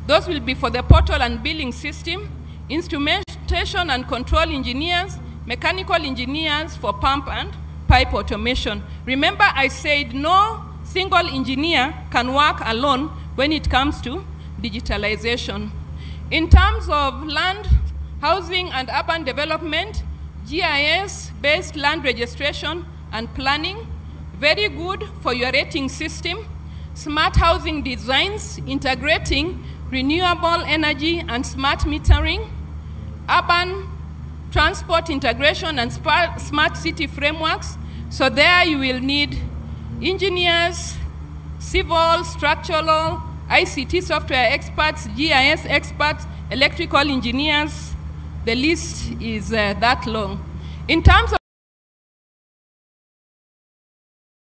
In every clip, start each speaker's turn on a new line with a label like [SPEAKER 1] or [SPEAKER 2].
[SPEAKER 1] Those will be for the portal and billing system, instrumentation and control engineers, mechanical engineers for pump and pipe automation. Remember, I said no single engineer can work alone when it comes to digitalization. In terms of land, housing, and urban development, GIS-based land registration and planning, very good for your rating system. Smart housing designs, integrating renewable energy and smart metering, urban transport integration and smart city frameworks. So there you will need engineers, civil, structural, ICT software experts, GIS experts, electrical engineers. The list is that long. In terms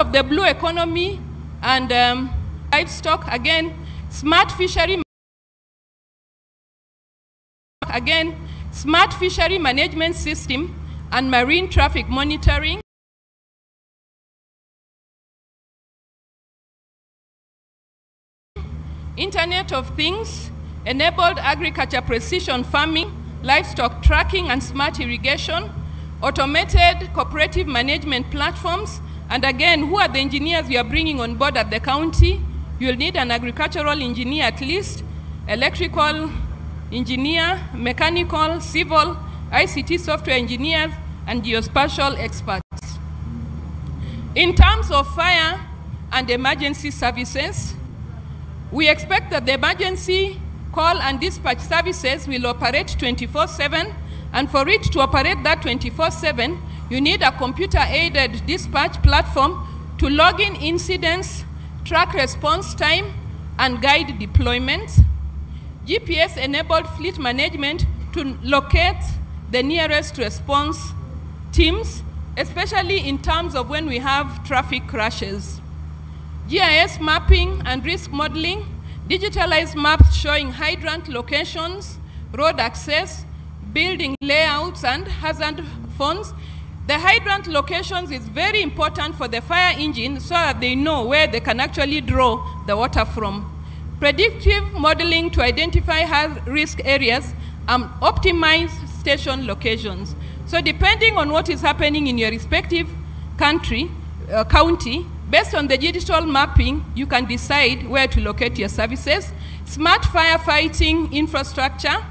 [SPEAKER 1] of the blue economy and livestock, again, smart fishery management system and marine traffic monitoring. Internet of Things, enabled agriculture precision farming, livestock tracking and smart irrigation, automated cooperative management platforms, and again, who are the engineers you are bringing on board at the county? You'll need an agricultural engineer at least, electrical engineer, mechanical, civil, ICT software engineers, and geospatial experts. In terms of fire and emergency services, we expect that the emergency call and dispatch services will operate 24/7, and for it to operate that 24/7, you need a computer-aided dispatch platform to log in incidents, track response time, and guide deployment. GPS-enabled fleet management to locate the nearest response teams, especially in terms of when we have traffic crashes. GIS mapping and risk modeling, digitalized maps showing hydrant locations, road access, building layouts, and hazard phones. The hydrant locations is very important for the fire engine so that they know where they can actually draw the water from. Predictive modeling to identify high-risk areas and optimize station locations. So depending on what is happening in your respective county, based on the digital mapping, you can decide where to locate your services. Smart firefighting infrastructure.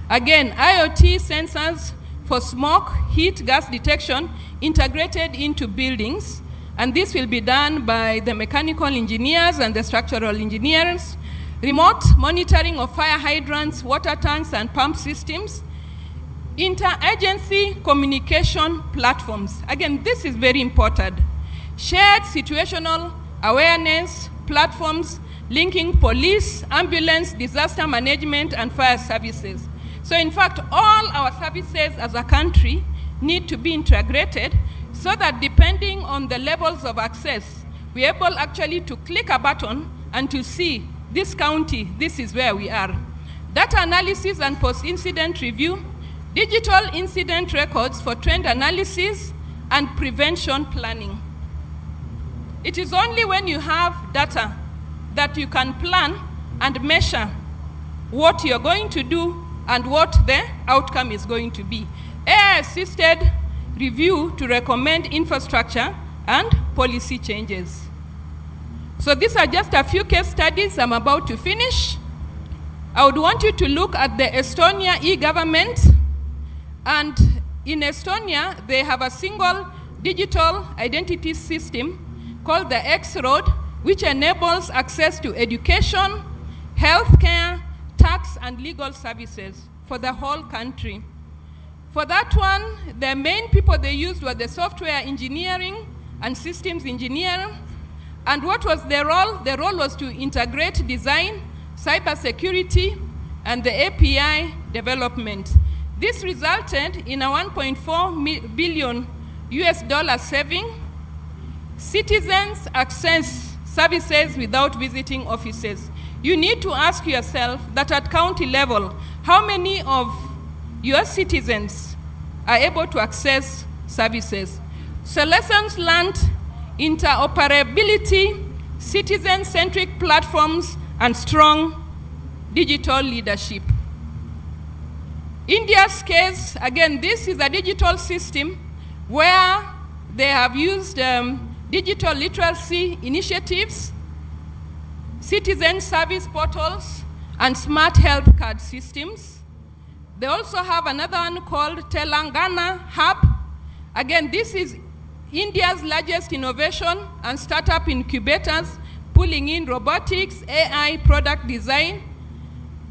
[SPEAKER 1] Again, IoT sensors for smoke, heat, gas detection integrated into buildings. And this will be done by the mechanical engineers and the structural engineers. Remote monitoring of fire hydrants, water tanks, and pump systems. Interagency communication platforms. Again, this is very important. Shared situational awareness platforms linking police, ambulance, disaster management, and fire services. So in fact, all our services as a country need to be integrated so that depending on the levels of access, we're able actually to click a button and to see this county, this is where we are. Data analysis and post-incident review, digital incident records for trend analysis and prevention planning. It is only when you have data that you can plan and measure what you're going to do and what the outcome is going to be. AI-assisted review to recommend infrastructure and policy changes. So these are just a few case studies I'm about to finish. I would want you to look at the Estonia e-government. And in Estonia, they have a single digital identity system called the X-Road, which enables access to education, healthcare, tax, and legal services for the whole country. For that one, the main people they used were the software engineering and systems engineering. And what was their role? Their role was to integrate design, cybersecurity, and the API development. This resulted in a $1.4 billion saving. Citizens access services without visiting offices. You need to ask yourself that at county level, how many of your citizens are able to access services? So lessons learned: interoperability, citizen-centric platforms, and strong digital leadership. India's case, again, this is a digital system where they have used digital literacy initiatives, citizen service portals, and smart health card systems. They also have another one called Telangana Hub. Again, this is India's largest innovation and startup incubators, pulling in robotics, AI, product design,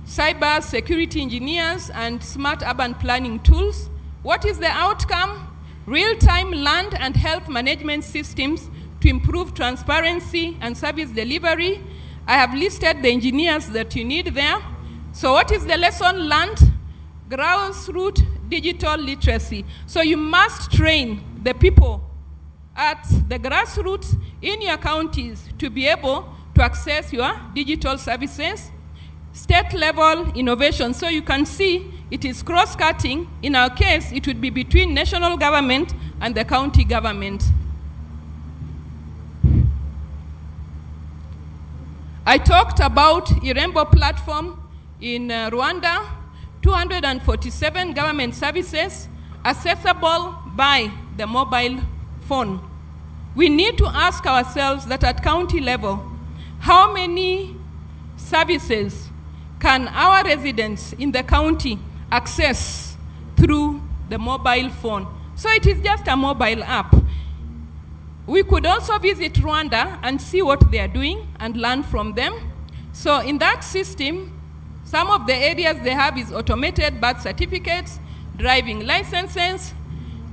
[SPEAKER 1] cyber security engineers, and smart urban planning tools. What is the outcome? Real-time land and health management systems to improve transparency and service delivery. I have listed the engineers that you need there. So what is the lesson learned? Grassroots digital literacy. So you must train the people at the grassroots in your counties to be able to access your digital services. State level innovation. So you can see it is cross-cutting. In our case, it would be between national government and the county government. I talked about Irembo platform in Rwanda, 247 government services accessible by the mobile phone. We need to ask ourselves that at county level, how many services can our residents in the county access through the mobile phone? So it is just a mobile app. We could also visit Rwanda and see what they are doing and learn from them. So in that system, some of the areas they have is automated birth certificates, driving licenses.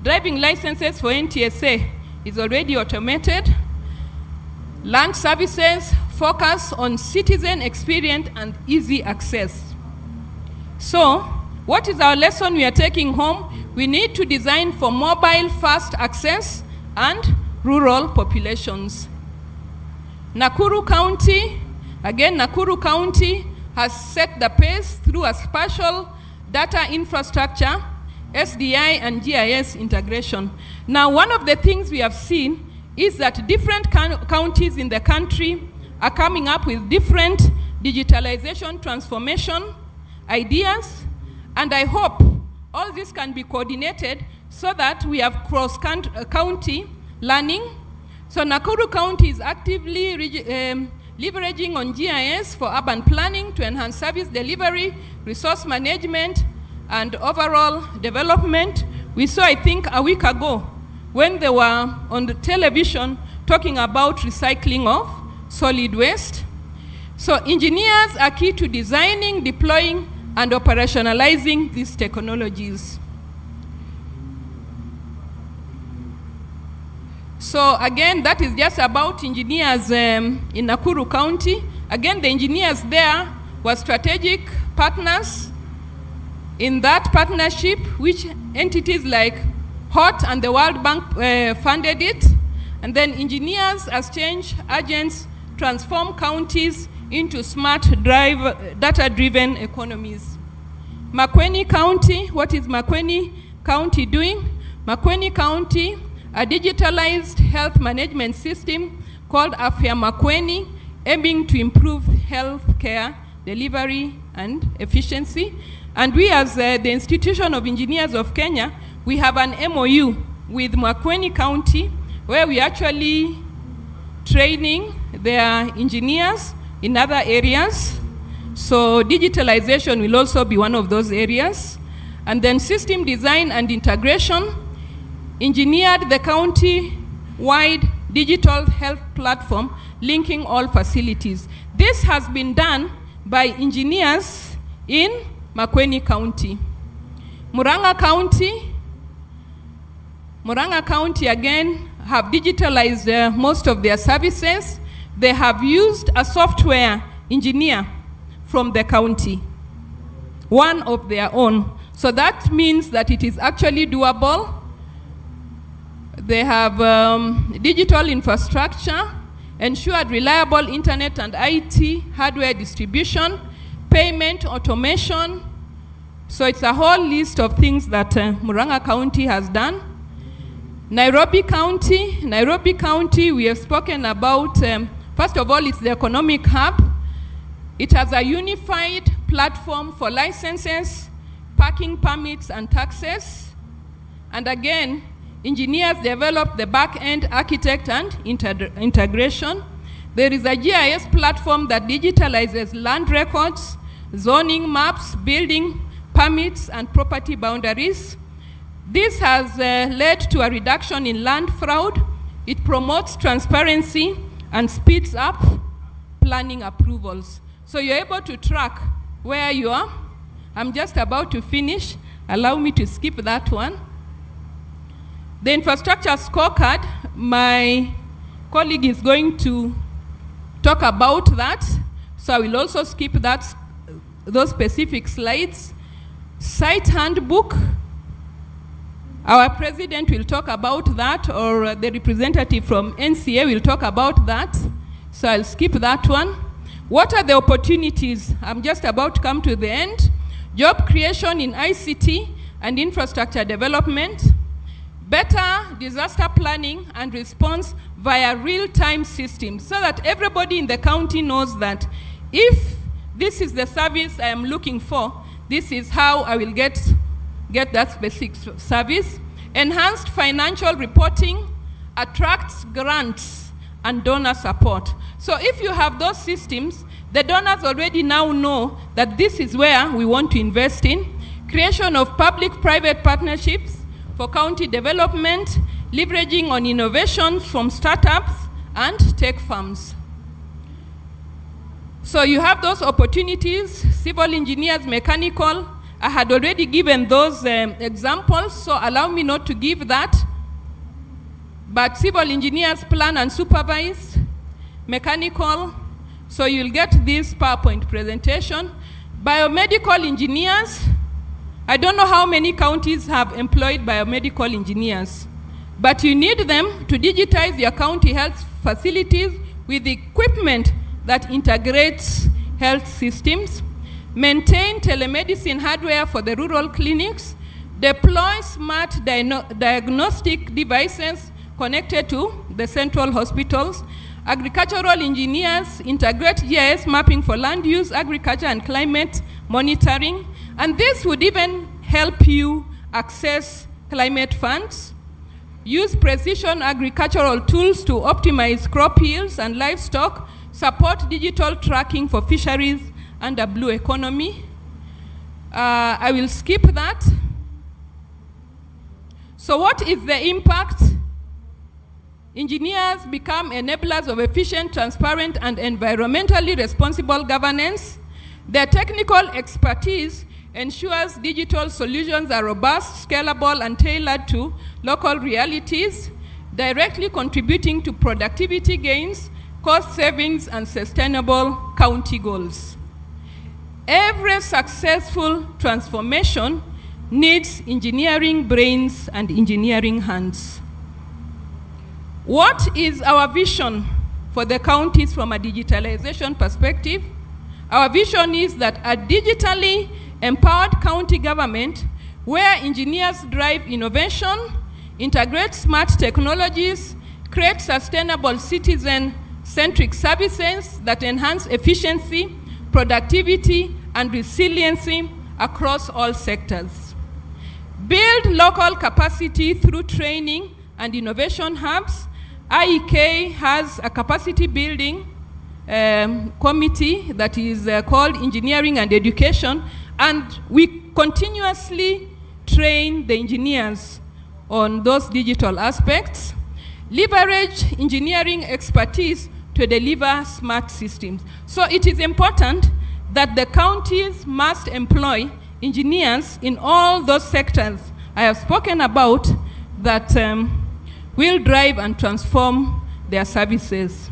[SPEAKER 1] Driving licenses for NTSA is already automated. Land services focus on citizen experience and easy access. So what is our lesson we are taking home? We need to design for mobile fast access and rural populations. Nakuru County, again, Nakuru County has set the pace through a spatial data infrastructure, SDI and GIS integration. Now, one of the things we have seen is that different counties in the country are coming up with different digitalization transformation ideas, and I hope all this can be coordinated so that we have cross-county learning. So Nakuru County is actively leveraging on GIS for urban planning to enhance service delivery, resource management, and overall development. We saw, I think, a week ago when they were on the television talking about recycling of solid waste. So engineers are key to designing, deploying, and operationalizing these technologies. So again, that is just about engineers in Nakuru County. Again, the engineers there were strategic partners. In that partnership, which entities like HOT and the World Bank funded it. And then engineers as change agents transform counties into smart data-driven economies. Makueni County, what is Makueni County doing? Makueni County, a digitalized health management system called Afya Makueni, aiming to improve health care delivery and efficiency. And we as the Institution of Engineers of Kenya, we have an MOU with Makueni County where we actually training their engineers in other areas. So digitalization will also be one of those areas. And then system design and integration, engineered the county-wide digital health platform linking all facilities. This has been done by engineers in Makueni County. Murang'a County again have digitalized most of their services. They have used a software engineer from the county, one of their own. So that means that it is actually doable. They have digital infrastructure, ensured reliable internet and IT hardware distribution, payment automation. So it's a whole list of things that Murang'a County has done. Nairobi County, we have spoken about, first of all, it's the economic hub. It has a unified platform for licenses, parking permits, and taxes. And again, engineers develop the back-end architect and integration. There is a GIS platform that digitalizes land records, zoning maps, building permits, and property boundaries. This has led to a reduction in land fraud. It promotes transparency and speeds up planning approvals. So you're able to track where you are. I'm just about to finish. Allow me to skip that one. The infrastructure scorecard, my colleague is going to talk about that. So I will also skip those specific slides. Site handbook, our president will talk about that, or the representative from NCA will talk about that. So I'll skip that one. What are the opportunities? I'm just about to come to the end. Job creation in ICT and infrastructure development. Better disaster planning and response via real-time systems, so that everybody in the county knows that if this is the service I am looking for, this is how I will get that specific service. Enhanced financial reporting attracts grants and donor support. So if you have those systems, the donors already now know that this is where we want to invest in. Creation of public-private partnerships for county development, leveraging on innovation from startups and tech firms. So you have those opportunities, civil engineers, mechanical. I had already given those examples, so allow me not to give that. But civil engineers plan and supervise, mechanical, so you'll get this PowerPoint presentation. Biomedical engineers, I don't know how many counties have employed biomedical engineers, but you need them to digitize your county health facilities with equipment that integrates health systems, maintain telemedicine hardware for the rural clinics, deploy smart diagnostic devices connected to the central hospitals. Agricultural engineers integrate GIS mapping for land use, agriculture, and climate monitoring. And this would even help you access climate funds. Use precision agricultural tools to optimize crop yields and livestock. Support digital tracking for fisheries and a blue economy. I will skip that. So what is the impact? Engineers become enablers of efficient, transparent, and environmentally responsible governance. Their technical expertise ensures digital solutions are robust, scalable, and tailored to local realities, directly contributing to productivity gains, cost savings, and sustainable county goals. Every successful transformation needs engineering brains and engineering hands. What is our vision for the counties from a digitalization perspective? Our vision is that a digitally empowered county government where engineers drive innovation, integrate smart technologies, create sustainable citizen-centric services that enhance efficiency, productivity, and resiliency across all sectors. Build local capacity through training and innovation hubs. IEK has a capacity building committee that is called Engineering and Education, and we continuously train the engineers on those digital aspects. Leverage engineering expertise to deliver smart systems. So it is important that the counties must employ engineers in all those sectors I have spoken about that will drive and transform their services.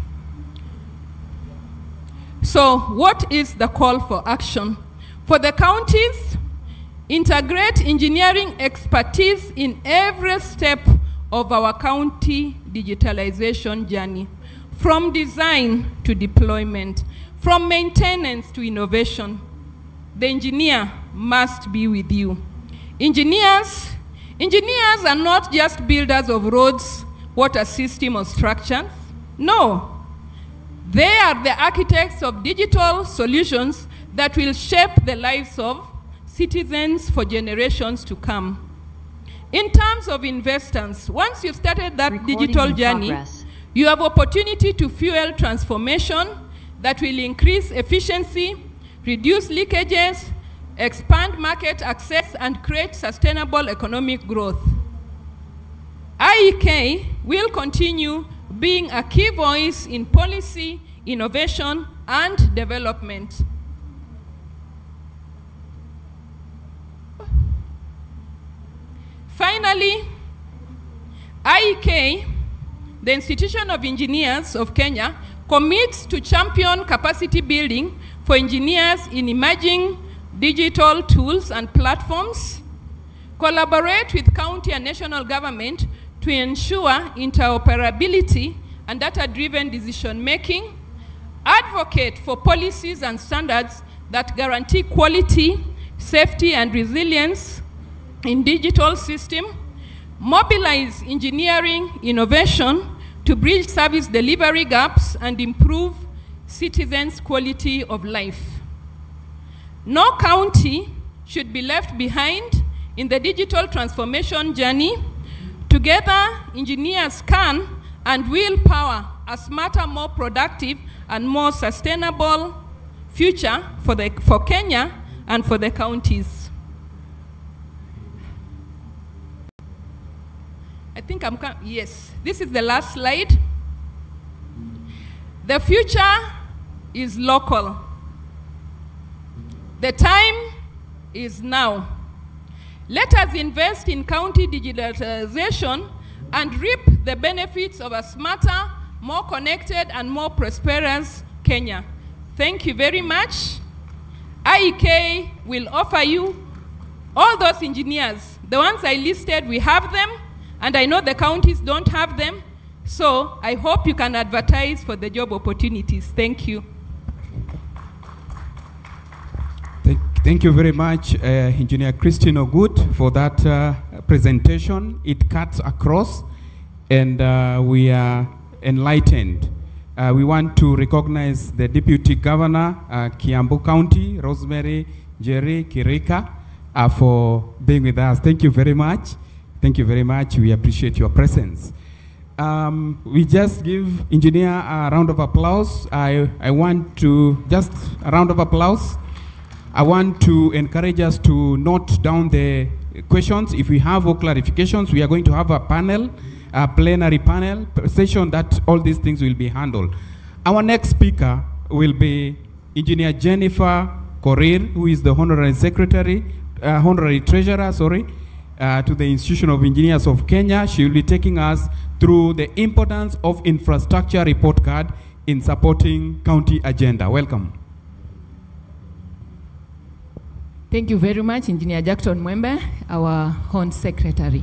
[SPEAKER 1] So what is the call for action? For the counties, integrate engineering expertise in every step of our county digitalization journey, from design to deployment, from maintenance to innovation. The engineer must be with you. Engineers are not just builders of roads, water system, or structures. No. They are the architects of digital solutions that will shape the lives of citizens for generations to come. In terms of investors, once you've started that digital journey, you have opportunity to fuel transformation that will increase efficiency, reduce leakages, expand market access, and create sustainable economic growth. IEK will continue being a key voice in policy, innovation, and development. Finally, IEK, the Institution of Engineers of Kenya, commits to champion capacity building for engineers in emerging digital tools and platforms, collaborate with county and national government to ensure interoperability and data-driven decision-making, advocate for policies and standards that guarantee quality, safety, and resilience in digital system, mobilize engineering innovation to bridge service delivery gaps and improve citizens' quality of life. No county should be left behind in the digital transformation journey. Together, engineers can and will power a smarter, more productive, and more sustainable future for Kenya and for the counties. I think yes, this is the last slide. The future is local. The time is now. Let us invest in county digitalization and reap the benefits of a smarter, more connected, and more prosperous Kenya. Thank you very much. IEK will offer you all those engineers. The ones I listed, we have them, and I know the counties don't have them, so I hope you can advertise for the job opportunities. Thank you.
[SPEAKER 2] Thank you very much, Engineer Christine Ogut, for that presentation. It cuts across, and we are enlightened. We want to recognize the Deputy Governor, Kiambu County, Rosemary Jerry Kirika, for being with us. Thank you very much. Thank you very much. We appreciate your presence. We just give engineer a round of applause. I want to, just a round of applause. I want to encourage us to note down the questions. If we have all clarifications, we are going to have a panel, a plenary panel session that all these things will be handled. Our next speaker will be Engineer Jennifer Korir, who is the Honorary Secretary, Honorary Treasurer, to the Institution of Engineers of Kenya. She will be taking us through the importance of infrastructure report card in supporting county agenda. Welcome.
[SPEAKER 3] Thank you very much, Engineer Jackson Mwembe, our Hon Secretary.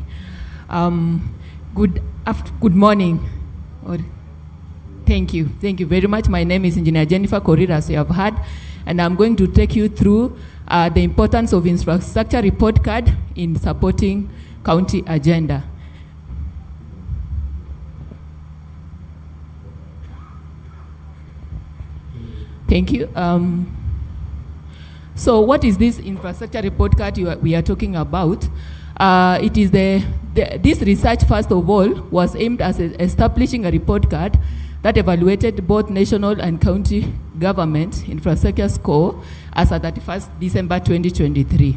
[SPEAKER 3] Good morning. Thank you very much. My name is Engineer Jennifer Korir, as you have heard, and I'm going to take you through the importance of infrastructure report card in supporting county agenda. Thank you. So what is this infrastructure report card we are talking about? It is this research, first of all, was aimed at establishing a report card that evaluated both national and county government infrastructure score as at 31st December 2023.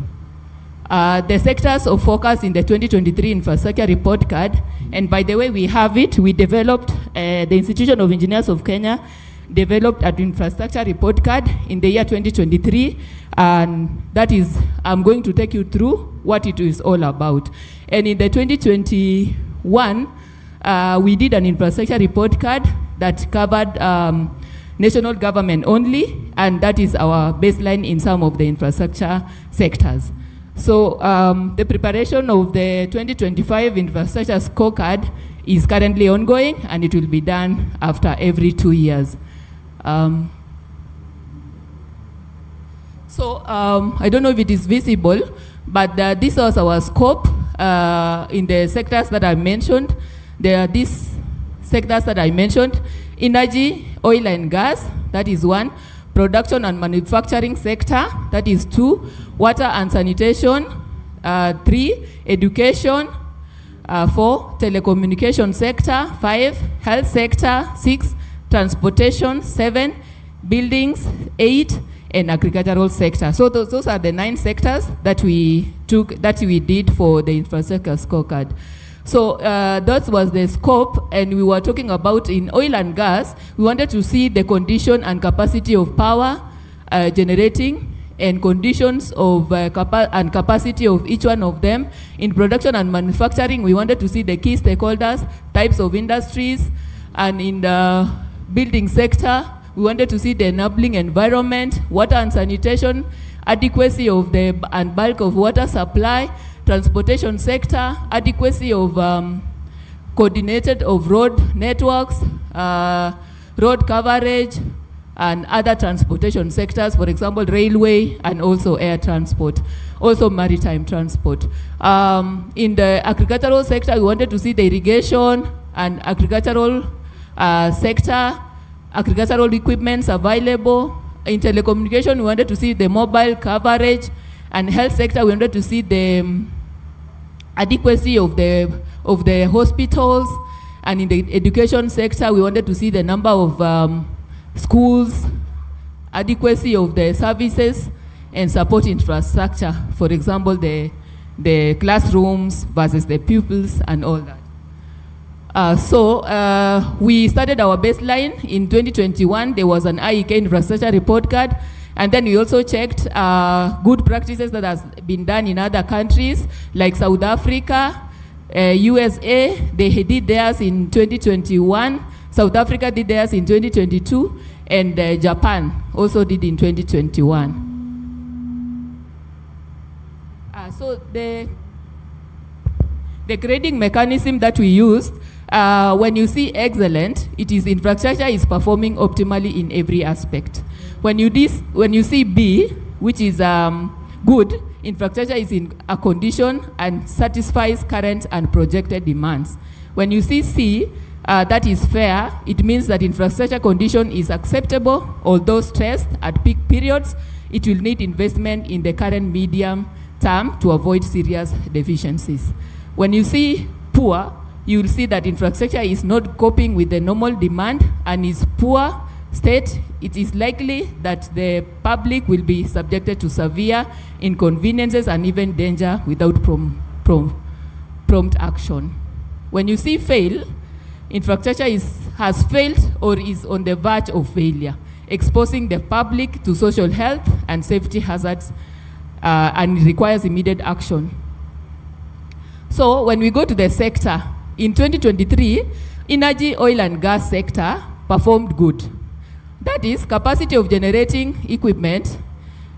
[SPEAKER 3] The sectors of focus in the 2023 infrastructure report card, and by the way, we have it, we developed, the Institution of Engineers of Kenya developed an infrastructure report card in the year 2023, and that is, I'm going to take you through what it is all about. And in the 2021, we did an infrastructure report card that covered national government only, and that is our baseline in some of the infrastructure sectors. So the preparation of the 2025 infrastructure scorecard is currently ongoing, and it will be done after every 2 years. I don't know if it is visible, but this was our scope in the sectors that I mentioned. There are these sectors that I mentioned: energy, oil and gas, that is one; Production and manufacturing sector, that is 2. Water and sanitation, 3. Education, 4. Telecommunication sector, 5. Health sector, 6. Transportation, 7. Buildings, 8. And agricultural sector. So those are the 9 sectors that we did for the infrastructure scorecard. So that was the scope, and we were talking about in oil and gas, we wanted to see the condition and capacity of power generating, and conditions of and capacity of each one of them. In production and manufacturing, we wanted to see the key stakeholders, types of industries, and in the building sector, we wanted to see the enabling environment, water and sanitation, adequacy of the and bulk of water supply, transportation sector, adequacy of coordinated of road networks, road coverage, and other transportation sectors, for example, railway and also air transport, also maritime transport. In the agricultural sector, we wanted to see the irrigation and agricultural sector, agricultural equipments available. In telecommunication, we wanted to see the mobile coverage, and health sector, we wanted to see the adequacy of the hospitals, and in the education sector, we wanted to see the number of schools, adequacy of the services, and support infrastructure. For example, the classrooms versus the pupils and all that. We started our baseline in 2021. There was an IEK infrastructure report card, and then we also checked good practices that has been done in other countries like South Africa, USA. They did theirs in 2021. South Africa did theirs in 2022, and Japan also did in 2021. So the grading mechanism that we used, when you see excellent, it is infrastructure is performing optimally in every aspect. When you see B, which is good, infrastructure is in a condition and satisfies current and projected demands. When you see C, that is fair, it means that infrastructure condition is acceptable, although stressed at peak periods. It will need investment in the current medium term to avoid serious deficiencies. When you see poor, you will see that infrastructure is not coping with the normal demand and is poor state. It is likely that the public will be subjected to severe inconveniences and even danger without prompt action. When you see fail, infrastructure has failed or is on the verge of failure, exposing the public to social health and safety hazards, and requires immediate action. So when we go to the sector, in 2023, energy, oil and gas sector performed good. That is, capacity of generating equipment,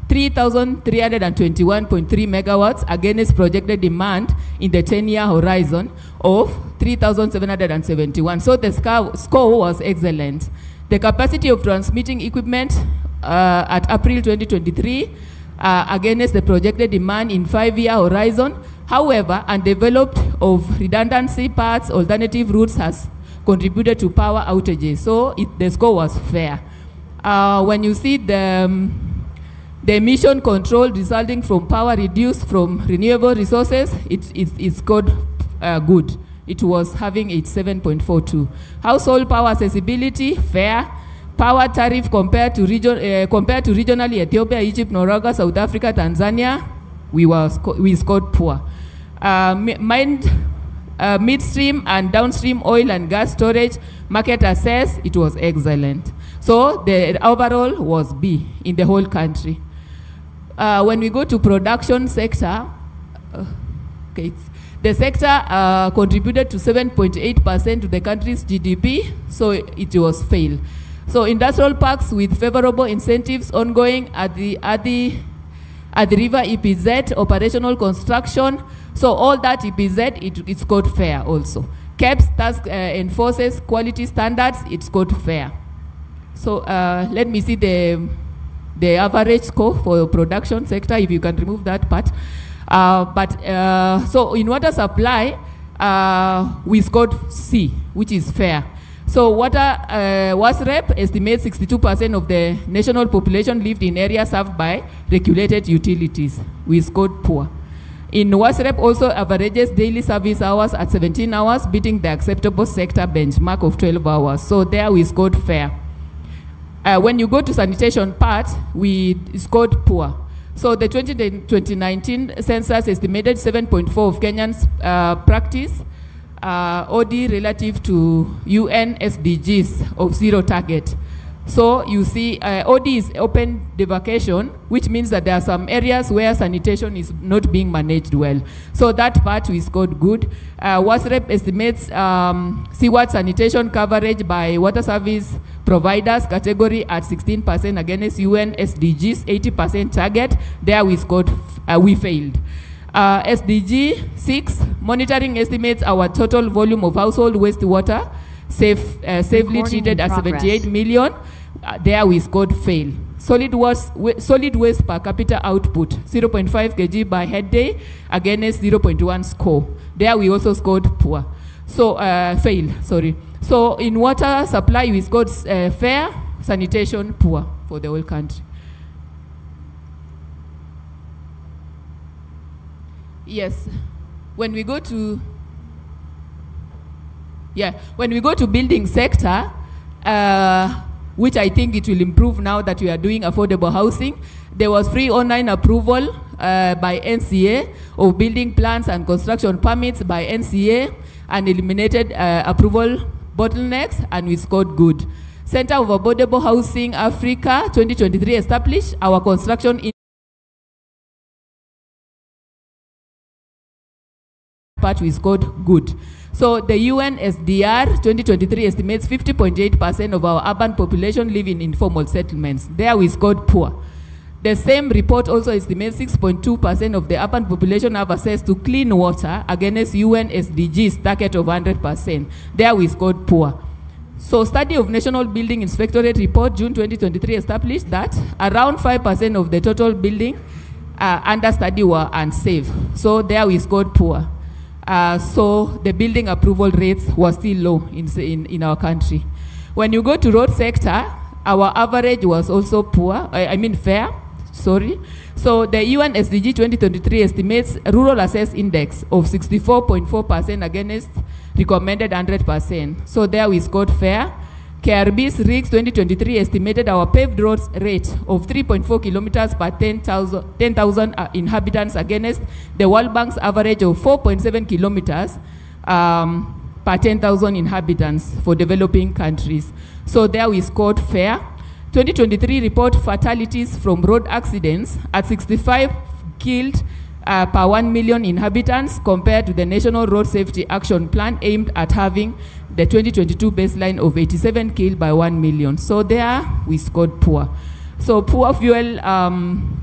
[SPEAKER 3] 3,321.3 megawatts against projected demand in the 10-year horizon of 3,771. So the score was excellent. The capacity of transmitting equipment at April 2023 against the projected demand in 5-year horizon. However, undeveloped of redundancy parts, alternative routes has contributed to power outages. So the score was fair. When you see the emission control resulting from power reduced from renewable resources, it scored good. It was having a 7.42. Household power accessibility, fair. Power tariff compared to regionally Ethiopia, Egypt, Norway, South Africa, Tanzania, we scored poor. Midstream and downstream oil and gas storage market access, it was excellent. So the overall was B in the whole country. When we go to production sector, the sector contributed to 7.8% to the country's GDP, so it was fail. So industrial parks with favorable incentives ongoing at the river EPZ, operational construction. So all that EPZ, it scored fair also. KEPS task enforces quality standards, it scored fair. So let me see the average score for production sector, if you can remove that part. So in water supply, we scored C, which is fair. So water, WASREP estimates 62% of the national population lived in areas served by regulated utilities. We scored poor. In WASREP also averages daily service hours at 17 hours, beating the acceptable sector benchmark of 12 hours. So there we scored fair. When you go to sanitation part, we scored poor. So the 2019 census estimated 7.4 of Kenyans practice OD relative to UN SDGs of zero target. So you see OD is open defecation, which means that there are some areas where sanitation is not being managed well. So that part we scored good. WASREP estimates seaward sanitation coverage by water service providers category at 16% against UN SDGs 80% target. There we scored, we failed. SDG 6, monitoring estimates our total volume of household wastewater safely treated at 78 million. There we scored fail. Solid waste per capita output 0.5 kg by head day against 0.1 score. There we also scored poor. So fail, sorry. So in water supply we scored fair, sanitation poor for the whole country. Yes, when we go to building sector, which I think it will improve now that we are doing affordable housing. There was free online approval by NCA of building plans and construction permits by NCA and eliminated approval bottlenecks, and we scored good. Center of Affordable Housing Africa 2023 established our construction in part we scored good. So the UN SDR 2023 estimates 50.8% of our urban population live in informal settlements. There we scored poor. The same report also estimates 6.2% of the urban population have access to clean water against UN SDGs target of 100%. There we scored poor. So study of National Building Inspectorate report June 2023 established that around 5% of the total building under study were unsafe. So there we scored poor. So the building approval rates were still low in our country. When you go to road sector, our average was also poor, fair, sorry. So the UN SDG 2023 estimates rural access index of 64.4% against recommended 100%. So there we scored fair. KRB's RIGS 2023 estimated our paved roads rate of 3.4 kilometers per 10,000 inhabitants against the World Bank's average of 4.7 kilometers per 10,000 inhabitants for developing countries. So there we scored fair. 2023 report fatalities from road accidents at 65 killed per 1 million inhabitants compared to the National Road Safety Action Plan aimed at having the 2022 baseline of 87 killed by 1 million. So there we scored poor. So poor fuel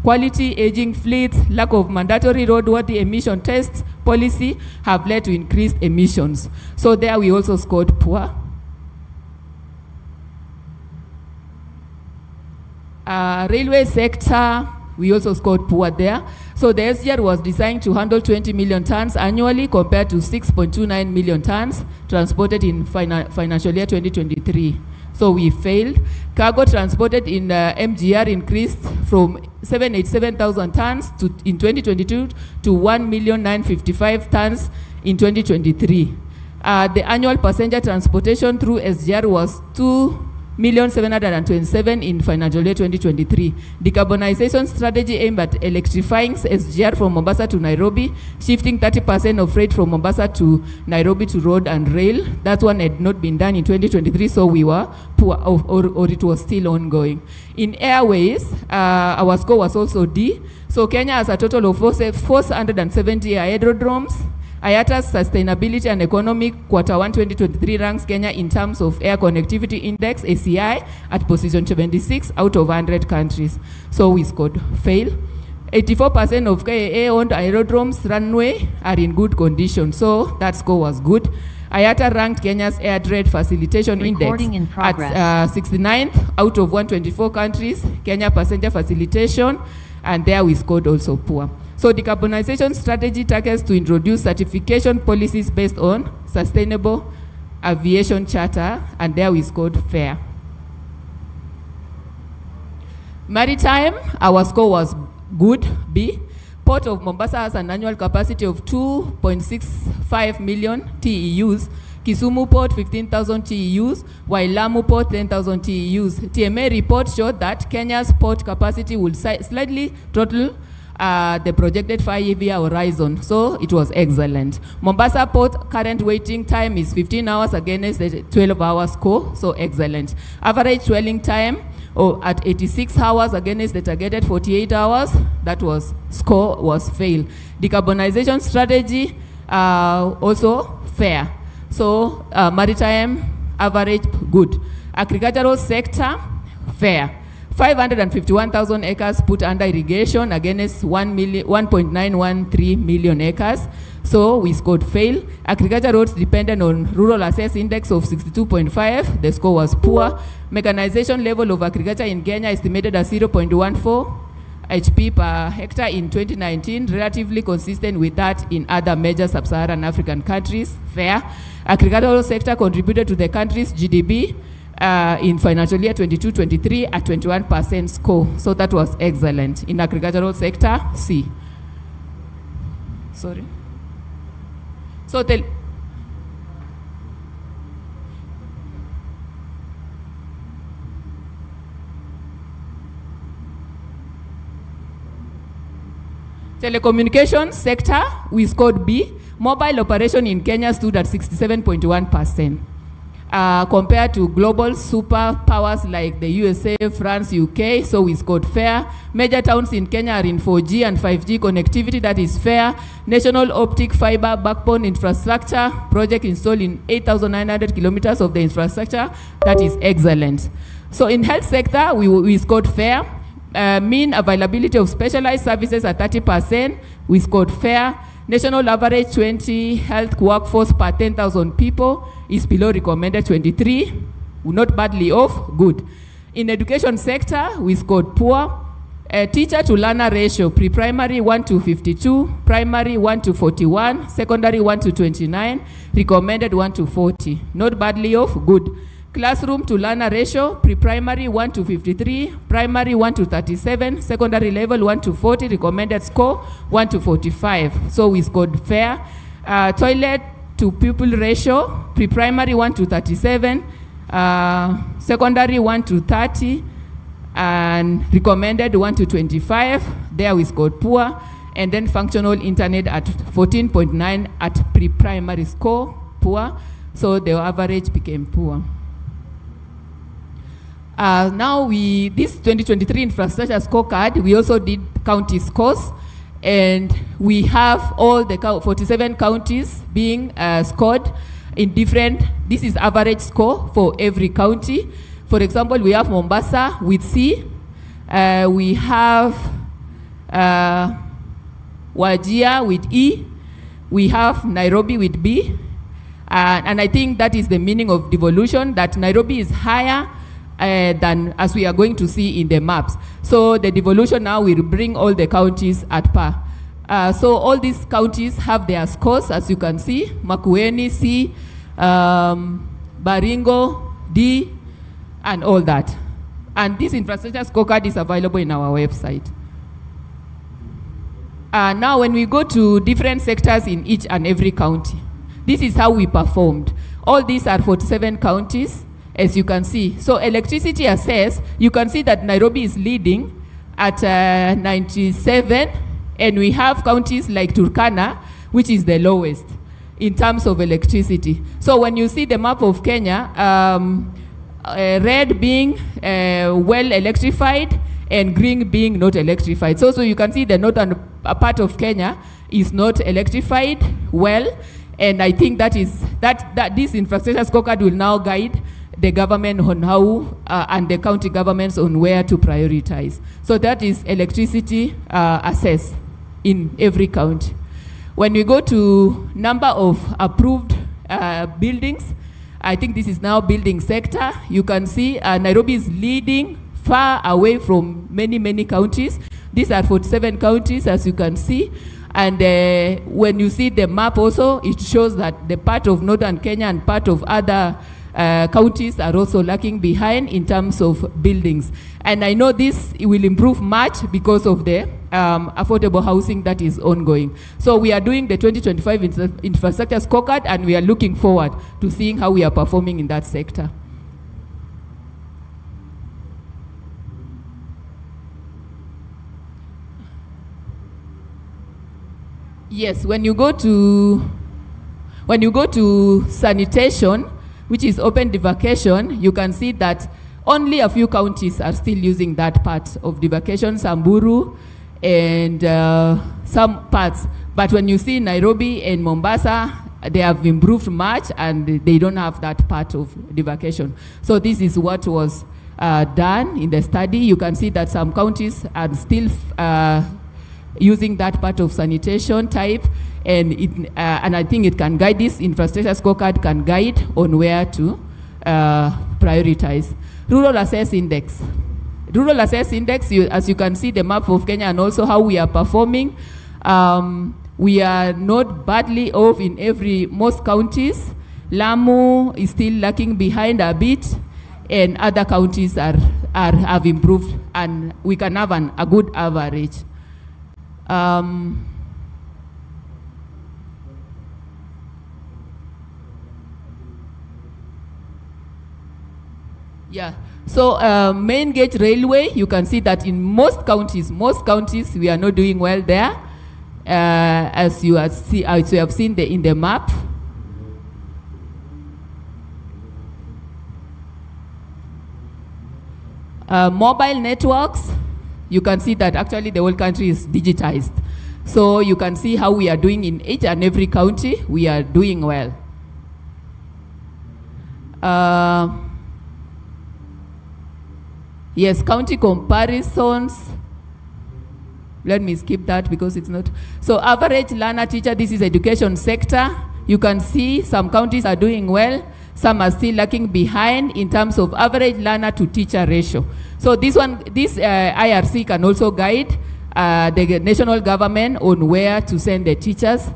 [SPEAKER 3] quality, aging fleets, lack of mandatory roadworthy emission tests policy have led to increased emissions. So there we also scored poor. Railway sector, we also scored poor there. So the SGR was designed to handle 20 million tons annually compared to 6.29 million tons transported in financial year 2023. So we failed. Cargo transported in MGR increased from 787,000 tons in 2022 to 1,955,000 tons in 2023. The annual passenger transportation through SGR was 2,727,000 in financial year 2023. Decarbonization strategy aimed at electrifying SGR from Mombasa to Nairobi, shifting 30% of freight from Mombasa to Nairobi to road and rail. That one had not been done in 2023, so we were poor, or it was still ongoing. In airways, our score was also D. So Kenya has a total of 470 aerodromes. IATA's Sustainability and Economic Q1 2023 ranks Kenya in terms of Air Connectivity Index, ACI, at position 76 out of 100 countries. So we scored fail. 84% of KAA-owned aerodromes runway are in good condition, so that score was good. IATA ranked Kenya's Air Trade Facilitation Index at 69th out of 124 countries, Kenya Passenger Facilitation, and there we scored also poor. So decarbonization strategy targets to introduce certification policies based on sustainable Aviation Charter, and there we scored fair. Maritime, our score was good, B. Port of Mombasa has an annual capacity of 2.65 million TEUs. Kisumu Port, 15,000 TEUs, while Lamu Port, 10,000 TEUs. TMA report showed that Kenya's port capacity will slightly throttle the projected 5-year horizon, so it was excellent. Mombasa Port current waiting time is 15 hours against the 12-hour score, so excellent. Average dwelling time at 86 hours against the targeted 48 hours, that was score was fail. Decarbonization strategy also fair. So maritime average good. Agricultural sector fair. 551,000 acres put under irrigation against 1.913 million acres. So we scored fail. Agriculture roads dependent on rural access index of 62.5. The score was poor. Mechanization level of agriculture in Kenya estimated at 0.14 HP per hectare in 2019, relatively consistent with that in other major sub-Saharan African countries. Fair. Agricultural sector contributed to the country's GDP in financial year 22-23 at 21% score. So that was excellent. In agricultural sector, C. Sorry. So telecommunications sector, we scored B. Mobile operation in Kenya stood at 67.1%. Compared to global superpowers like the USA, France, UK, so we scored fair. Major towns in Kenya are in 4G and 5G connectivity, that is fair. National optic fiber backbone infrastructure project installed in 8,900 kilometers of the infrastructure, that is excellent. So in health sector, we scored fair. Mean availability of specialized services at 30%, we scored fair. National average 20 health workforce per 10,000 people is below recommended 23, not badly off, good. In education sector, we scored poor. Teacher to learner ratio, pre-primary 1:52, primary 1:41, secondary 1:29, recommended 1:40, not badly off, good. Classroom to learner ratio, pre-primary 1:53, primary 1:37, secondary level 1:40, recommended score 1:45. So we scored fair. Toilet to pupil ratio, pre-primary 1:37, secondary 1:30, and recommended 1:25. There we scored poor. And then functional internet at 14.9 at pre-primary score, poor. So the average became poor. Now this 2023 infrastructure scorecard, we also did county scores, and we have all the 47 counties being scored in different, this is average score for every county. For example, we have Mombasa with C, we have Wajir with E, we have Nairobi with B, and I think that is the meaning of devolution, that Nairobi is higher than as we are going to see in the maps. So the devolution now will bring all the counties at par. So all these counties have their scores, as you can see. Makueni, C, Baringo, D, and all that. And this infrastructure scorecard is available in our website. Now when we go to different sectors in each and every county, this is how we performed. All these are 47 counties, as you can see. So electricity access, you can see that Nairobi is leading at 97, and we have counties like Turkana, which is the lowest in terms of electricity. So when you see the map of Kenya, red being well electrified and green being not electrified. So you can see the northern part of Kenya is not electrified well, and I think that this infrastructure scorecard will now guide the government on how, and the county governments on where to prioritize. So that is electricity access in every county. When we go to number of approved buildings, I think this is now building sector. You can see Nairobi is leading far away from many, many counties. These are 47 counties, as you can see. And when you see the map also, it shows that the part of northern Kenya and part of other counties are also lagging behind in terms of buildings. And I know this will improve much because of the affordable housing that is ongoing. So we are doing the 2025 infrastructure scorecard, and we are looking forward to seeing how we are performing in that sector. Yes, when you go to sanitation, which is open defecation, you can see that only a few counties are still using that part of defecation, Samburu and some parts. But when you see Nairobi and Mombasa, they have improved much and they don't have that part of defecation. So this is what was done in the study. You can see that some counties are still using that part of sanitation type, and I think it can guide, this infrastructure scorecard can guide on where to prioritize. Rural Access Index. Rural Access Index, as you can see the map of Kenya and also how we are performing, we are not badly off in most counties. Lamu is still lagging behind a bit, and other counties have improved, and we can have a good average. Yeah, so main gauge railway, you can see that in most counties we are not doing well there, as you have seen in the map. Mobile networks, you can see that actually the whole country is digitized. So you can see how we are doing in each and every county. We are doing well. Yes, county comparisons. Let me skip that because it's not. So average learner teacher, this is education sector. You can see some counties are doing well. Some are still lagging behind in terms of average learner to teacher ratio. So this IRC can also guide the national government on where to send the teachers.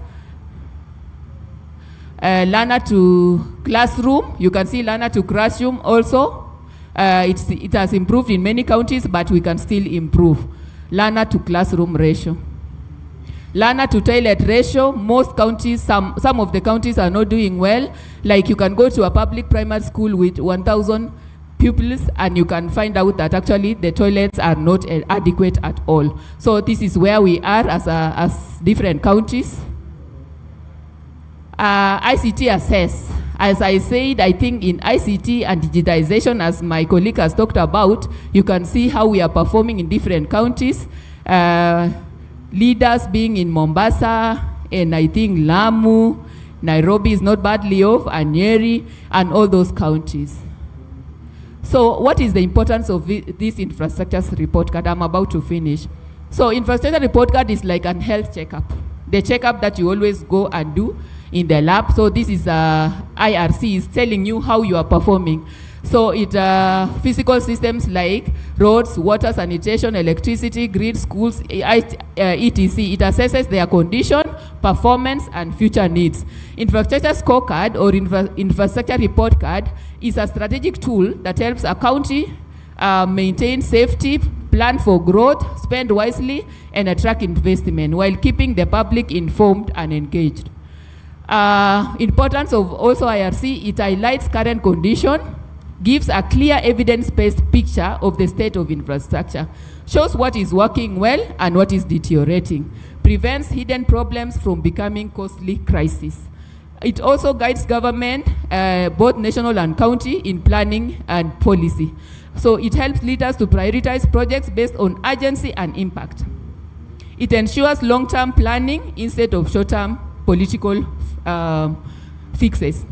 [SPEAKER 3] Learner to classroom, you can see learner to classroom also. It has improved in many counties, but we can still improve. Learner to classroom ratio. Learner to toilet ratio, most counties, some of the counties are not doing well. Like you can go to a public primary school with 1,000 pupils and you can find out that actually the toilets are not adequate at all. So this is where we are as different counties. ICT assess. As I said, I think in ICT and digitization, as my colleague has talked about, you can see how we are performing in different counties. Leaders being in Mombasa, and I think Lamu, Nairobi is not badly off, and Nyeri, and all those counties. So what is the importance of this infrastructure report card? I'm about to finish. So infrastructure report card is like a health checkup. The checkup that you always go and do in the lab. So this is IRC is telling you how you are performing. So it physical systems like roads, water, sanitation, electricity, grid, schools, etc. It assesses their condition, performance, and future needs. Infrastructure scorecard or infrastructure report card is a strategic tool that helps a county maintain safety, plan for growth, spend wisely, and attract investment while keeping the public informed and engaged. Importance of also IRC, it highlights current condition, gives a clear evidence-based picture of the state of infrastructure, shows what is working well and what is deteriorating, prevents hidden problems from becoming costly crises. It also guides government, both national and county, in planning and policy. So it helps leaders to prioritize projects based on urgency and impact. It ensures long-term planning instead of short-term political fixes.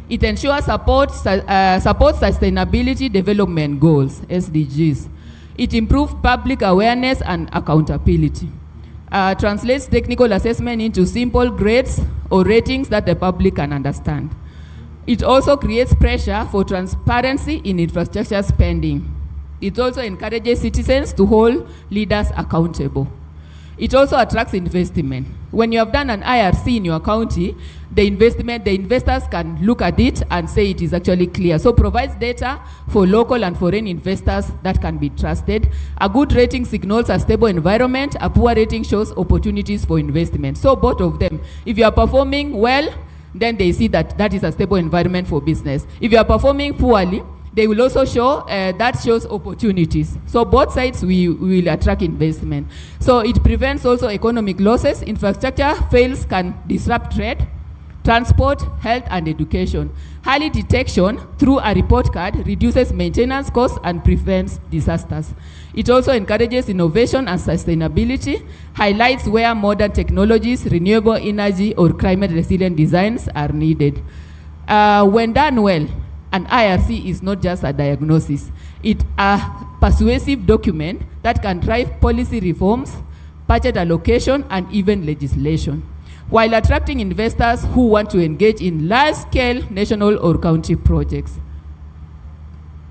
[SPEAKER 3] It ensures supports sustainability development goals, SDGs. It improves public awareness and accountability. Translates technical assessment into simple grades or ratings that the public can understand. It also creates pressure for transparency in infrastructure spending. It also encourages citizens to hold leaders accountable. It also attracts investment. When you have done an IRC in your county, the investors can look at it and say it is actually clear. So provides data for local and foreign investors that can be trusted. A good rating signals a stable environment. A poor rating shows opportunities for investment. So both of them. If you are performing well, then they see that that is a stable environment for business. If you are performing poorly, they will also show that shows opportunities. So both sides will attract investment. So it prevents also economic losses. Infrastructure fails can disrupt trade, transport, health, and education. Early detection through a report card reduces maintenance costs and prevents disasters. It also encourages innovation and sustainability, highlights where modern technologies, renewable energy, or climate-resilient designs are needed. When done well, an IRC is not just a diagnosis. It's a persuasive document that can drive policy reforms, budget allocation, and even legislation, while attracting investors who want to engage in large-scale national or county projects.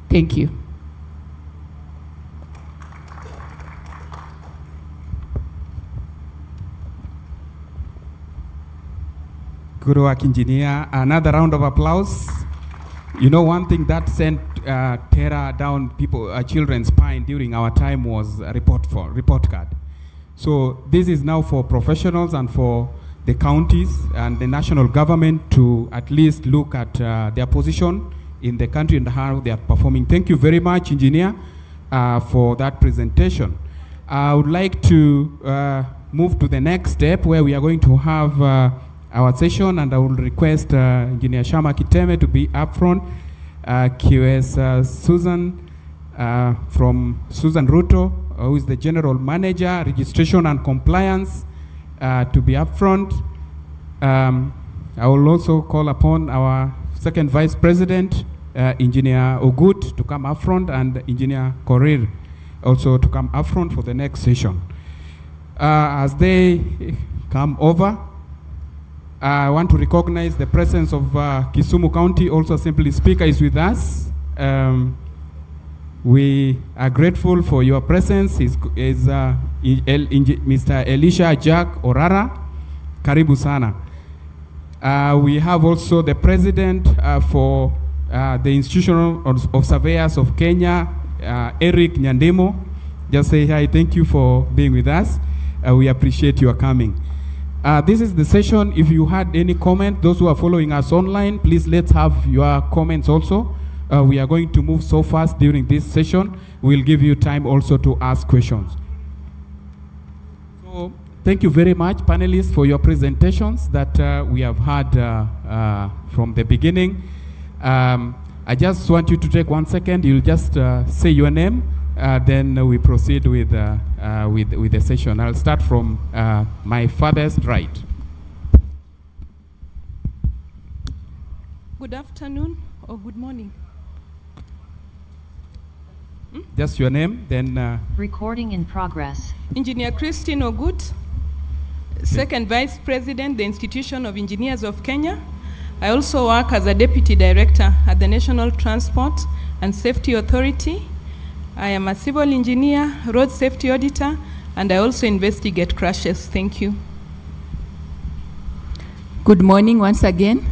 [SPEAKER 3] Thank you.
[SPEAKER 2] Good work, engineer. Another round of applause. You know, one thing that sent terror down children's spine during our time was a report card. So this is now for professionals and for the counties and the national government to at least look at their position in the country and how they are performing. Thank you very much, engineer, for that presentation. I would like to move to the next step where we are going to have our session, and I will request Engineer Shama Kiteme to be up front. QS Susan from Susan Ruto, who is the General Manager, Registration and Compliance, to be up front. I will also call upon our Second Vice President, Engineer Ogut, to come up front, and Engineer Korir also to come up front for the next session. As they come over, I want to recognize the presence of Kisumu County. Also, Assembly Speaker is with us. We are grateful for your presence. Mr. Elisha Jack Orara. Karibu sana. We have also the President for the Institution of Surveyors of Kenya, Eric Nyandemo. Just say hi, thank you for being with us. We appreciate your coming. This is the session. If you had any comment, those who are following us online, please let's have your comments also. We are going to move so fast during this session. We'll give you time also to ask questions. So thank you very much, panelists, for your presentations that we have had from the beginning. I just want you to take 1 second. You'll just say your name. Then we proceed with the session. I'll start from my farthest right.
[SPEAKER 1] Good afternoon or good morning.
[SPEAKER 2] Just your name, then...
[SPEAKER 4] Recording in progress.
[SPEAKER 1] Engineer Christine Ogut, Second Vice President, the Institution of Engineers of Kenya. I also work as a Deputy Director at the National Transport and Safety Authority. I am a civil engineer, road safety auditor, and I also investigate crashes. Thank you.
[SPEAKER 3] Good morning once again.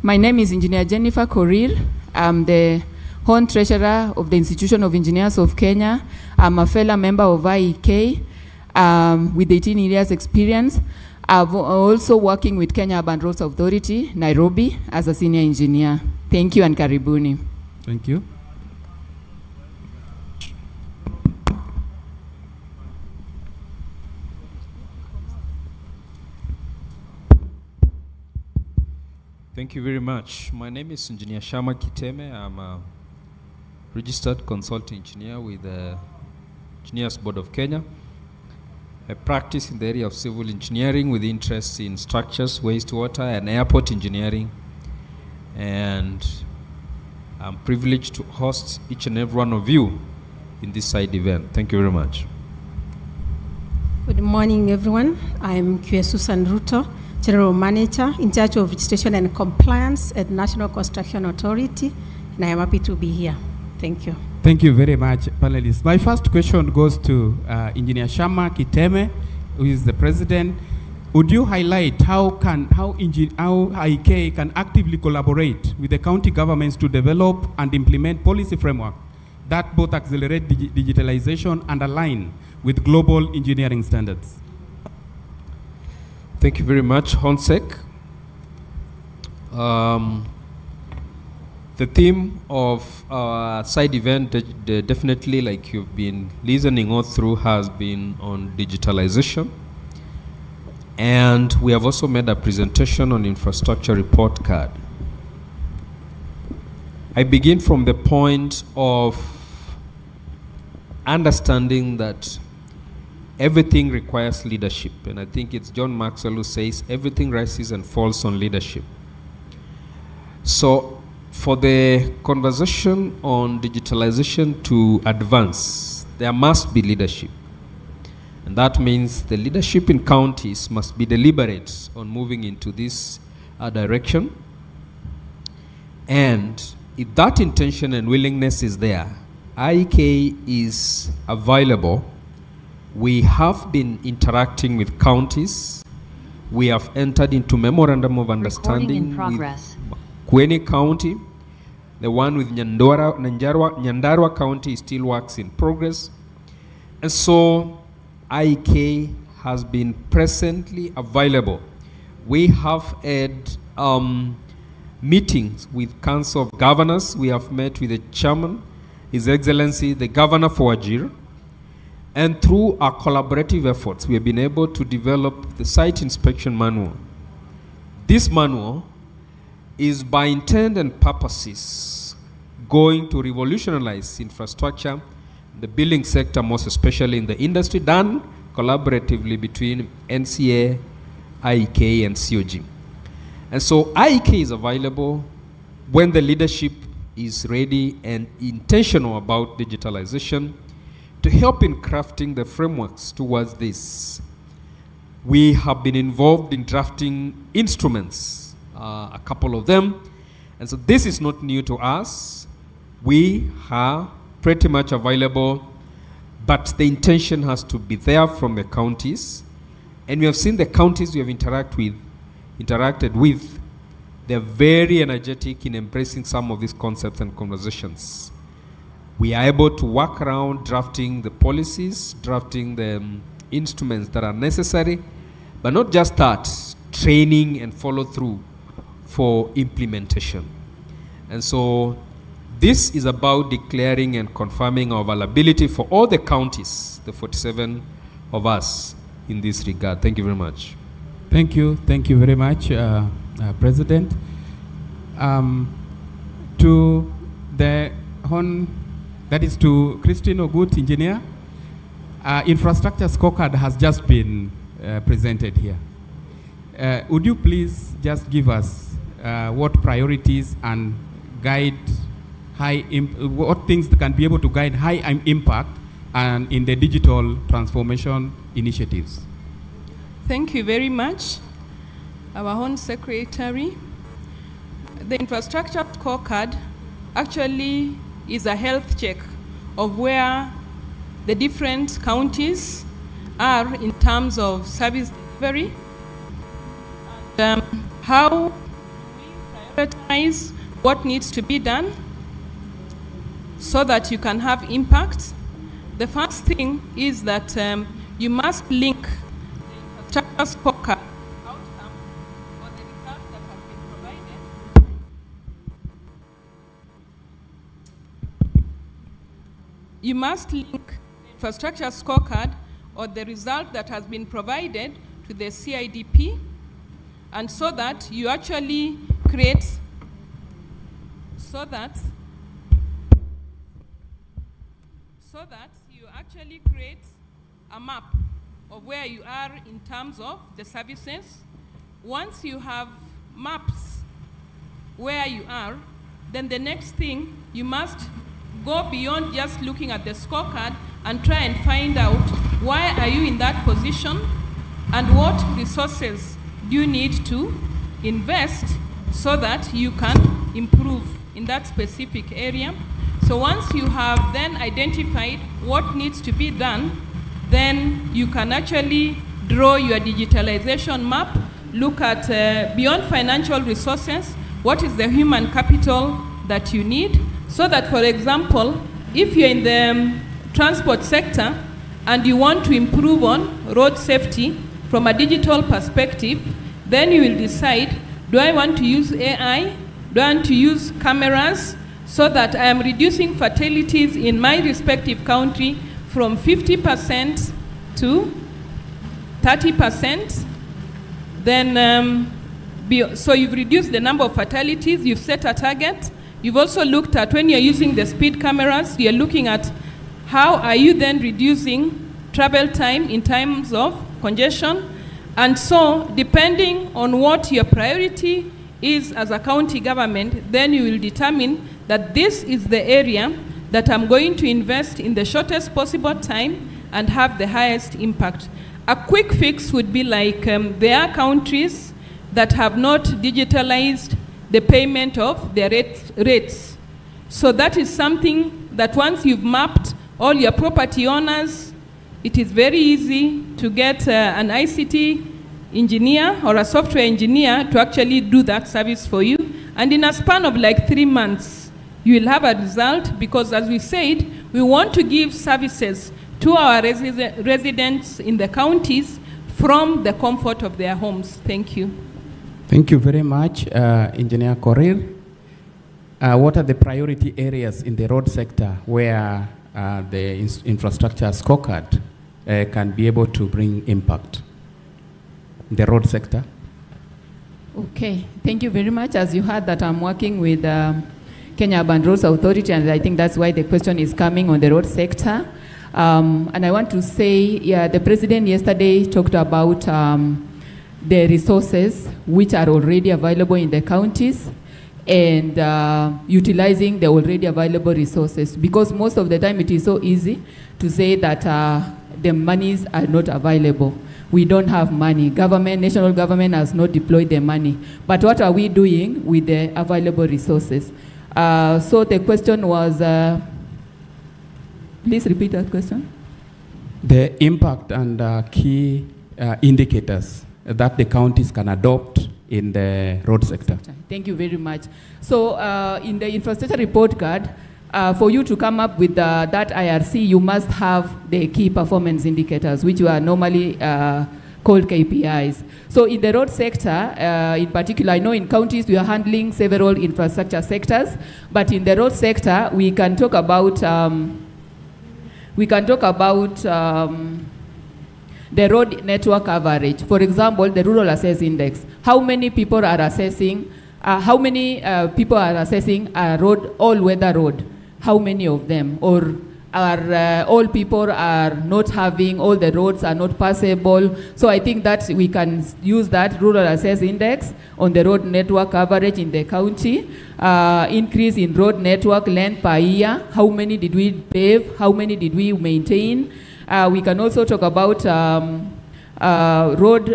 [SPEAKER 3] My name is Engineer Jennifer Korir. I'm the Hon Treasurer of the Institution of Engineers of Kenya. I'm a fellow member of IEK with 18 years experience. I'm also working with Kenya Urban Roads Authority, Nairobi, as a senior engineer. Thank you and karibuni.
[SPEAKER 2] Thank you.
[SPEAKER 5] Thank you very much. My name is Engineer Shama Kiteme. I'm a registered consulting engineer with the Engineers Board of Kenya. I practice in the area of civil engineering with interests in structures, wastewater, and airport engineering. And I'm privileged to host each and every one of you in this side event. Thank you very much.
[SPEAKER 6] Good morning, everyone. I'm QS Susan Ruto, General Manager in charge of registration and compliance at National Construction Authority, and I am happy to be here. Thank you.
[SPEAKER 2] Thank you very much, panelists. My first question goes to Engineer Shama Kiteme. who is the president, would you highlight how IK can actively collaborate with the county governments to develop and implement policy framework that both accelerate digitalization and align with global engineering standards?
[SPEAKER 5] Thank you very much, Honsek. The theme of our side event, definitely, like you've been listening all through, has been on digitalization. And we have also made a presentation on infrastructure report card. I begin from the point of understanding that everything requires leadership. And I think it's John Maxwell who says everything rises and falls on leadership. So for the conversation on digitalization to advance, there must be leadership. And that means the leadership in counties must be deliberate on moving into this direction. And if that intention and willingness is there, IK is available. We have been interacting with counties. We have entered into memorandum of understanding with Kweni County. The one with Nyandarua County still works in progress. And so IK has been presently available. We have had meetings with Council of Governors. We have met with the chairman, His Excellency, the Governor for Wajir. And through our collaborative efforts, we have been able to develop the site inspection manual. This manual is by intent and purposes going to revolutionize infrastructure, the building sector, most especially in the industry, done collaboratively between NCA, IK, and COG. And so IK is available when the leadership is ready and intentional about digitalization to help in crafting the frameworks towards this. We have been involved in drafting instruments, a couple of them, and so this is not new to us. We are pretty much available, but the intention has to be there from the counties. And we have seen the counties we have interacted with, they're very energetic in embracing some of these concepts and conversations. We are able to work around drafting the policies, drafting the instruments that are necessary, but not just that, training and follow through for implementation. And so this is about declaring and confirming our availability for all the counties, the 47 of us, in this regard. Thank you very much.
[SPEAKER 2] Thank you very much, President. To the that is to Christine Ogut, engineer. Infrastructure scorecard has just been presented here. Would you please just give us what priorities and guide what things can be able to guide high impact and in the digital transformation initiatives?
[SPEAKER 1] Thank you very much, our own secretary. The infrastructure scorecard actually is a health check of where the different counties are in terms of service delivery, and how we prioritize what needs to be done so that you can have impact. The first thing is that you must link the infrastructure scorecard outcome or the results that have been provided. You must link the infrastructure scorecard or the result that has been provided to the CIDP, and so that you actually create a map of where you are in terms of the services. Once you have maps where you are, then the next thing, you must go beyond just looking at the scorecard and try and find out why are you in that position and what resources do you need to invest so that you can improve in that specific area. So once you have then identified what needs to be done, then you can actually draw your digitalization map, look at beyond financial resources, what is the human capital that you need, so that, for example, if you're in the transport sector and you want to improve on road safety from a digital perspective, then you will decide, do I want to use AI? Do I want to use cameras so that I am reducing fatalities in my respective country from 50% to 30%? Then, so you've reduced the number of fatalities, you've set a target. You've also looked at, when you're using the speed cameras, you're looking at how are you then reducing travel time in times of congestion. And so, depending on what your priority is as a county government, then you will determine that this is the area that I'm going to invest in the shortest possible time and have the highest impact. A quick fix would be like there are countries that have not digitalized the payment of their rates. So that is something that once you've mapped all your property owners, it is very easy to get an ICT engineer or a software engineer to actually do that service for you. And in a span of like 3 months, you will have a result, because as we said, we want to give services to our residents in the counties from the comfort of their homes. Thank you.
[SPEAKER 2] Thank you very much, Engineer Korir. What are the priority areas in the road sector where the infrastructure scorecard can be able to bring impact? The road sector.
[SPEAKER 3] Okay, thank you very much. As you heard that I'm working with Kenya Urban Roads Authority, and I think that's why the question is coming on the road sector. And I want to say, yeah, the president yesterday talked about the resources which are already available in the counties, and utilizing the already available resources, because most of the time it is so easy to say that the monies are not available. We don't have money. National government has not deployed the money. But what are we doing with the available resources? So the question was, please repeat that question.
[SPEAKER 2] The impact and key indicators that the counties can adopt in the road sector.
[SPEAKER 3] Thank you very much. So in the infrastructure report card, for you to come up with that IRC, you must have the key performance indicators, which are normally called KPIs. So in the road sector, in particular, I know in counties we are handling several infrastructure sectors, but in the road sector, we can talk about the road network coverage. For example, the rural access index. How many people are assessing? How many people are assessing a road, all-weather road? How many of them? Or are all people are not having, all the roads are not passable? So I think that we can use that rural access index on the road network coverage in the county. Increase in road network length per year. How many did we pave? How many did we maintain? We can also talk about road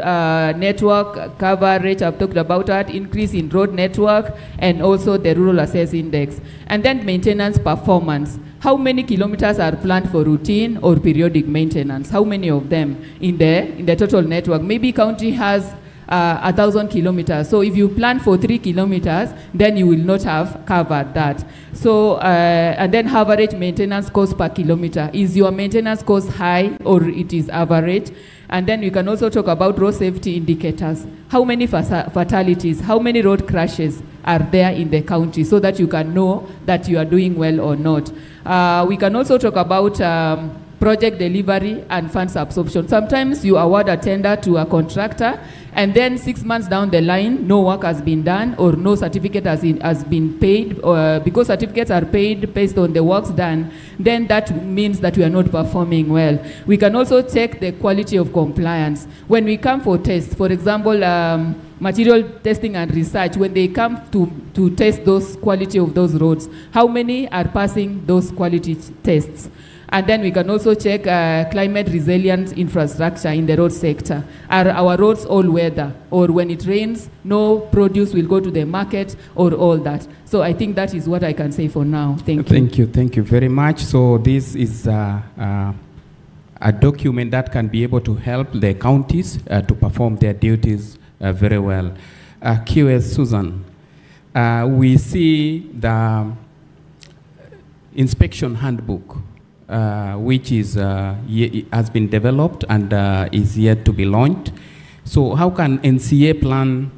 [SPEAKER 3] network coverage. I've talked about that, increase in road network, and also the rural access index. And then maintenance performance. How many kilometers are planned for routine or periodic maintenance? How many of them in the total network? Maybe county has 1,000 kilometers. So if you plan for 3 kilometers, then you will not have covered that. So, and then average maintenance cost per kilometer. Is your maintenance cost high or it is average? And then we can also talk about road safety indicators. How many fatalities, how many road crashes are there in the county, so that you can know that you are doing well or not. We can also talk about project delivery and funds absorption. Sometimes you award a tender to a contractor, and then 6 months down the line, no work has been done, or no certificate has been paid, because certificates are paid based on the works done, then that means that we are not performing well. We can also check the quality of compliance. When we come for tests, for example, material testing and research, when they come to test those quality of those roads, how many are passing those quality tests? And then we can also check climate resilient infrastructure in the road sector. Are our roads all weather? Or when it rains, no produce will go to the market, or all that. So I think that is what I can say for now. Thank you.
[SPEAKER 2] Thank you very much. So this is a document that can be able to help the counties to perform their duties very well. QS Susan, we see the inspection handbook, which is, has been developed and is yet to be launched. So how can NCA plan,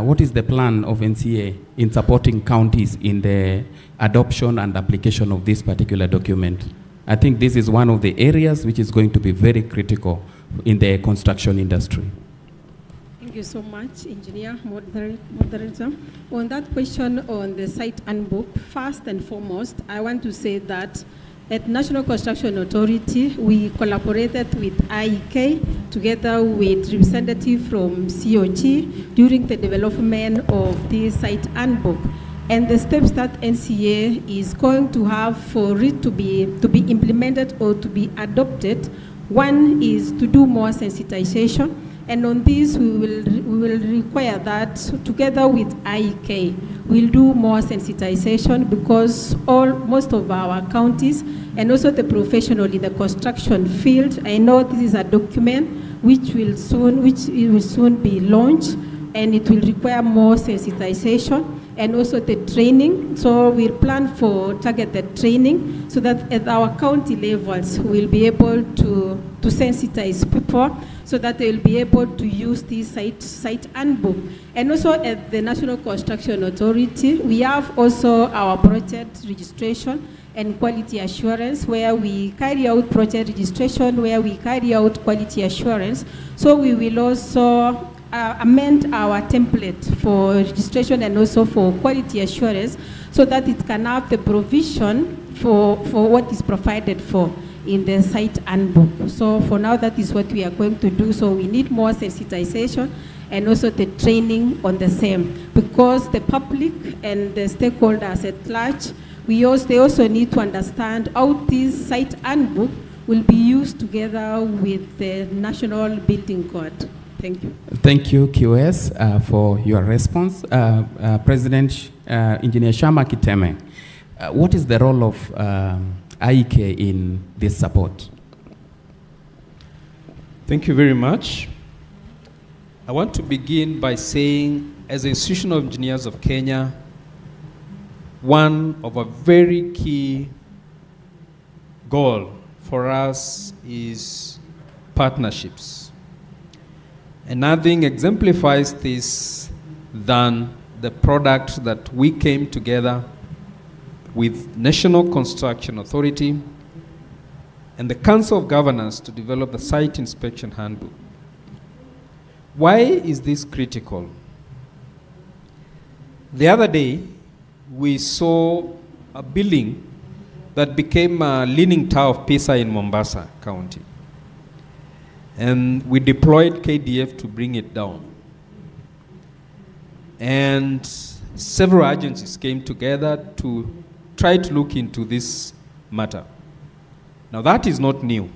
[SPEAKER 2] what is the plan of NCA in supporting counties in the adoption and application of this particular document? I think this is one of the areas which is going to be very critical in the construction industry.
[SPEAKER 6] Thank you so much, Engineer Moderator. On that question on the site handbook, first and foremost, I want to say that at National Construction Authority, we collaborated with IEK together with representatives from COG during the development of this site handbook. And the steps that NCA is going to have for it to be implemented or to be adopted, one is to do more sensitization. And on this, we will require that together with IEK, we'll do more sensitization because most of our counties and also the professional in the construction field, I know this is a document which will soon be launched, and it will require more sensitization and also the training. So we'll plan for targeted training so that at our county levels, we'll be able to sensitize people so that they'll be able to use this site handbook. And also at the National Construction Authority, we have also our project registration and quality assurance, where we carry out project registration, where we carry out quality assurance. So we will also amend our template for registration and also for quality assurance so that it can have the provision for what is provided for in the site handbook. So for now, that is what we are going to do. So we need more sensitization and also the training on the same, because the public and the stakeholders at large, they also need to understand how this site handbook will be used together with the National Building Code. Thank you.
[SPEAKER 2] Thank you, QS, for your response. President Engineer Shama Kiteme, what is the role of IEK in this support?
[SPEAKER 5] Thank you very much. I want to begin by saying, as an institution of engineers of Kenya, one of a very key goal for us is partnerships. And nothing exemplifies this than the product that we came together with National Construction Authority and the Council of Governors to develop the Site Inspection Handbook. Why is this critical? The other day, we saw a building that became a leaning tower of Pisa in Mombasa County. And we deployed KDF to bring it down. And several agencies came together to try to look into this matter. Now that is not new.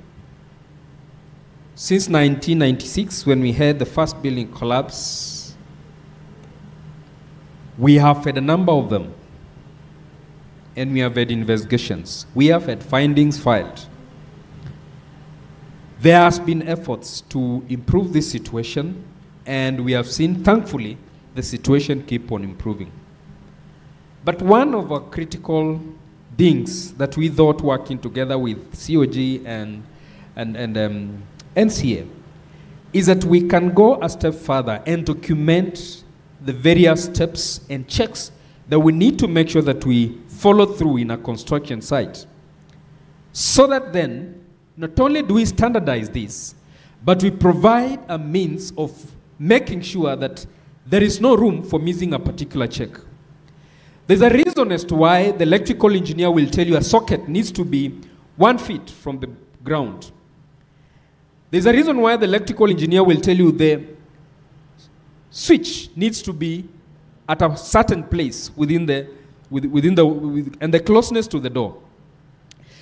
[SPEAKER 5] Since 1996, when we had the first building collapse, we have had a number of them. And we have had investigations. We have had findings filed. There has been efforts to improve this situation, and we have seen, thankfully, the situation keep on improving. But one of our critical things that we thought working together with COG and NCA is that we can go a step further and document the various steps and checks that we need to make sure that we follow through in a construction site. So that then, not only do we standardize this, but we provide a means of making sure that there is no room for missing a particular check. There's a reason as to why the electrical engineer will tell you a socket needs to be 1 feet from the ground. There's a reason why the electrical engineer will tell you the switch needs to be at a certain place within the and the closeness to the door.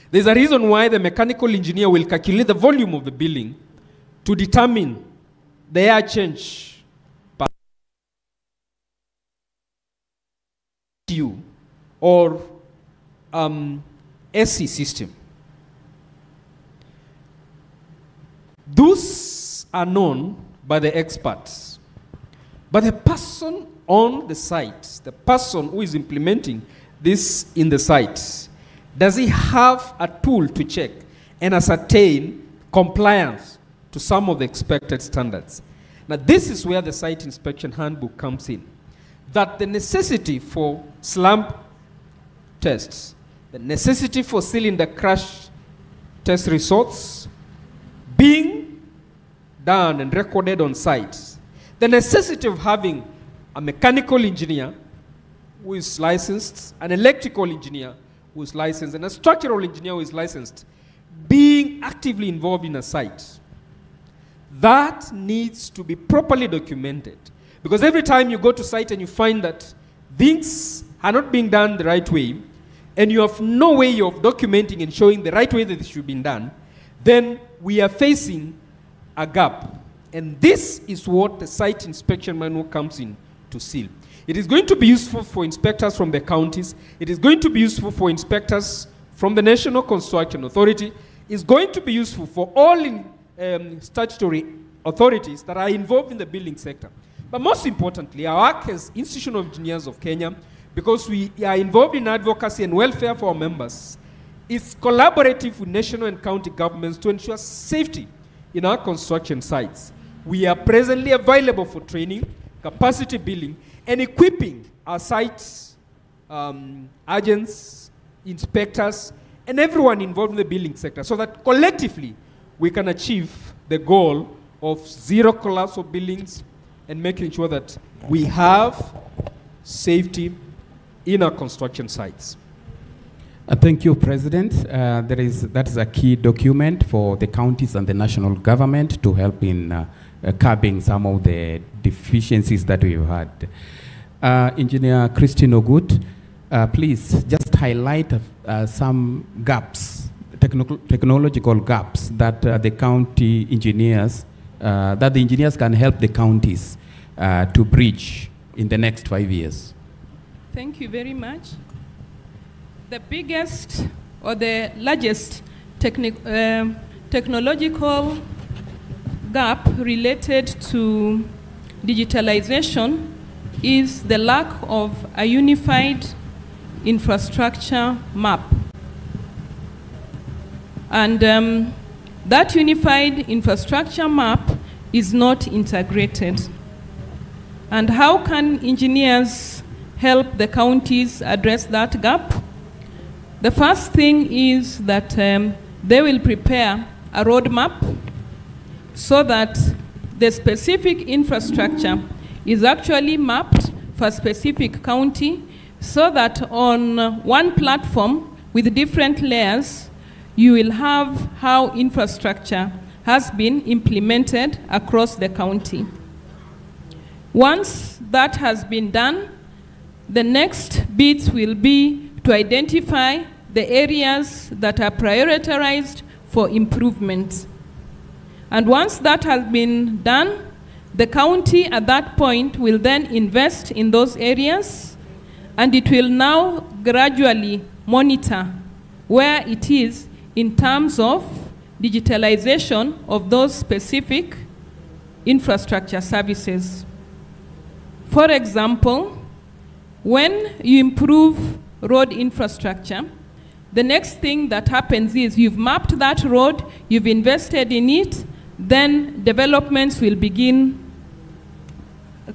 [SPEAKER 5] There's a reason why the mechanical engineer will calculate the volume of the building to determine the air change per or AC system. Those are known by the experts. But the person on the site, the person who is implementing this in the site, does he have a tool to check and ascertain compliance to some of the expected standards? Now, this is where the site inspection handbook comes in. That the necessity for slump tests, the necessity for cylinder crash test results being done and recorded on site, the necessity of having a mechanical engineer who is licensed, an electrical engineer who is licensed, and a structural engineer who is licensed, being actively involved in a site. That needs to be properly documented. Because every time you go to site and you find that things are not being done the right way, and you have no way of documenting and showing the right way that it should be done, then we are facing a gap. And this is what the site inspection manual comes in to seal. It is going to be useful for inspectors from the counties. It is going to be useful for inspectors from the National Construction Authority. It's going to be useful for all statutory authorities that are involved in the building sector. But most importantly, our work as Institution of Engineers of Kenya, because we are involved in advocacy and welfare for our members, is collaborative with national and county governments to ensure safety in our construction sites. We are presently available for training, capacity building, and equipping our sites, agents, inspectors, and everyone involved in the building sector so that collectively we can achieve the goal of zero collapse of buildings and making sure that we have safety in our construction sites.
[SPEAKER 2] Thank you, President. That is a key document for the counties and the national government to help in curbing some of the deficiencies that we've had. Engineer Christine Ogut, please just highlight some gaps, technological gaps that the county engineers, that the engineers can help the counties to bridge in the next 5 years.
[SPEAKER 1] Thank you very much. The biggest or the largest technological gap related to digitalization is the lack of a unified infrastructure map. And that unified infrastructure map is not integrated. And how can engineers help the counties address that gap? The first thing is that they will prepare a roadmap so that the specific infrastructure is actually mapped for a specific county, so that on one platform with different layers, you will have how infrastructure has been implemented across the county. Once that has been done, the next bits will be to identify the areas that are prioritized for improvement. And once that has been done, the county at that point will then invest in those areas, and it will now gradually monitor where it is in terms of digitalization of those specific infrastructure services. For example, when you improve road infrastructure, the next thing that happens is you've mapped that road, you've invested in it, then developments will begin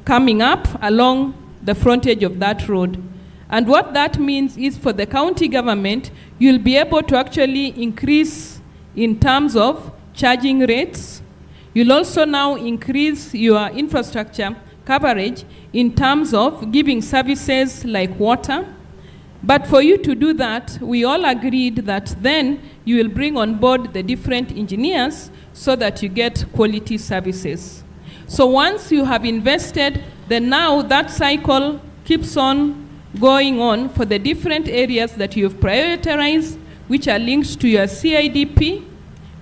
[SPEAKER 1] coming up along the frontage of that road. And what that means is for the county government, you'll be able to actually increase in terms of charging rates. You'll also now increase your infrastructure coverage in terms of giving services like water. But for you to do that, we all agreed that then you will bring on board the different engineers so that you get quality services. So once you have invested, then now that cycle keeps on going on for the different areas that you've prioritized, which are linked to your CIDP,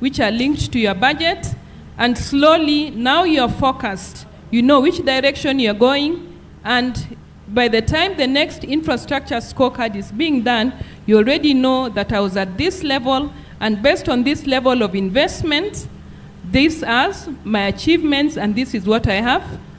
[SPEAKER 1] which are linked to your budget, and slowly now you're focused. You know which direction you're going, and by the time the next infrastructure scorecard is being done, you already know that I was at this level, and based on this level of investment, this as my achievements, and this is what I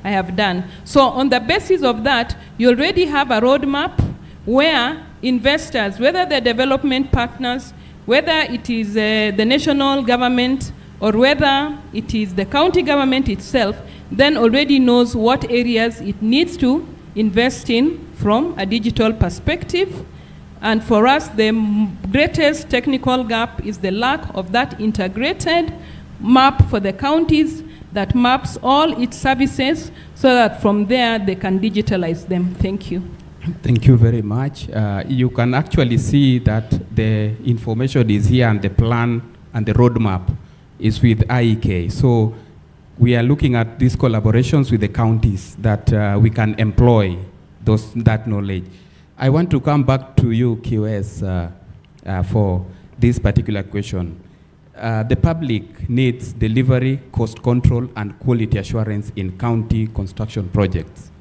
[SPEAKER 1] have done. So on the basis of that, you already have a roadmap where investors, whether they're development partners, whether it is the national government, or whether it is the county government itself, then already knows what areas it needs to invest in from a digital perspective. And for us, the greatest technical gap is the lack of that integrated map for the counties that maps all its services so that from there they can digitalize them. Thank you.
[SPEAKER 2] Thank you very much. You can actually see that the information is here and the plan and the roadmap is with IEK. So we are looking at these collaborations with the counties that we can employ that knowledge. I want to come back to you, QS, for this particular question. The public needs delivery, cost control, and quality assurance in county construction projects.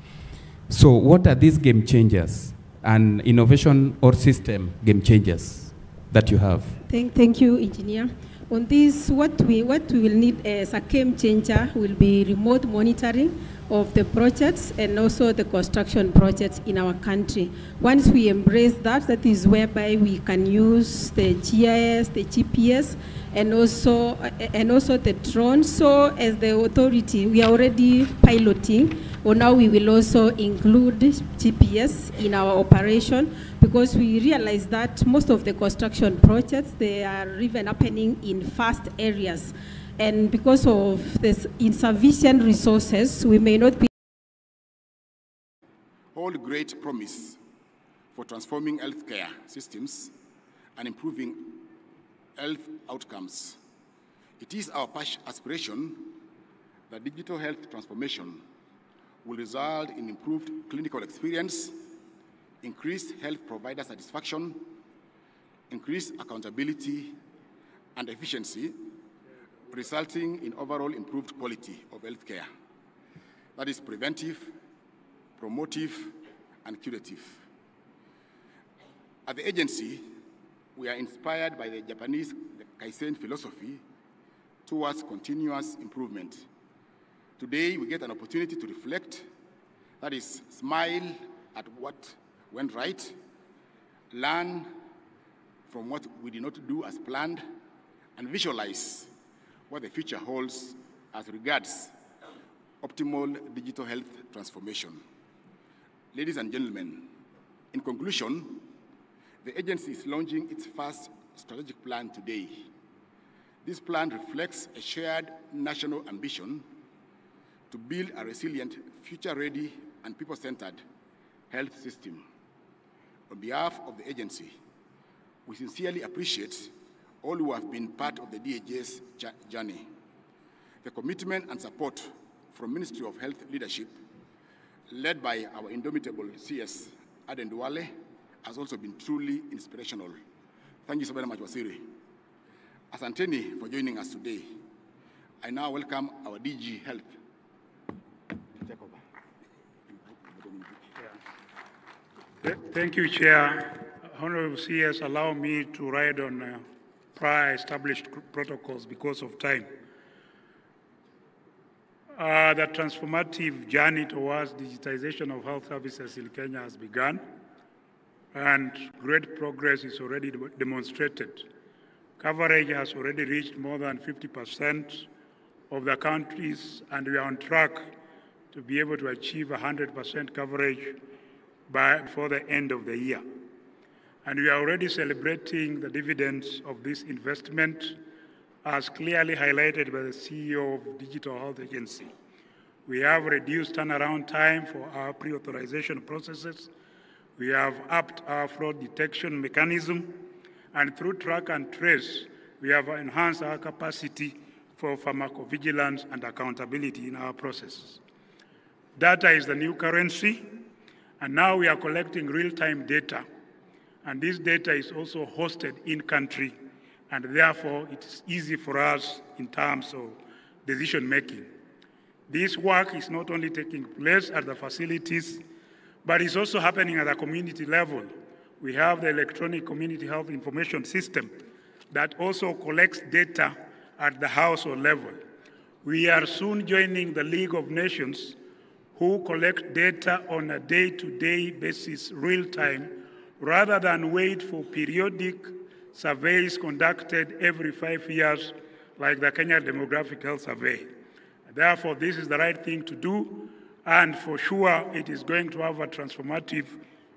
[SPEAKER 2] So what are these game changers and innovation or system game changers that you have?
[SPEAKER 6] Thank you, Engineer. On this, what we will need as a game changer will be remote monitoring of the projects and also the construction projects in our country. Once we embrace that, that is whereby we can use the GIS, the GPS, and also the drones. So as the authority, we are already piloting, or now we will also include GPS in our operation, because we realize that most of the construction projects, they are even happening in fast areas. And because of this insufficient resources, we may not be
[SPEAKER 7] hold great promise for transforming healthcare systems and improving health outcomes. It is our aspiration that digital health transformation will result in improved clinical experience, increased health provider satisfaction, increased accountability and efficiency, resulting in overall improved quality of healthcare. That is preventive, promotive, and curative. At the agency, we are inspired by the Japanese Kaizen philosophy towards continuous improvement. Today, we get an opportunity to reflect, that is, smile at what went right, learn from what we did not do as planned, and visualize what the future holds as regards optimal digital health transformation. Ladies and gentlemen, in conclusion, the agency is launching its first strategic plan today. This plan reflects a shared national ambition to build a resilient, future-ready, and people-centered health system. On behalf of the agency, we sincerely appreciate all who have been part of the DHA's journey. The commitment and support from Ministry of Health leadership, led by our indomitable CS, Aden Duale, has also been truly inspirational. Thank you so very much, Wasiri. Asanteni for joining us today. I now welcome our DG Health. Take over.
[SPEAKER 8] Thank you, Chair. Honorable CS, allow me to ride on prior established protocols because of time. The transformative journey towards digitization of health services in Kenya has begun, and great progress is already demonstrated. Coverage has already reached more than 50% of the countries, and we are on track to be able to achieve 100% coverage before the end of the year. And we are already celebrating the dividends of this investment, as clearly highlighted by the CEO of Digital Health Agency. We have reduced turnaround time for our pre-authorization processes. We have upped our fraud detection mechanism, and through track and trace, we have enhanced our capacity for pharmacovigilance and accountability in our processes. Data is the new currency, and now we are collecting real-time data. And this data is also hosted in-country, and therefore it's easy for us in terms of decision-making. This work is not only taking place at the facilities, but it's also happening at the community level. We have the electronic community health information system that also collects data at the household level. We are soon joining the League of Nations, who collect data on a day-to-day basis, real-time, rather than wait for periodic surveys conducted every 5 years, like the Kenya Demographic Health Survey. Therefore, this is the right thing to do, and for sure, it is going to have a transformative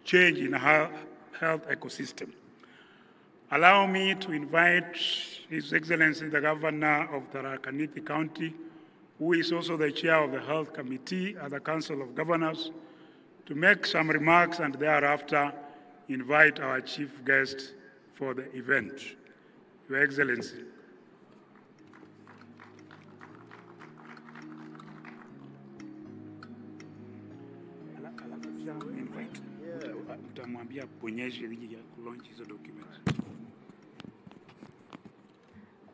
[SPEAKER 8] change in our health ecosystem. Allow me to invite His Excellency the Governor of Tharaka Nithi County, who is also the chair of the Health Committee at the Council of Governors, to make some remarks and thereafter invite our chief guest for the event. Your Excellency.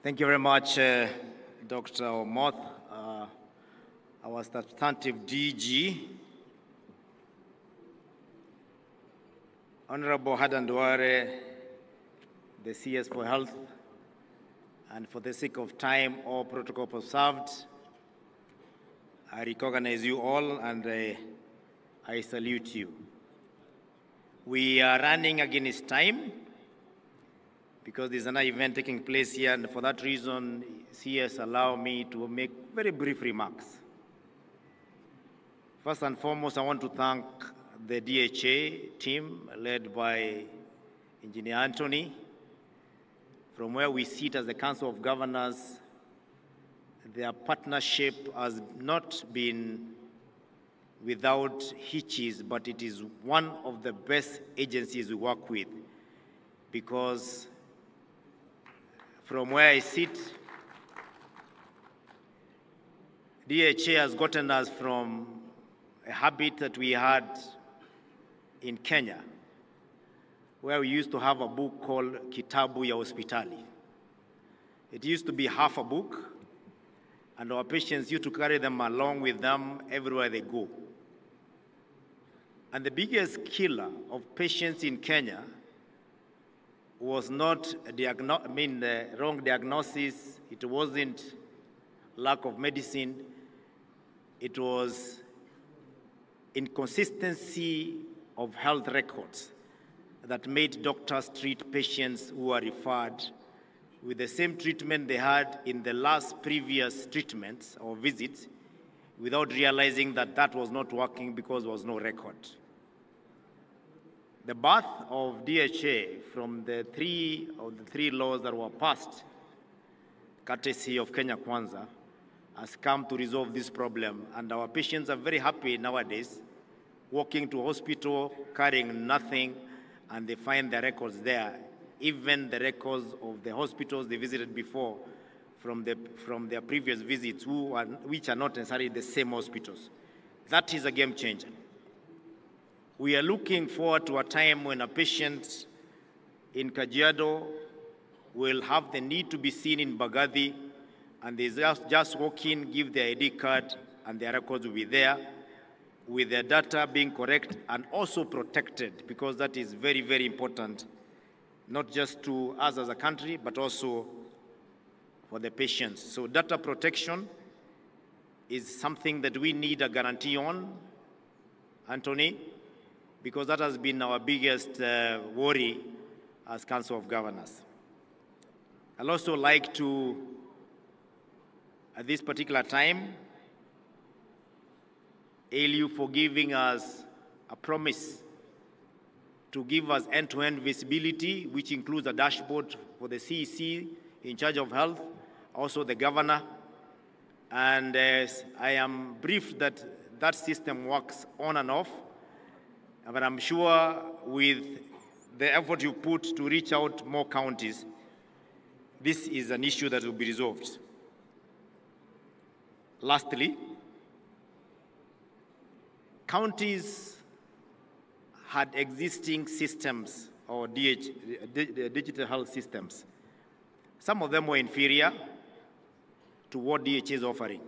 [SPEAKER 9] Thank you very much, Dr. Omoth, our substantive DG, Honorable Hadan Duare, the CS for Health, and for the sake of time, all protocols observed. I recognize you all and I salute you. We are running against time because there's another event taking place here, and for that reason, CS allow me to make very brief remarks. First and foremost, I want to thank the DHA team led by Engineer Anthony. From where we sit as the Council of Governors, their partnership has not been without hitches, but it is one of the best agencies we work with, because from where I sit, DHA has gotten us from a habit that we had in Kenya, where we used to have a book called Kitabu ya Hospitali. It used to be half a book, and our patients used to carry them along with them everywhere they go. And the biggest killer of patients in Kenya was not the wrong diagnosis, it wasn't lack of medicine, it was inconsistency of health records that made doctors treat patients who are referred with the same treatment they had in the previous treatments or visits, without realizing that that was not working because there was no record. The birth of DHA from the three laws that were passed, courtesy of Kenya Kwanza, has come to resolve this problem, and our patients are very happy nowadays, walking to hospital, carrying nothing, and they find the records there, even the records of the hospitals they visited before from their previous visits, which are not necessarily the same hospitals. That is a game changer. We are looking forward to a time when a patient in Kajiado will have the need to be seen in Bagathi, and they just walk in, give their ID card, and their records will be there, with their data being correct and also protected, because that is very, very important, not just to us as a country, but also for the patients. So data protection is something that we need a guarantee on, Anthony, because that has been our biggest worry as Council of Governors. I'd also like to, at this particular time, hail you for giving us a promise to give us end-to-end visibility, which includes a dashboard for the CEC in charge of health, also the governor. And I am briefed that that system works on and off, but I'm sure with the effort you put to reach out more counties, this is an issue that will be resolved. Lastly, counties had existing systems or digital health systems. Some of them were inferior to what DHA is offering.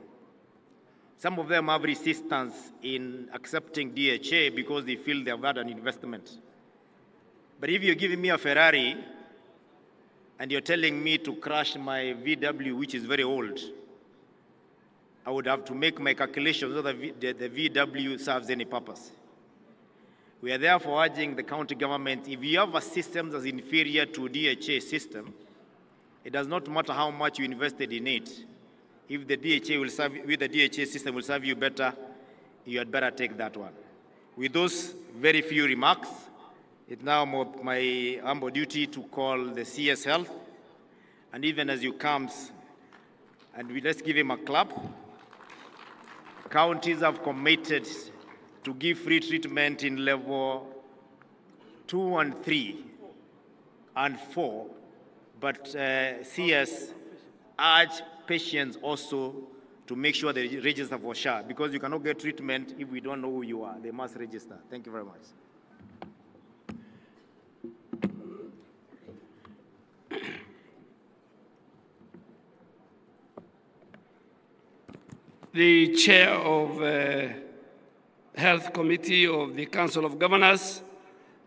[SPEAKER 9] Some of them have resistance in accepting DHA because they feel they have had an investment. But if you're giving me a Ferrari and you're telling me to crash my VW, which is very old, I would have to make my calculations whether the VW serves any purpose. We are therefore urging the county government, if you have a system that's inferior to DHA system, it does not matter how much you invested in it. If the DHA system will serve you better, you had better take that one. With those very few remarks, it's now my humble duty to call the CS Health, and even as you comes, and let's give him a clap. Counties have committed to give free treatment in level 2 and 3 and 4, but CS urge patients also to make sure they register for SHA, because you cannot get treatment if we don't know who you are. They must register. Thank you very much.
[SPEAKER 10] The Chair of Health Committee of the Council of Governors,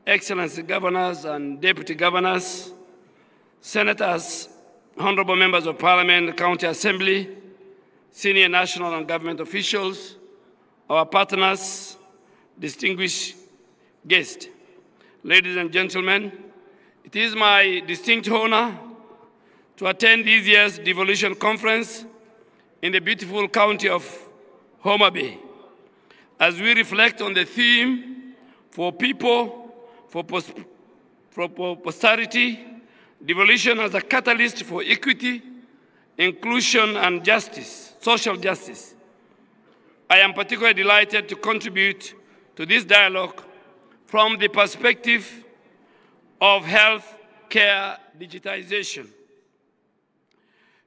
[SPEAKER 10] Excellency Governors and Deputy Governors, Senators, Honorable Members of Parliament, County Assembly, senior national and government officials, our partners, distinguished guests. Ladies and gentlemen, it is my distinct honor to attend this year's Devolution Conference in the beautiful county of Homa Bay, as we reflect on the theme for people, for posterity, devolution as a catalyst for equity, inclusion, and justice, social justice. I am particularly delighted to contribute to this dialogue from the perspective of health care digitization.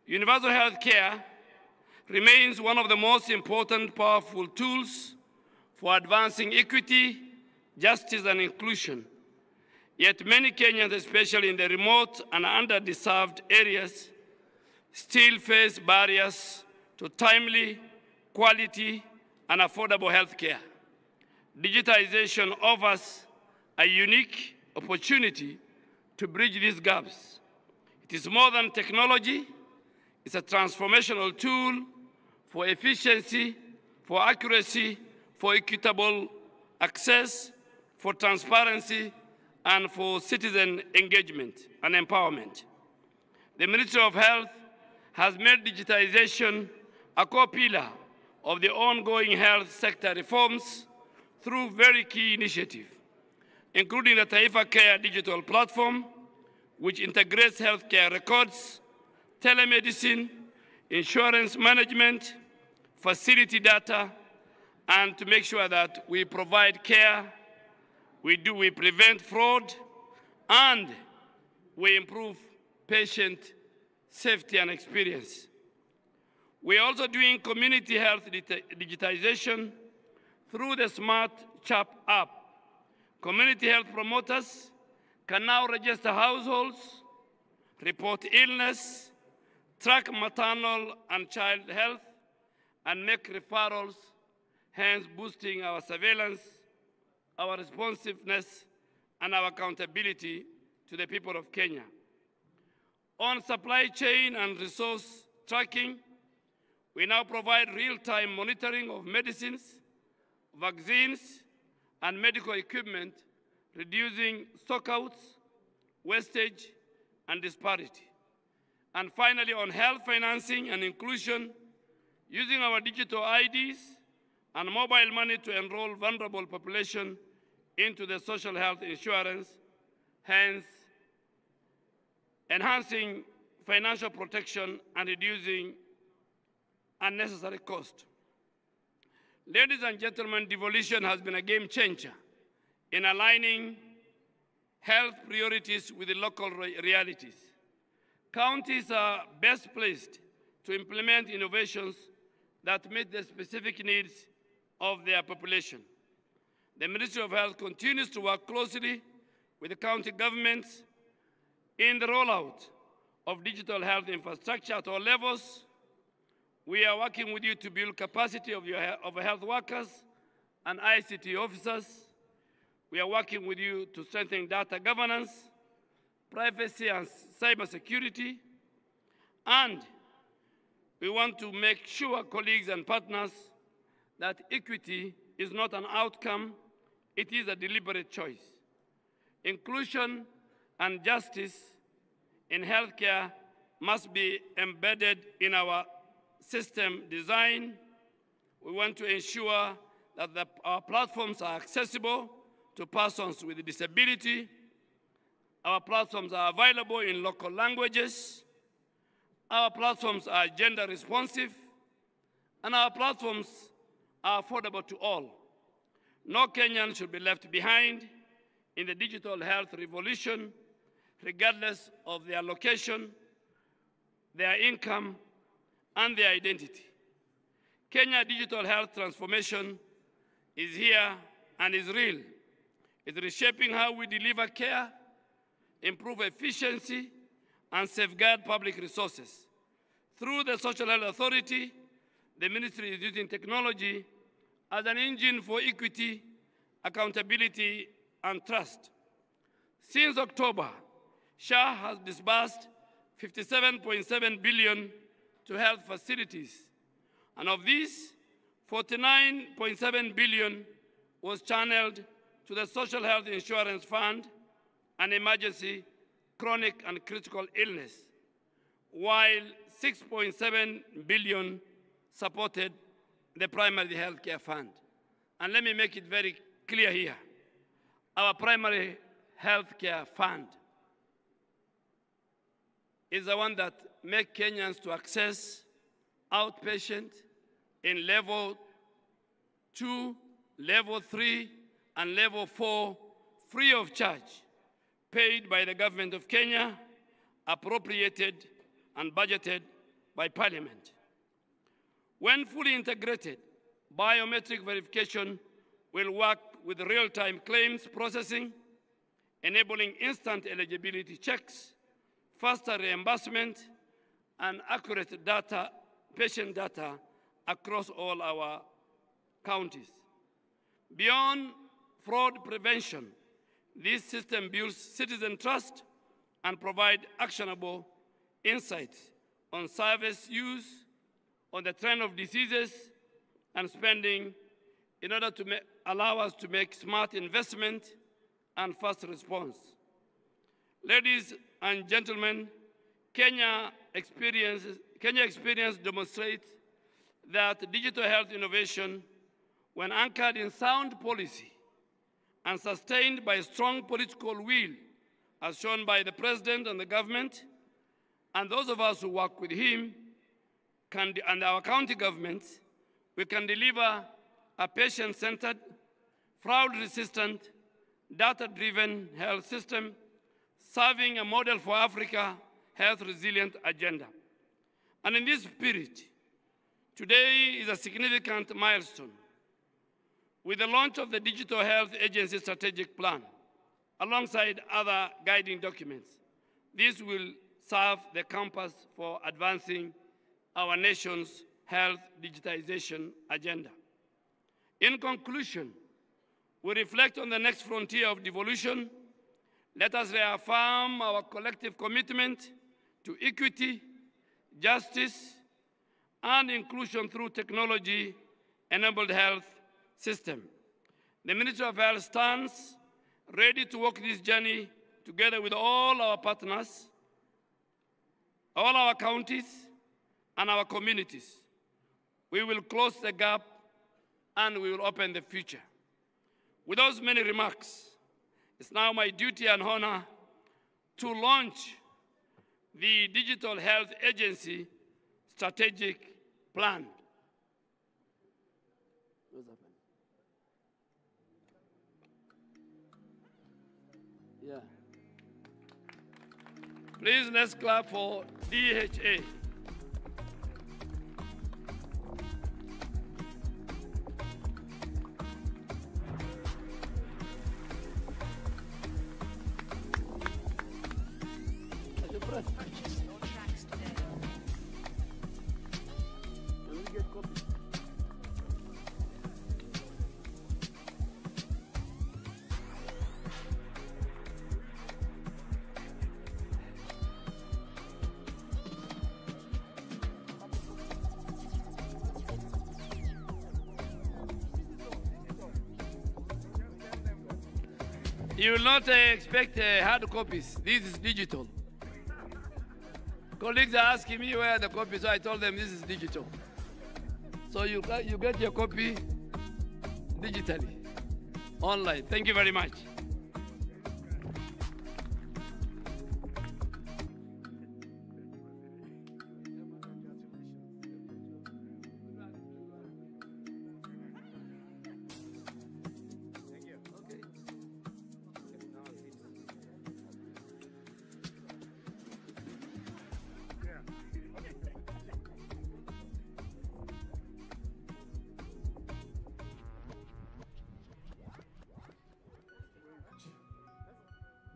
[SPEAKER 10] Universal health care remains one of the most important, powerful tools for advancing equity, justice, and inclusion. Yet many Kenyans, especially in the remote and underserved areas, still face barriers to timely, quality, and affordable health care. Digitization offers a unique opportunity to bridge these gaps. It is more than technology. It's a transformational tool for efficiency, for accuracy, for equitable access, for transparency, and for citizen engagement and empowerment. The Ministry of Health has made digitization a core pillar of the ongoing health sector reforms through very key initiatives, including the Taifa Care digital platform, which integrates healthcare records, telemedicine, insurance management, facility data, and to make sure that we provide care, we prevent fraud, and we improve patient safety and experience. We are also doing community health digitization through the Smart Chap app. Community health promoters can now register households, report illness, track maternal and child health, and make referrals, hence boosting our surveillance, our responsiveness, and our accountability to the people of Kenya. On supply chain and resource tracking, we now provide real-time monitoring of medicines, vaccines, and medical equipment, reducing stockouts, wastage, and disparity. And finally, on health financing and inclusion, using our digital IDs and mobile money to enroll vulnerable population into the social health insurance, hence enhancing financial protection and reducing unnecessary cost. Ladies and gentlemen, devolution has been a game changer in aligning health priorities with the local realities. Counties are best placed to implement innovations that meet the specific needs of their population. The Ministry of Health continues to work closely with the county governments in the rollout of digital health infrastructure at all levels. We are working with you to build capacity of health workers and ICT officers. We are working with you to strengthen data governance, privacy and cybersecurity, and we want to make sure, colleagues and partners, that equity is not an outcome, it is a deliberate choice. Inclusion and justice in healthcare must be embedded in our system design. We want to ensure that our platforms are accessible to persons with disability. Our platforms are available in local languages. Our platforms are gender responsive. And our platforms are affordable to all. No Kenyan should be left behind in the digital health revolution, regardless of their location, their income, and their identity. Kenya digital health transformation is here and is real. It's reshaping how we deliver care, improve efficiency, and safeguard public resources. Through the Social Health Authority, the ministry is using technology as an engine for equity, accountability, and trust. Since October, SHA has disbursed 57.7 billion to health facilities, and of this, 49.7 billion was channeled to the Social Health Insurance Fund and emergency, chronic, and critical illness, while 6.7 billion supported the primary health care fund. And let me make it very clear here. Our primary health care fund is the one that makes Kenyans to access outpatient in level 2, level 3, and level 4 free of charge, paid by the government of Kenya, appropriated and budgeted by Parliament. When fully integrated, biometric verification will work with real-time claims processing, enabling instant eligibility checks, faster reimbursement, and accurate data, patient data across all our counties. Beyond fraud prevention, this system builds citizen trust and provides actionable insights on service use, on the trend of diseases and spending in order to allow us to make smart investment and fast response. Ladies and gentlemen, Kenya experience demonstrates that digital health innovation, when anchored in sound policy and sustained by strong political will, as shown by the President and the government, and those of us who work with him, and our county governments, we can deliver a patient-centered, fraud-resistant, data-driven health system, serving a model for Africa health-resilient agenda. And in this spirit, today is a significant milestone with the launch of the Digital Health Agency Strategic Plan, alongside other guiding documents. This will serve the compass for advancing our nation's health digitization agenda. In conclusion, we reflect on the next frontier of devolution. Let us reaffirm our collective commitment to equity, justice, and inclusion through technology-enabled health system. The Ministry of Health stands ready to walk this journey together with all our partners, all our counties, and our communities. We will close the gap and we will open the future. With those many remarks, it's now my duty and honor to launch the Digital Health Agency Strategic Plan. Yeah. Please, let's clap for DHA. You will not expect hard copies. This is digital. Colleagues are asking me where the copy, so I told them this is digital. So you get your copy digitally, online. Thank you very much.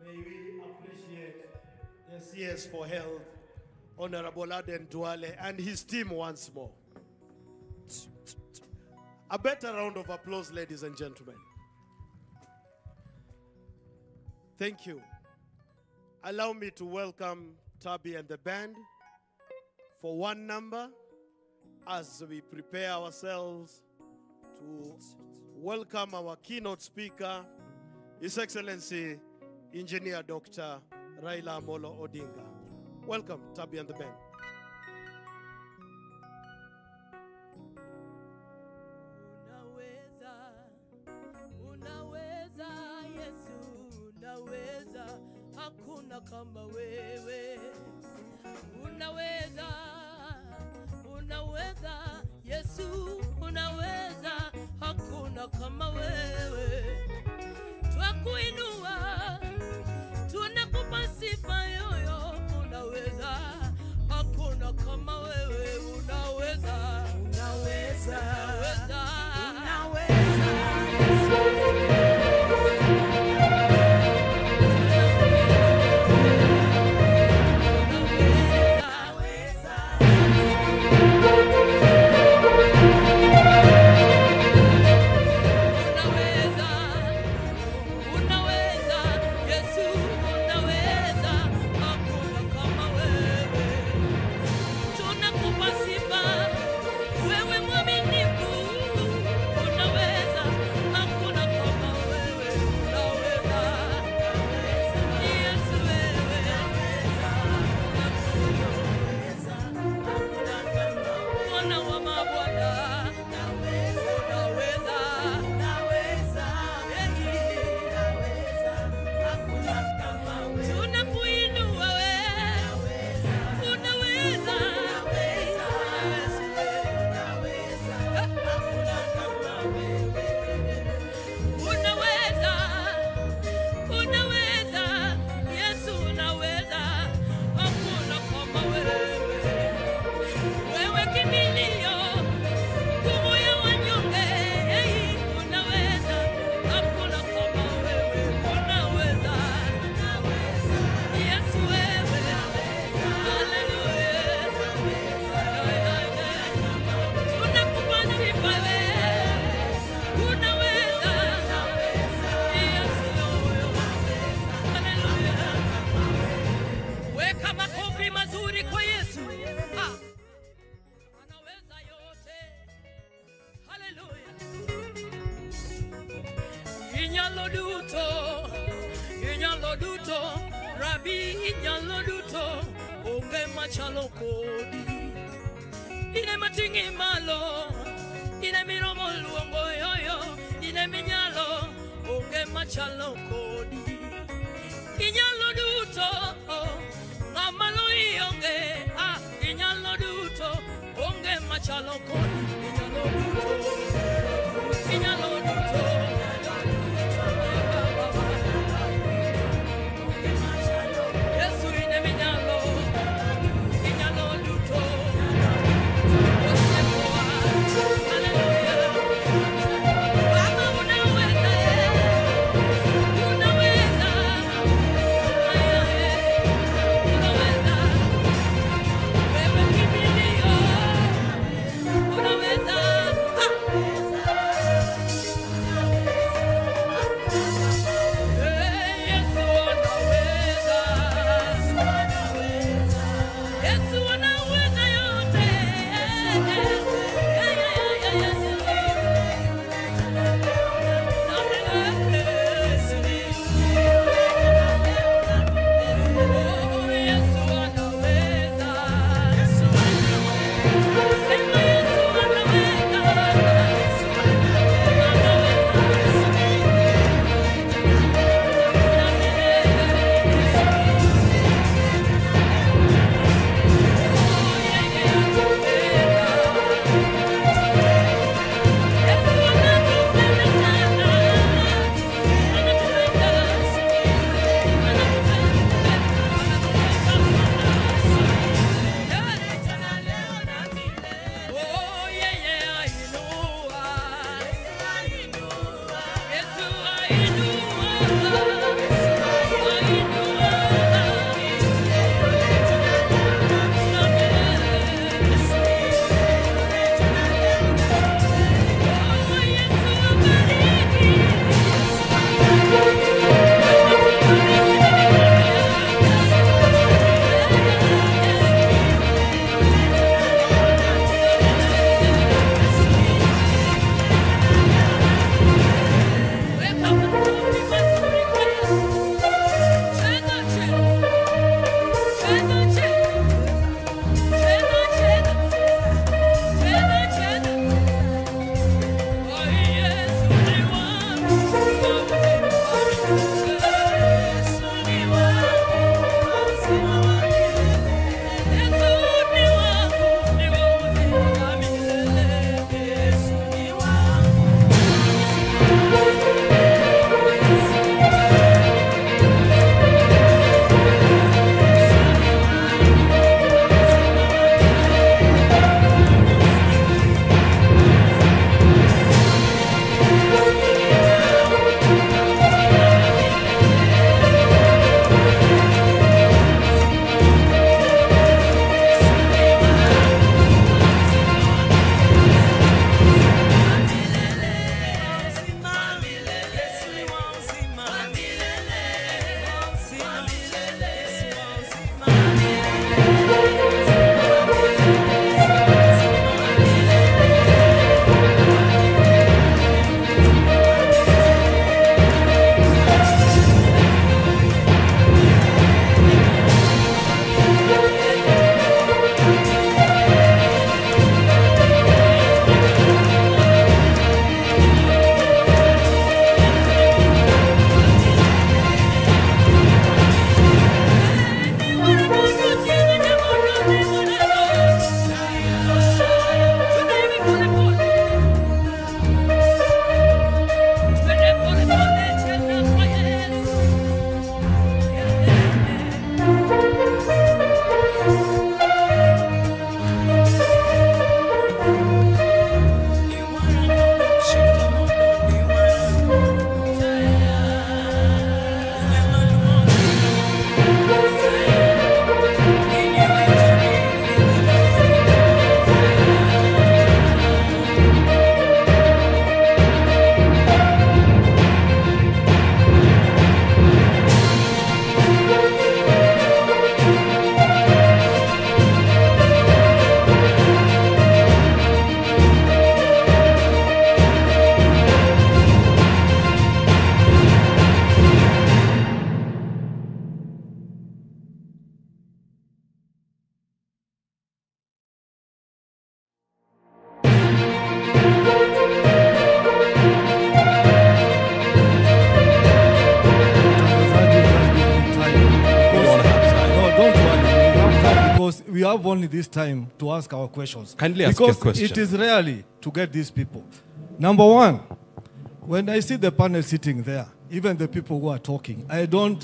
[SPEAKER 11] May we appreciate the CS for Health, Honorable Aden Duale, and his team once more. A better round of applause, ladies and gentlemen. Thank you. Allow me to welcome Tabby and the band for one number as we prepare ourselves to welcome our keynote speaker, His Excellency Engineer Dr. Raila Amolo Odinga. Welcome, Tabby and the band.
[SPEAKER 12] Unaweza, Yesu, unaweza, hakuna kama wewe. Unaweza, Yesu, unaweza, hakuna kama wewe. Twakuinua, tunakupa sifa yoyo, unaweza, hakuna kama wewe. Unaweza, unaweza
[SPEAKER 13] have only this time to ask our questions.
[SPEAKER 14] Kindly ask your question.
[SPEAKER 13] Because it is rarely to get these people. Number one, when I see the panel sitting there, even the people who are talking, I don't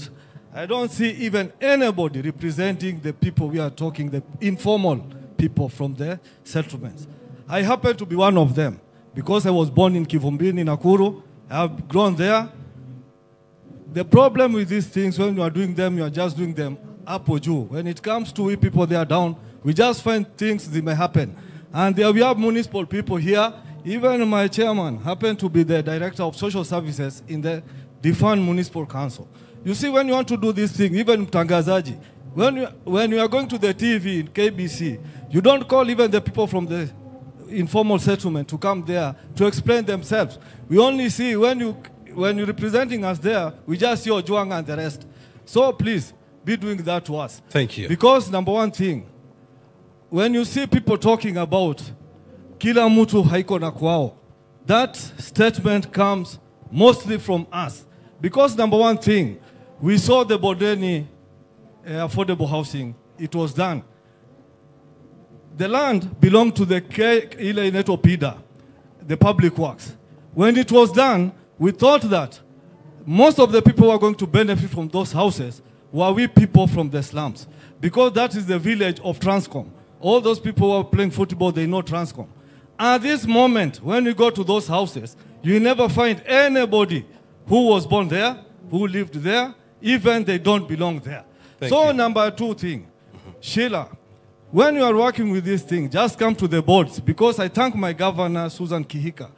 [SPEAKER 13] see even anybody representing the people we are talking, the informal people from the settlements. I happen to be one of them because I was born in Kivumbini, Nakuru. I have grown there. The problem with these things, when you are doing them, you are just doing them up or juu. When it comes to we people, they are down. We just find things that may happen. And there we have municipal people here. Even my chairman happened to be the director of social services in the defunct municipal council. You see, when you want to do this thing, even Mtangazaji, when you are going to the TV in KBC, you don't call even the people from the informal settlement to come there to explain themselves. We only see when you're representing us there, we just see Ojuang and the rest. So please, be doing that to us.
[SPEAKER 14] Thank you.
[SPEAKER 13] Because number one thing, when you see people talking about kila mtu haiko na kwao, that statement comes mostly from us. Because number one thing, we saw the Bodeni affordable housing, it was done. The land belonged to the ile inaitwa PIDA, the public works. When it was done, we thought that most of the people who are going to benefit from those houses were we people from the slums. Because that is the village of Transcom. All those people who are playing football, they know Transcom. At this moment, when you go to those houses, you never find anybody who was born there, who lived there, even they don't belong there.
[SPEAKER 14] Thank
[SPEAKER 13] so
[SPEAKER 14] you.
[SPEAKER 13] Number two thing, Sheila, when you are working with this thing, just come to the boards, because I thank my governor, Susan Kihika.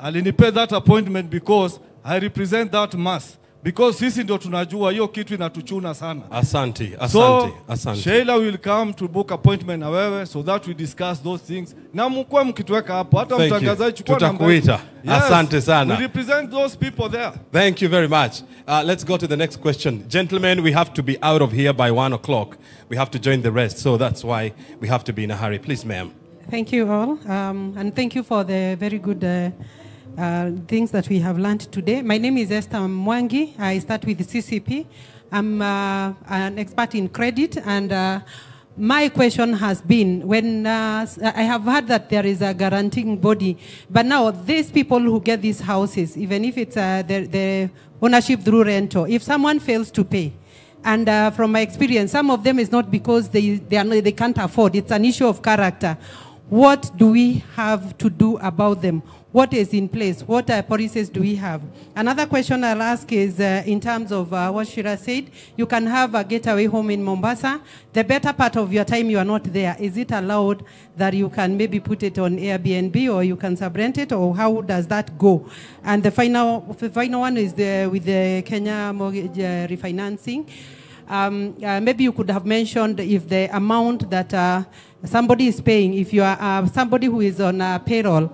[SPEAKER 13] Alinipe that appointment because I represent that mass. Because sisi ndio tunajua hiyo kitu inatuchuna sana.
[SPEAKER 14] Asante.
[SPEAKER 13] So, Sheila will come to book appointment na wewe so that we discuss those things. Na mkwe mkituweka hapo, hata mtangazaji chukua namba.
[SPEAKER 14] Tutakuita. Asante sana.
[SPEAKER 13] We represent those people there.
[SPEAKER 14] Thank you very much. Let's go to the next question. Gentlemen, we have to be out of here by 1 o'clock. We have to join the rest, so that's why we have to be in a hurry. Please, ma'am.
[SPEAKER 15] Thank you all, and thank you for the very good things that we have learned today. My name is Esther Mwangi. I start with CCP. I'm an expert in credit, and my question has been, when I have heard that there is a guaranteeing body, but now these people who get these houses, even if it's the ownership through rental, if someone fails to pay, and from my experience, some of them is not because they can't afford, it's an issue of character. What do we have to do about them? What is in place? What policies do we have? Another question I'll ask is in terms of what Shira said, you can have a getaway home in Mombasa. The better part of your time you are not there. Is it allowed that you can maybe put it on Airbnb, or you can subrent it, or how does that go? And the final one is with the Kenya mortgage refinancing. Maybe you could have mentioned if the amount that somebody is paying, if you are somebody who is on payroll,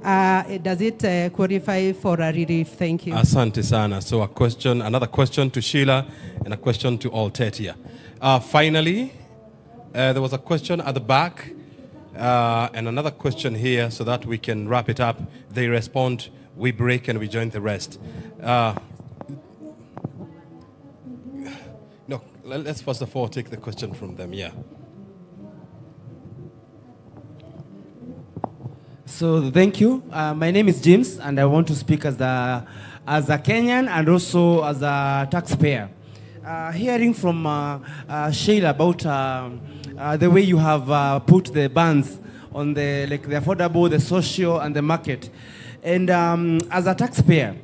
[SPEAKER 15] does it qualify for a relief? Thank you.
[SPEAKER 14] Asante sana. So another question to Sheila, and a question to all Tetia. Finally, there was a question at the back, and another question here, so that we can wrap it up. They respond, we break, and we join the rest. No, let's first of all take the question from them. Yeah.
[SPEAKER 16] So thank you. My name is James, and I want to speak as a Kenyan and also as a taxpayer. Hearing from Sheila about the way you have put the bans on the affordable, the social, and the market, and as a taxpayer,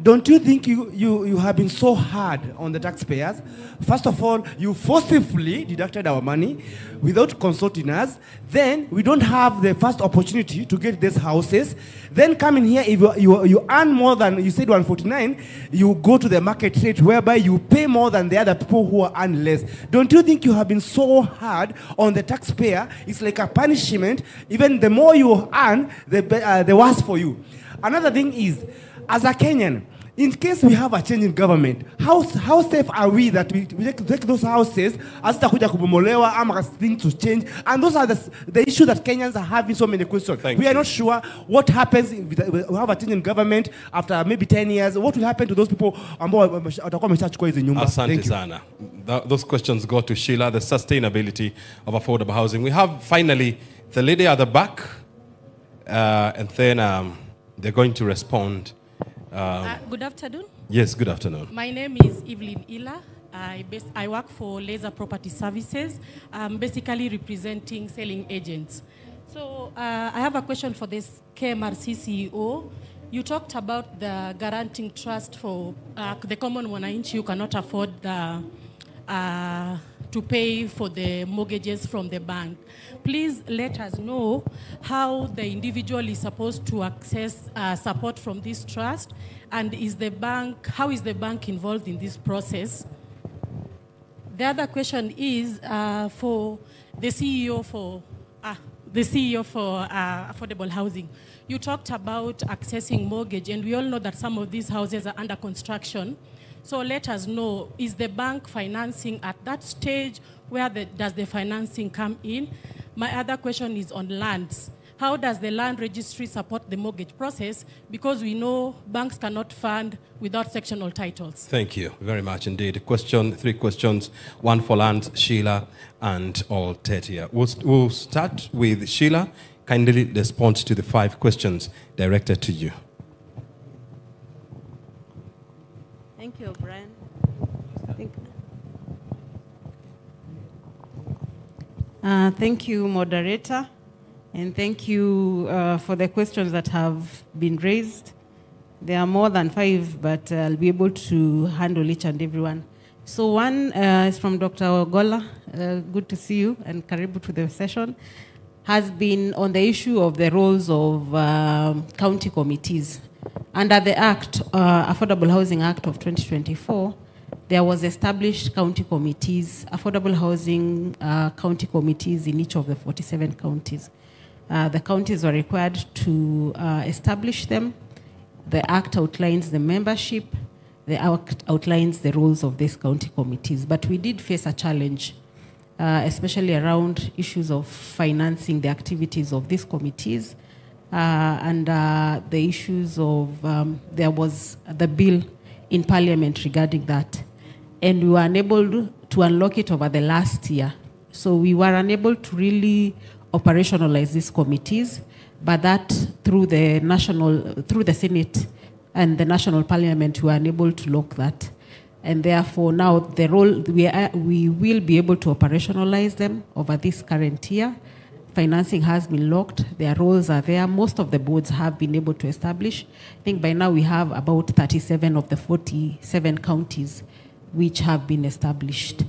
[SPEAKER 16] don't you think you have been so hard on the taxpayers? First of all, you forcibly deducted our money without consulting us. Then we don't have the first opportunity to get these houses. Then coming here, if you earn more than, you said 149, you go to the market rate whereby you pay more than the other people who earn less. Don't you think you have been so hard on the taxpayer? It's like a punishment. Even the more you earn, the worse for you. Another thing is, as a Kenyan, in case we have a change in government, how safe are we that we take those houses as takuja kubomolewa ama things to change? And those are the issue that Kenyans are having so many questions. We are not sure what happens if we have a change in government after maybe 10 years. What will happen to those people?
[SPEAKER 14] Asante sana. Those questions go to Sheila, the sustainability of affordable housing. We have finally the lady at the back, and then they're going to respond.
[SPEAKER 17] Good afternoon.
[SPEAKER 14] Yes, good afternoon.
[SPEAKER 17] My name is Evelyn Ila. I work for Laser Property Services. I'm basically representing selling agents. So I have a question for this KMRC CEO. You talked about the guaranteeing trust for the common mwananchi who cannot afford to pay for the mortgages from the bank. Please let us know how the individual is supposed to access support from this trust, and how is the bank involved in this process? The other question is for the CEO for affordable housing. You talked about accessing mortgage, and we all know that some of these houses are under construction. So let us know, is the bank financing at that stage? Where does the financing come in? My other question is on lands. How does the land registry support the mortgage process? Because we know banks cannot fund without sectional titles.
[SPEAKER 14] Thank you very much indeed. Three questions, one for land, Sheila, and all Tetia. We'll start with Sheila. Kindly respond to the 5 questions directed to you.
[SPEAKER 18] Thank you, Brian. Thank you, moderator, and thank you for the questions that have been raised. There are more than 5, but I'll be able to handle each and every one. So one is from Dr. Ogola. Good to see you, and karibu to the session. Has been on the issue of the roles of county committees. Under the Act, Affordable Housing Act of 2024, there was established county committees, affordable housing county committees in each of the 47 counties. The counties were required to establish them. The Act outlines the membership. The Act outlines the roles of these county committees. But we did face a challenge, especially around issues of financing the activities of these committees, and the issues of, there was the bill in Parliament regarding that. And we were unable to unlock it over the last year. So we were unable to really operationalize these committees, but that through the Senate and the National Parliament, we were unable to lock that. And therefore now the role, we will be able to operationalize them over this current year. Financing has been locked, their roles are there. Most of the boards have been able to establish. I think by now we have about 37 of the 47 counties which have been established.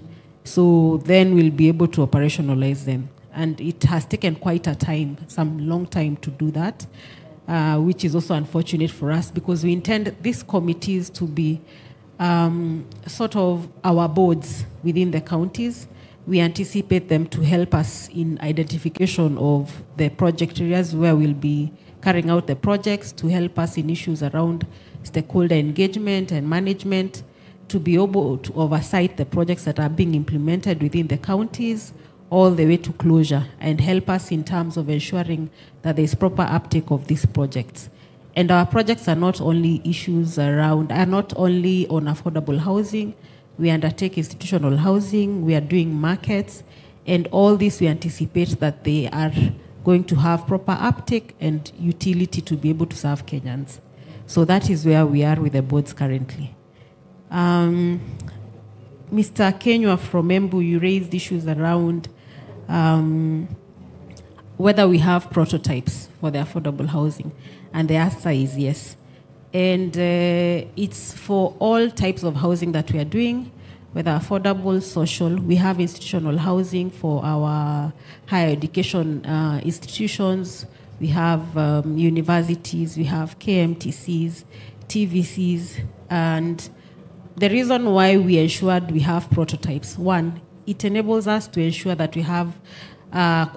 [SPEAKER 18] So then we'll be able to operationalize them. And it has taken quite a time, some long time to do that, which is also unfortunate for us because we intend these committees to be sort of our boards within the counties. We anticipate them to help us in identification of the project areas where we'll be carrying out the projects, to help us in issues around stakeholder engagement and management, to be able to oversight the projects that are being implemented within the counties all the way to closure, and help us in terms of ensuring that there is proper uptake of these projects. And our projects are not only are not only on affordable housing. We undertake institutional housing, we are doing markets, and all this we anticipate that they are going to have proper uptake and utility to be able to serve Kenyans. So that is where we are with the boards currently. Mr. Kenywa from Embu, you raised issues around whether we have prototypes for the affordable housing, and the answer is yes. And it's for all types of housing that we are doing, whether affordable, social. We have institutional housing for our higher education institutions. We have universities, we have KMTCs, TVCs, and the reason why we ensured we have prototypes, one, it enables us to ensure that we have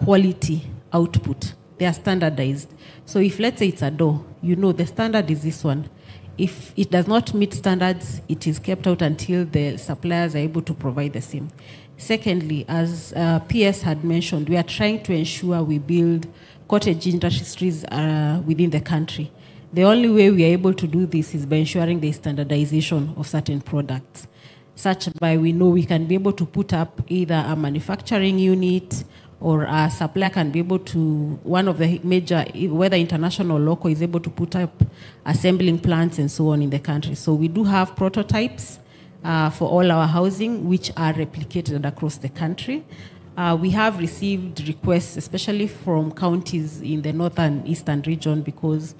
[SPEAKER 18] quality output. They are standardized. So if, let's say, it's a door, you know the standard is this one. If it does not meet standards, it is kept out until the suppliers are able to provide the same. Secondly, as PS had mentioned, we are trying to ensure we build cottage industries within the country. The only way we are able to do this is by ensuring the standardization of certain products, such by we know we can be able to put up either a manufacturing unit or a supplier can be able to, one of the major, whether international or local, is able to put up assembling plants and so on in the country. So we do have prototypes for all our housing, which are replicated across the country. We have received requests, especially from counties in the northern eastern region, because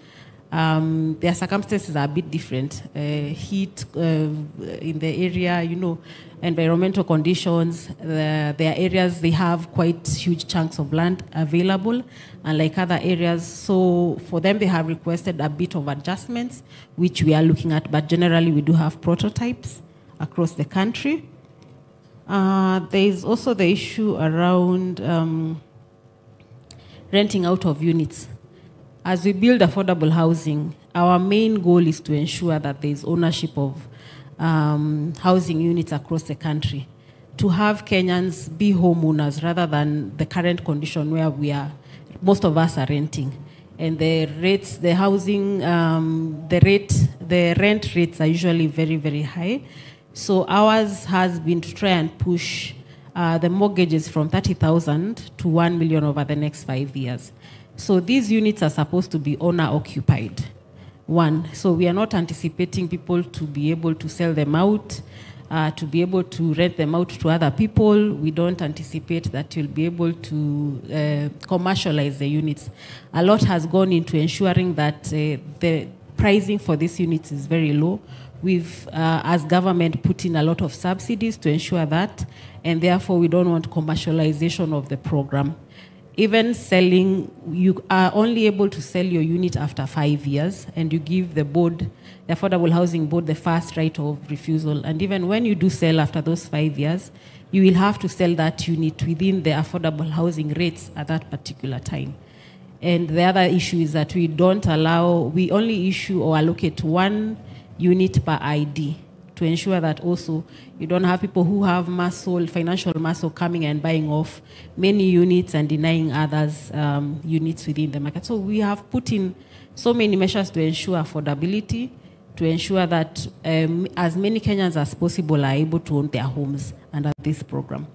[SPEAKER 18] their circumstances are a bit different. Heat in the area, you know, environmental conditions. There are areas they have quite huge chunks of land available, unlike other areas. So for them, they have requested a bit of adjustments, which we are looking at. But generally, we do have prototypes across the country. There is also the issue around renting out of units. As we build affordable housing, our main goal is to ensure that there is ownership of housing units across the country, to have Kenyans be homeowners rather than the current condition where most of us are renting. And the rates, the housing, the rent rates are usually very, very high. So ours has been to try and push the mortgages from 30,000 to 1 million over the next 5 years. So these units are supposed to be owner-occupied. One, so we are not anticipating people to be able to sell them out, to be able to rent them out to other people. We don't anticipate that you'll be able to commercialize the units. A lot has gone into ensuring that the pricing for these units is very low. We've, as government, put in a lot of subsidies to ensure that, and therefore we don't want commercialization of the program. Even selling, you are only able to sell your unit after 5 years, and you give the board, the Affordable Housing Board, the first right of refusal. And even when you do sell after those 5 years, you will have to sell that unit within the affordable housing rates at that particular time. And the other issue is that we don't allow, we only issue or allocate 1 unit per ID, to ensure that also you don't have people who have muscle, financial muscle, coming and buying off many units and denying others units within the market. So we have put in so many measures to ensure affordability, to ensure that as many Kenyans as possible are able to own their homes under this program.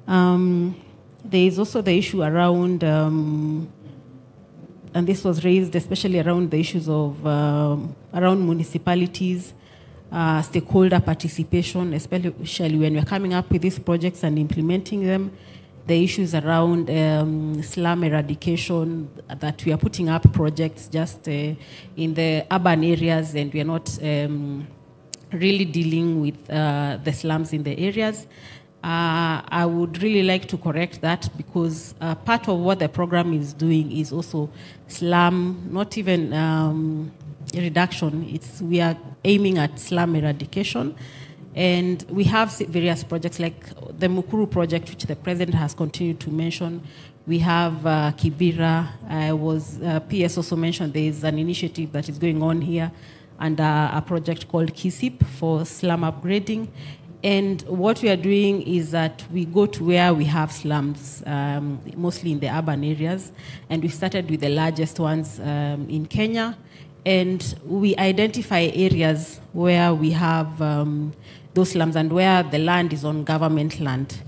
[SPEAKER 18] There is also the issue around, and this was raised especially around the issues of around municipalities, stakeholder participation, especially when we're coming up with these projects and implementing them. The issues around slum eradication, that we are putting up projects just in the urban areas, and we are not really dealing with the slums in the areas. I would really like to correct that, because part of what the program is doing is also slum, not even reduction. We are aiming at slum eradication. And we have various projects like the Mukuru project, which the president has continued to mention. We have Kibera. PS also mentioned there is an initiative that is going on here, and a project called KISIP for slum upgrading. And what we are doing is that we go to where we have slums, mostly in the urban areas. And we started with the largest ones in Kenya. And we identify areas where we have those slums and where the land is on government land.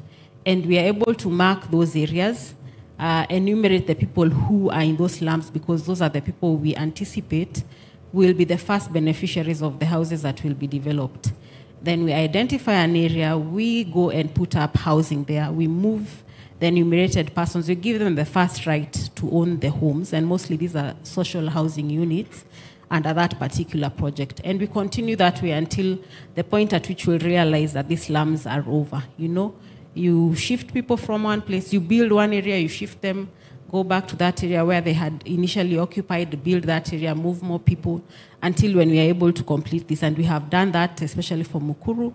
[SPEAKER 18] And we are able to mark those areas, enumerate the people who are in those slums, because those are the people we anticipate will be the first beneficiaries of the houses that will be developed. Then we identify an area, we go and put up housing there. We move the enumerated persons, we give them the first right to own the homes, and mostly these are social housing units under that particular project. And we continue that way until the point at which we'll realize that these slums are over. You know, you shift people from one place, you build one area, you shift them, go back to that area where they had initially occupied, build that area, move more people, until when we are able to complete this. And we have done that, especially for Mukuru.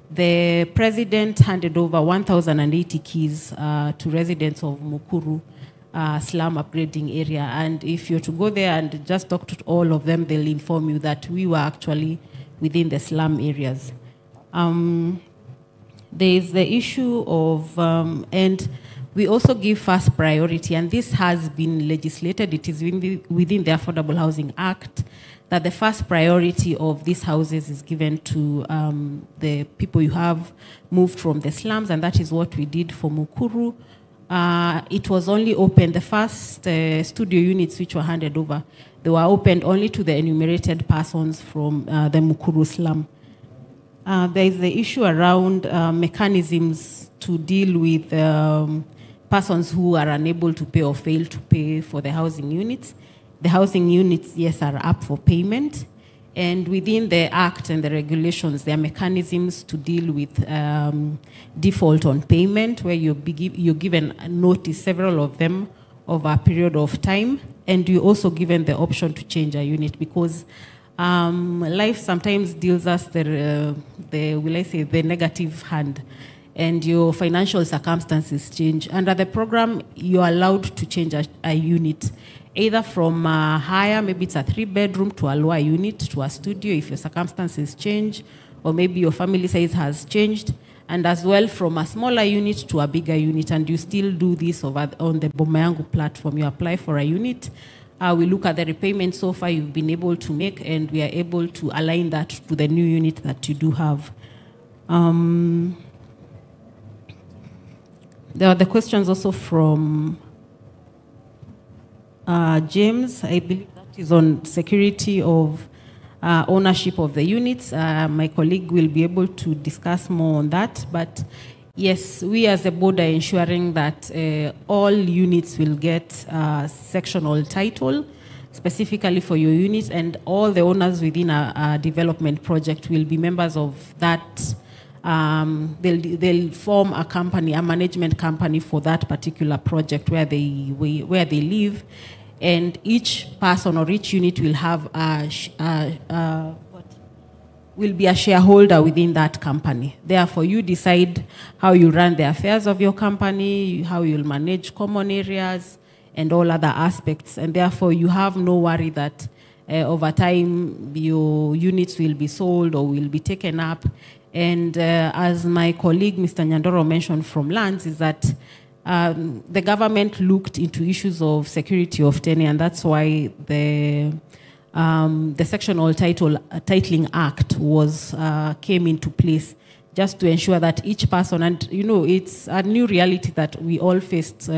[SPEAKER 18] The president handed over 1,080 keys to residents of Mukuru slum upgrading area. And if you're to go there and just talk to all of them, they'll inform you that we were actually within the slum areas. There is the issue of, and we also give first priority, and this has been legislated. It is within the Affordable Housing Act that the first priority of these houses is given to the people who have moved from the slums, and that is what we did for Mukuru. It was only open, the first studio units which were handed over, they were opened only to the enumerated persons from the Mukuru slum. There is the issue around mechanisms to deal with persons who are unable to pay or fail to pay for the housing units. The housing units, yes, are up for payment. And within the Act and the regulations, there are mechanisms to deal with default on payment, where you're given a notice, several of them, over a period of time. And you're also given the option to change a unit, because life sometimes deals us the negative hand, and your financial circumstances change. Under the program, you're allowed to change a unit, either from higher, maybe it's a 3-bedroom, to a lower unit, to a studio if your circumstances change, or maybe your family size has changed, and as well from a smaller unit to a bigger unit. And you still do this on the Bomayangu platform. You apply for a unit, we look at the repayment so far you've been able to make, and we are able to align that to the new unit that you do have. There are the questions also from James. I believe that is on security of ownership of the units. My colleague will be able to discuss more on that. But yes, we as a board are ensuring that all units will get sectional title, specifically for your units, and all the owners within a development project will be members of that. They'll form a company, a management company for that particular project where they live, and each person or each unit will have will be a shareholder within that company. Therefore, you decide how you run the affairs of your company, how you'll manage common areas, and all other aspects. And therefore, you have no worry that over time your units will be sold or will be taken up. And as my colleague, Mr. Nyandoro, mentioned from Lands, is that the government looked into issues of security of tenure, and that's why the Sectional Titling Act came into place, just to ensure that each person, and it's a new reality that we all faced,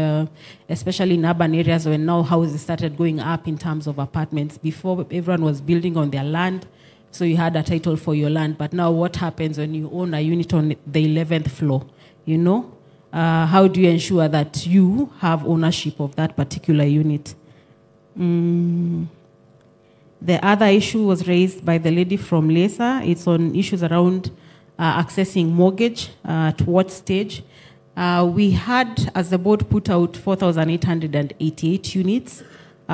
[SPEAKER 18] especially in urban areas when now houses started going up in terms of apartments. Before, everyone was building on their land, so you had a title for your land. But now what happens when you own a unit on the 11th floor? How do you ensure that you have ownership of that particular unit? The other issue was raised by the lady from LESA. It's on issues around accessing mortgage, at what stage. We had, as the board, put out 4,888 units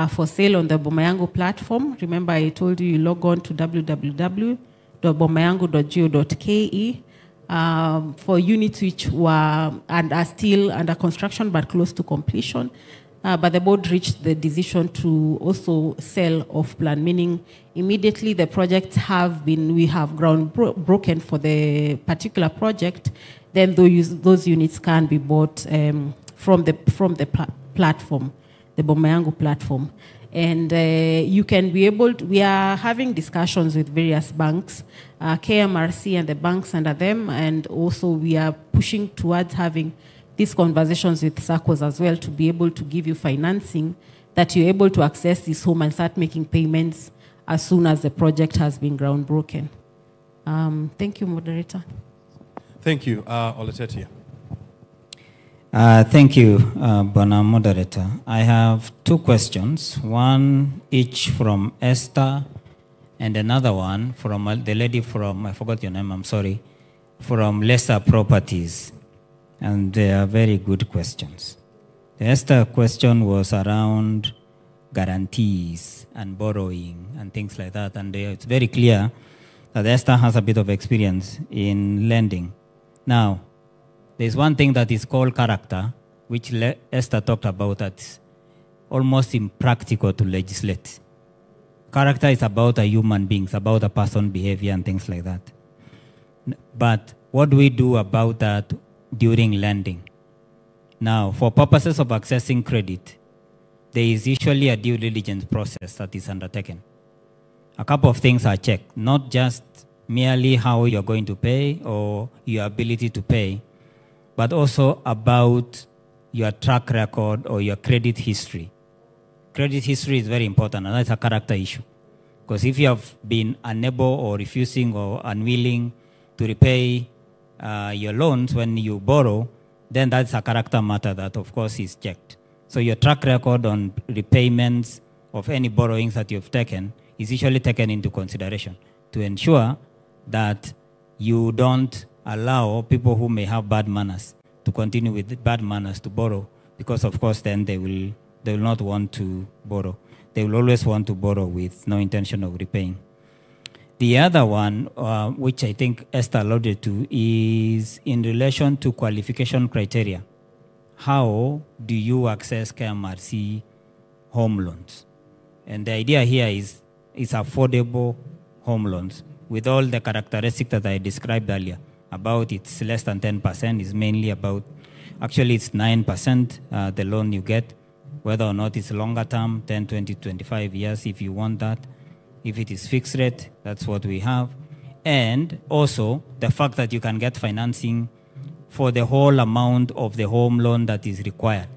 [SPEAKER 18] for sale on the Bomayangu platform. Remember, I told you log on to www.bomayangu.go.ke for units which were and are still under construction but close to completion. But the board reached the decision to also sell off plan, meaning immediately the projects we have ground broken for the particular project, then those units can be bought from the platform, the Bomayangu platform. And you can be able to, we are having discussions with various banks, KMRC and the banks under them, and also we are pushing towards having these conversations with SACCOs as well, to be able to give you financing that you're able to access this home and start making payments as soon as the project has been ground broken. Thank you, moderator.
[SPEAKER 14] Thank you. Oletetia.
[SPEAKER 19] Thank you, Bona Moderator. I have two questions, one each from Esther and another one from the lady from, I forgot your name, I'm sorry, from Lesser Properties. And they are very good questions. The Esther question was around guarantees and borrowing and things like that. And it's very clear that Esther has a bit of experience in lending. Now, there's one thing that is called character, which Esther talked about, that almost impractical to legislate. Character is about a human being, it's about a person's behavior and things like that. But what do we do about that during lending? Now, for purposes of accessing credit, there is usually a due diligence process that is undertaken. A couple of things are checked, not just merely how you're going to pay or your ability to pay, but also about your track record or your credit history. Credit history is very important, and that's a character issue. Because if you have been unable or refusing or unwilling to repay your loans when you borrow, then that's a character matter that, of course, is checked. So your track record on repayments of any borrowings that you've taken is usually taken into consideration to ensure that you don't allow people who may have bad manners to continue with bad manners to borrow, because, of course, then they will not want to borrow. They will always want to borrow with no intention of repaying. The other one, which I think Esther alluded to, is in relation to qualification criteria. How do you access KMRC home loans? And the idea here is affordable home loans with all the characteristics that I described earlier. About it's less than 10%, is mainly about, actually it's 9% the loan you get, whether or not it's longer term, 10, 20, 25 years if you want that. If it is fixed rate, that's what we have. And also the fact that you can get financing for the whole amount of the home loan that is required.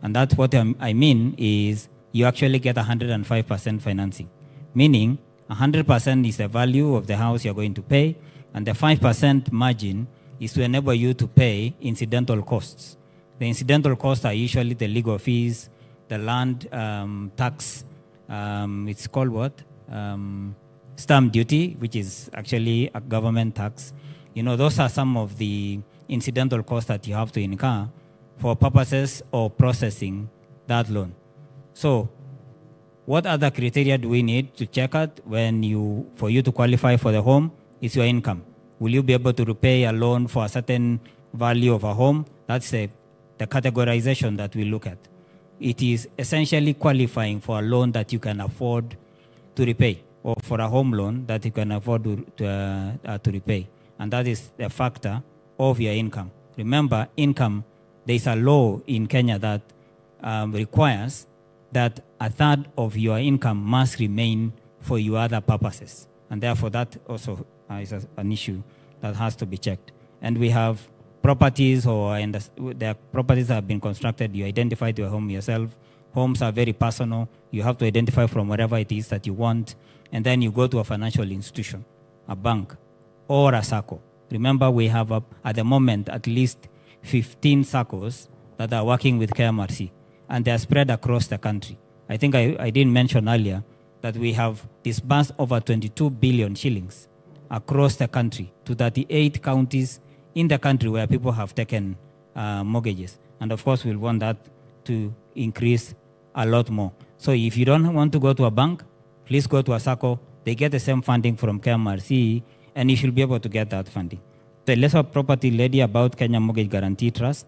[SPEAKER 19] And that's what I mean is you actually get 105% financing, meaning 100% is the value of the house you're going to pay, and the 5% margin is to enable you to pay incidental costs. The incidental costs are usually the legal fees, the land tax, it's called what? Stamp duty, which is actually a government tax. You know, those are some of the incidental costs that you have to incur for purposes of processing that loan. So, what other criteria do we need to check out for you to qualify for the home? Is your income. Will you be able to repay a loan for a certain value of a home? That's the categorization that we look at. It is essentially qualifying for a loan that you can afford to repay, or for a home loan that you can afford to repay. And that is the factor of your income. Remember, income, there is a law in Kenya that requires that a third of your income must remain for your other purposes. And therefore, that also is an issue that has to be checked. And we have properties, the properties that have been constructed, you identify your home yourself. Homes are very personal. You have to identify from wherever it is that you want. And then you go to a financial institution, a bank, or a SACCO. Remember, we have, at the moment, at least 15 SACCOs that are working with KMRC, and they are spread across the country. I think I didn't mention earlier that we have disbursed over 22 billion shillings across the country to 38 counties in the country where people have taken mortgages. And of course, we'll want that to increase a lot more. So if you don't want to go to a bank, please go to a SACCO. They get the same funding from KMRC, and you should be able to get that funding. The lesser property lady about Kenya Mortgage Guarantee Trust.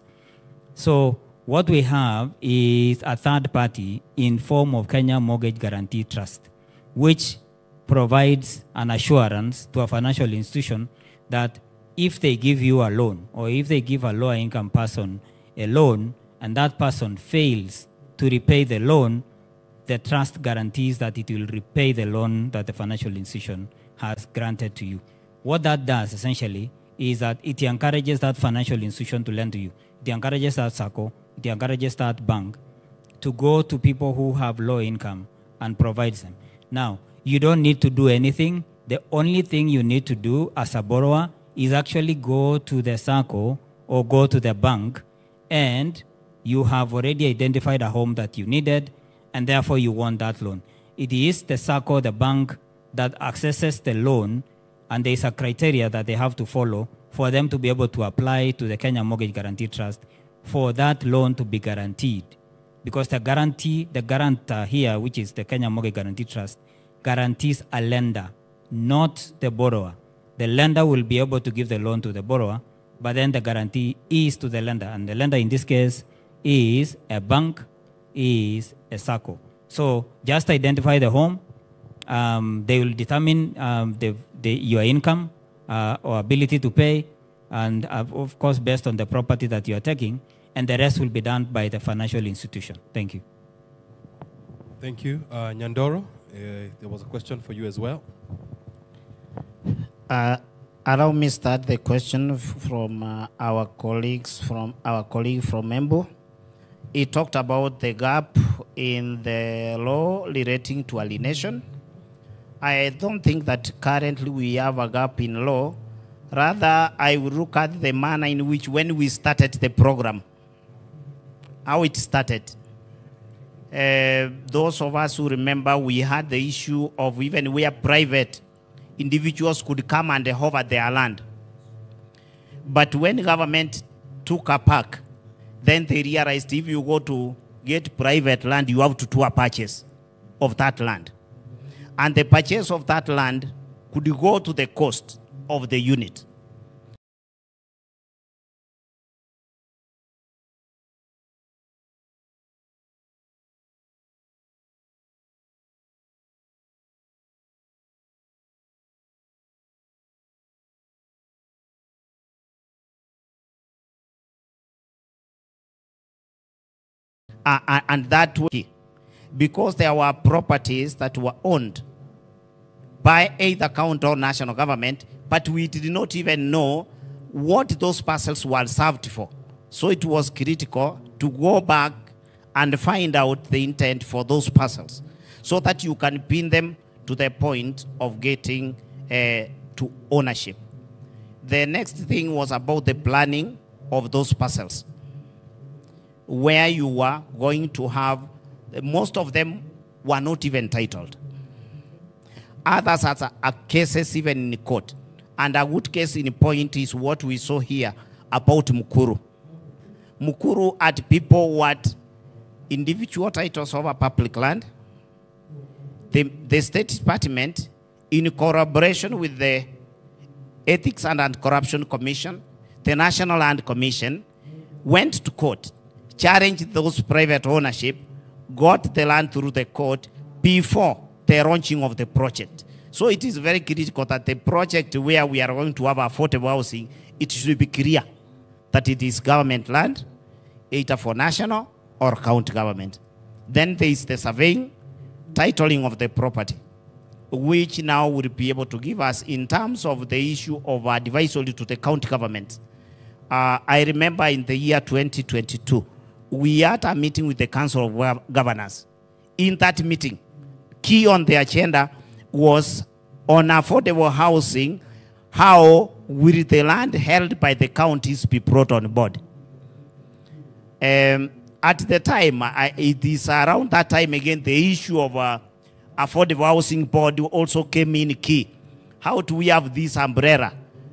[SPEAKER 19] So what we have is a third party in form of Kenya Mortgage Guarantee Trust, which provides an assurance to a financial institution that if they give you a loan, or if they give a lower income person a loan, and that person fails to repay the loan, the trust guarantees that it will repay the loan that the financial institution has granted to you. What that does essentially is that it encourages that financial institution to lend to you. It encourages that SACCO, it encourages that bank to go to people who have low income and provides them. Now, you don't need to do anything. The only thing you need to do as a borrower is actually go to the SACCO or go to the bank, and you have already identified a home that you needed, and therefore you want that loan. It is the SACCO, the bank, that accesses the loan, and there is a criteria that they have to follow for them to be able to apply to the Kenya Mortgage Guarantee Trust for that loan to be guaranteed. Because the guarantor here, which is the Kenya Mortgage Guarantee Trust, guarantees a lender, not the borrower. The lender will be able to give the loan to the borrower, but then the guarantee is to the lender. And the lender in this case is a bank is a SACCO. So just identify the home. They will determine your income or ability to pay, and of course, based on the property that you are taking, and the rest will be done by the financial institution. Thank you.
[SPEAKER 14] Thank you. Nyandoro, there was a question for you as well.
[SPEAKER 20] Allow me start the question from our colleague from Embu. He talked about the gap in the law relating to alienation. I don't think that currently we have a gap in law. Rather, I will look at the manner in which when we started the program, how it started. Those of us who remember, we had the issue of even where private individuals could come and hover their land. But when government took a park, then they realized if you go to get private land, you have to do a purchase of that land. And the purchase of that land could go to the cost of the unit. And that way, because there were properties that were owned by either county or national government, but we did not even know what those parcels were served for. So it was critical to go back and find out the intent for those parcels so that you can pin them to the point of getting to ownership. The next thing was about the planning of those parcels, where you were going to have, most of them were not even titled. Others are cases even in court. And a good case in point is what we saw here about Mukuru. Mukuru had people who had individual titles over public land. The State Department, in collaboration with the Ethics and Anti-Corruption Commission, the National Land Commission, went to court, challenged those private ownership, got the land through the court before the launching of the project. So it is very critical that the project where we are going to have affordable housing, it should be clear that it is government land, either for national or county government. Then there is the surveying, titling of the property, which now will be able to give us in terms of the issue of advisory to the county government. I remember in the year 2022, we had a meeting with the Council of Governors. In that meeting, key on the agenda was on affordable housing, how will the land held by the counties be brought on board? At the time, it is around that time again, the issue of affordable housing board also came in key. How do we have this umbrella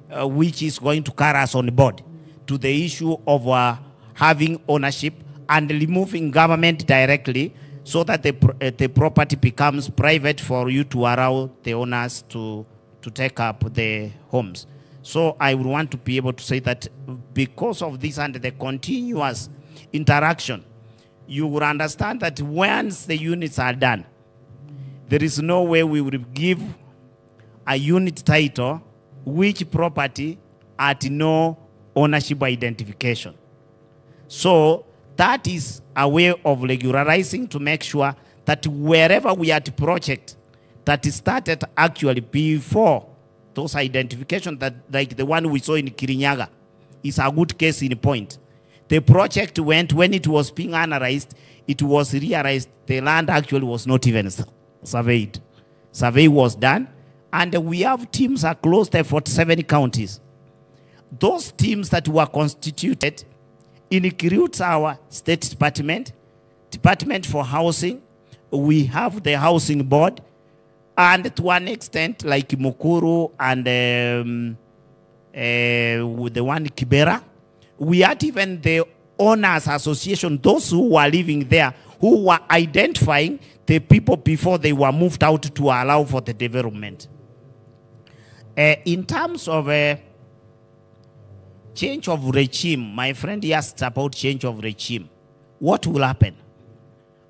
[SPEAKER 20] which is going to carry us on board to the issue of having ownership and removing government directly so that the property becomes private for you to allow the owners to take up the homes. So I would want to be able to say that because of this and the continuous interaction, you will understand that once the units are done, there is no way we will give a unit title which property at no ownership identification. So that is a way of regularizing to make sure that wherever we are at project that started actually before those identifications, that like the one we saw in Kirinyaga, is a good case in point. The project went, when it was being analyzed, it was realized the land actually was not even surveyed. Survey was done, and we have teams across the 47 counties. Those teams that were constituted includes our State Department, Department for Housing, we have the Housing Board, and to an extent, like Mukuru and the one Kibera, we had even the Owners Association, those who were living there, who were identifying the people before they were moved out to allow for the development. In terms of change of regime, my friend asked about change of regime. What will happen?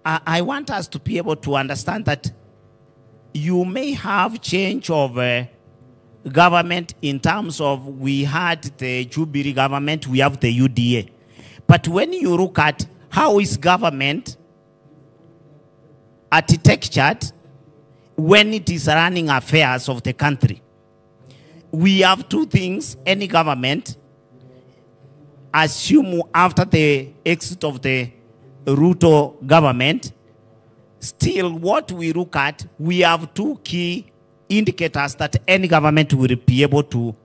[SPEAKER 20] I want us to be able to understand that you may have change of government in terms of we had the Jubilee government, we have the UDA. But when you look at how is government architectured when it is running affairs of the country, we have two things. Any government assume after the exit of the Ruto government, still what we look at, we have two key indicators that any government will be able to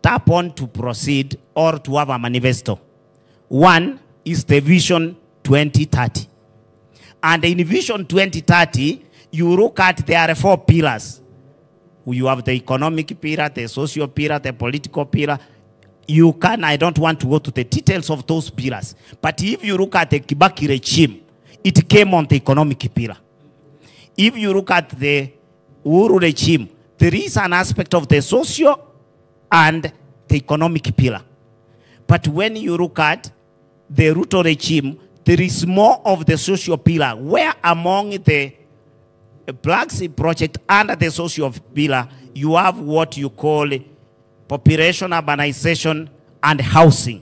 [SPEAKER 20] tap on to proceed or to have a manifesto. One is the Vision 2030. And in Vision 2030, you look at there are 4 pillars. You have the economic pillar, the social pillar, the political pillar. You can, I don't want to go to the details of those pillars. But if you look at the Kibaki regime, it came on the economic pillar. If you look at the Uhuru regime, there is an aspect of the social and the economic pillar. But when you look at the Ruto regime, there is more of the social pillar, where among the Black Sea project under the social pillar, you have what you call population, urbanization, and housing.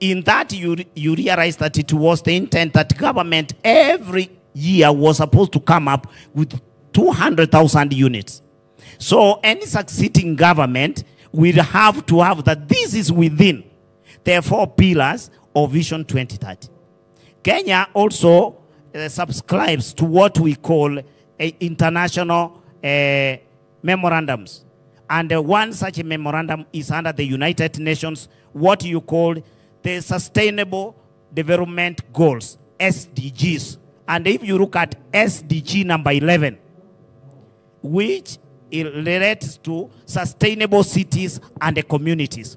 [SPEAKER 20] In that, you realize that it was the intent that government every year was supposed to come up with 200,000 units. So any succeeding government will have to have that this is within the 4 pillars of Vision 2030. Kenya also subscribes to what we call international memorandums. And one such a memorandum is under the United Nations, what you call the Sustainable Development Goals, SDGs. And if you look at SDG number 11, which relates to sustainable cities and the communities,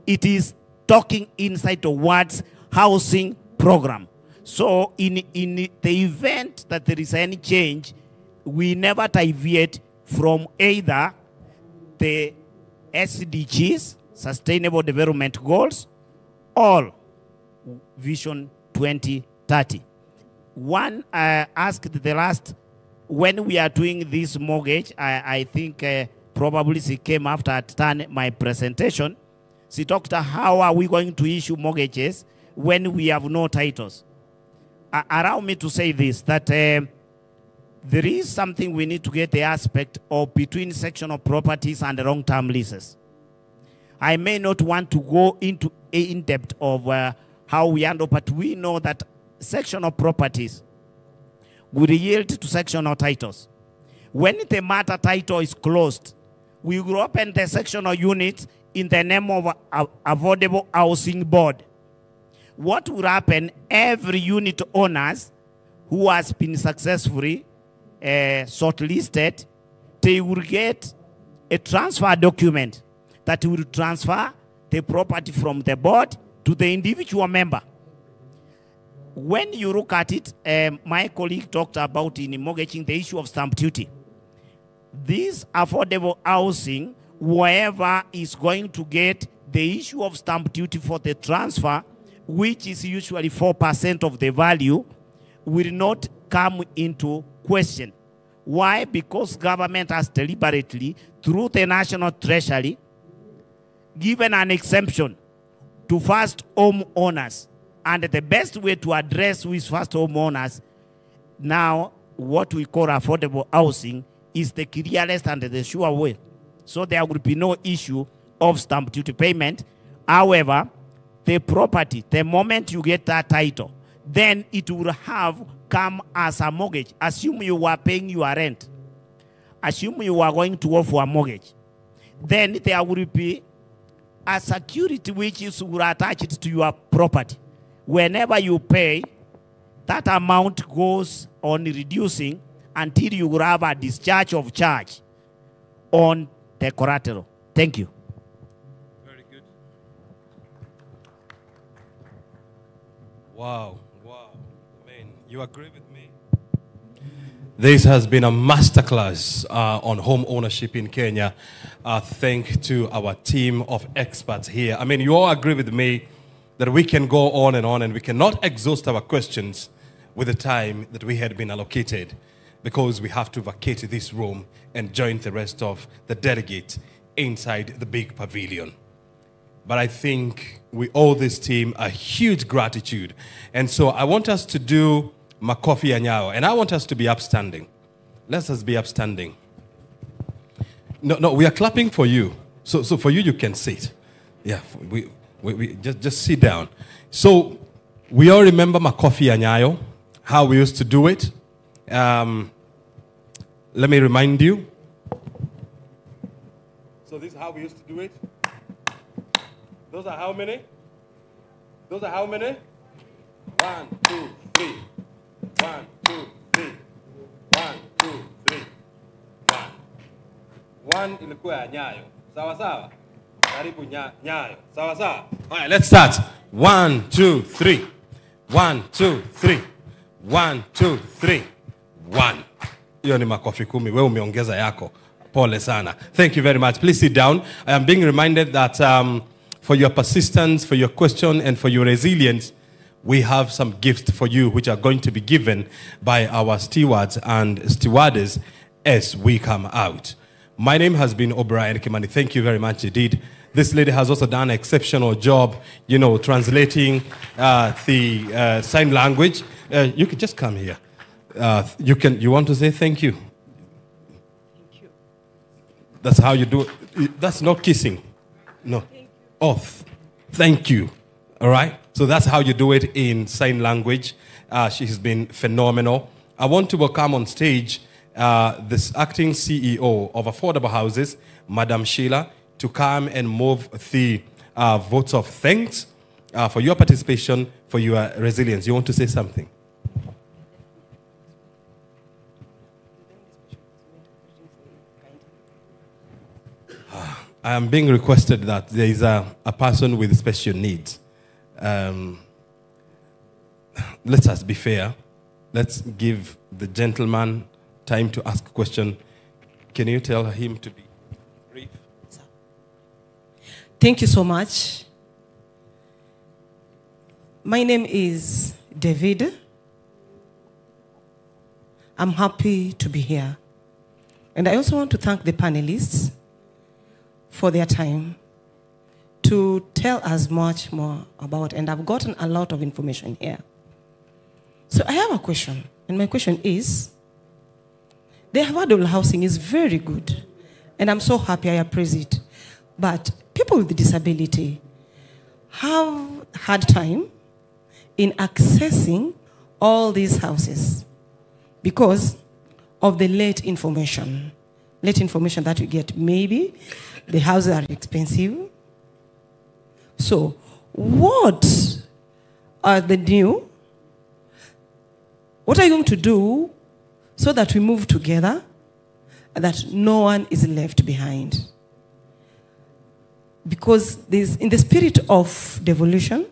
[SPEAKER 20] it is talking inside the words housing program. So in the event that there is any change, we never deviate from either the SDGs, Sustainable Development Goals, or Vision 2030. One asked the last, when we are doing this mortgage, I think probably she came after I done my presentation. She talked about how are we going to issue mortgages when we have no titles. Allow me to say this, that there is something we need to get the aspect of between sectional properties and long-term leases. I may not want to go into in-depth of how we handle, but we know that sectional properties will yield to sectional titles. When the matter title is closed, we will open the sectional unit in the name of Affordable Housing Board. What will happen, every unit owners who has been successfully shortlisted, they will get a transfer document that will transfer the property from the board to the individual member. When you look at it, my colleague talked about in mortgaging the issue of stamp duty. This affordable housing, whoever is going to get the issue of stamp duty for the transfer, which is usually 4% of the value, will not come into question. Why? Because government has deliberately, through the National Treasury, given an exemption to first home owners. And the best way to address with first home owners, now what we call affordable housing, is the clearest and the sure way. So there will be no issue of stamp duty payment. However, the property, the moment you get that title, then it will have come as a mortgage. Assume you are paying your rent. Assume you are going to go for a mortgage. Then there will be a security which is attached to your property. Whenever you pay, that amount goes on reducing until you have a discharge of charge on the collateral. Thank you.
[SPEAKER 14] Wow, wow. I mean, you agree with me? This has been a masterclass on home ownership in Kenya. Thanks to our team of experts here. I mean, you all agree with me that we can go on and we cannot exhaust our questions, with the time that we had been allocated, because we have to vacate this room and join the rest of the delegates inside the big pavilion. But I think we owe this team a huge gratitude. And so I want us to do makofi anyao, and I want us to be upstanding. Let us be upstanding. No, we are clapping for you. So for you, you can sit. Yeah, we just sit down. So we all remember makofi anyayo, how we used to do it. Let me remind you. So this is how we used to do it. Those are how many? Those are how many? 1, 2, 3. 1, 2, 3. 1, 2, 3. 1. 1 ilikuwa nyayo. Sawa sawa? Karibu nyayo. Sawa sawa? All right, let's start. 1, 2, 3. 1, 2, 3. 1, 2, 3. 1. Hiyo ni makofi 10. Wewe umeongeza yako. Pole sana. Thank you very much. Please sit down. I am being reminded that for your persistence, for your question, and for your resilience, we have some gifts for you which are going to be given by our stewards and stewardess as we come out. My name has been O'Brien Kimani. Thank you very much indeed. This lady has also done an exceptional job, translating the sign language. You can just come here. You want to say thank you? Thank you. That's how you do it. That's not kissing. No. Oh, thank you. All right? So that's how you do it in sign language. She's been phenomenal. I want to welcome on stage this acting CEO of Affordable Houses, Madam Sheila, to come and move the votes of thanks for your participation, for your resilience. You want to say something? I am being requested that there is a person with special needs. Let us be fair. Let's give the gentleman time to ask a question. Can you tell him to be brief?
[SPEAKER 21] Thank you so much. My name is David. I'm happy to be here. And I also want to thank the panelists for their time to tell us much more about, and I've gotten a lot of information here. So I have a question, and my question is, the affordable housing is very good, and I'm so happy, I appraise it. But people with disability have had time in accessing all these houses because of the late information that we get. Maybe the houses are expensive. So what are you going to do so that we move together and that no one is left behind? Because there's, in the spirit of devolution.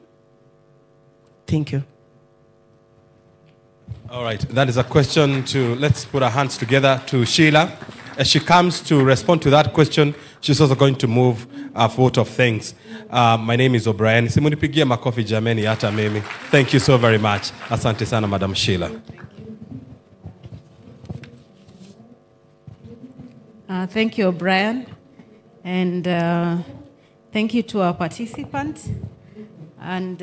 [SPEAKER 21] Thank you.
[SPEAKER 14] All right, that is a question to, let's put our hands together to Sheila. As she comes to respond to that question, she's also going to move a vote of thanks. My name is O'Brien. Simunipigia makofi jameni hata mimi. Thank you so very much. Asante sana, Madam Sheila.
[SPEAKER 18] Thank you, O'Brien. And thank you to our participants and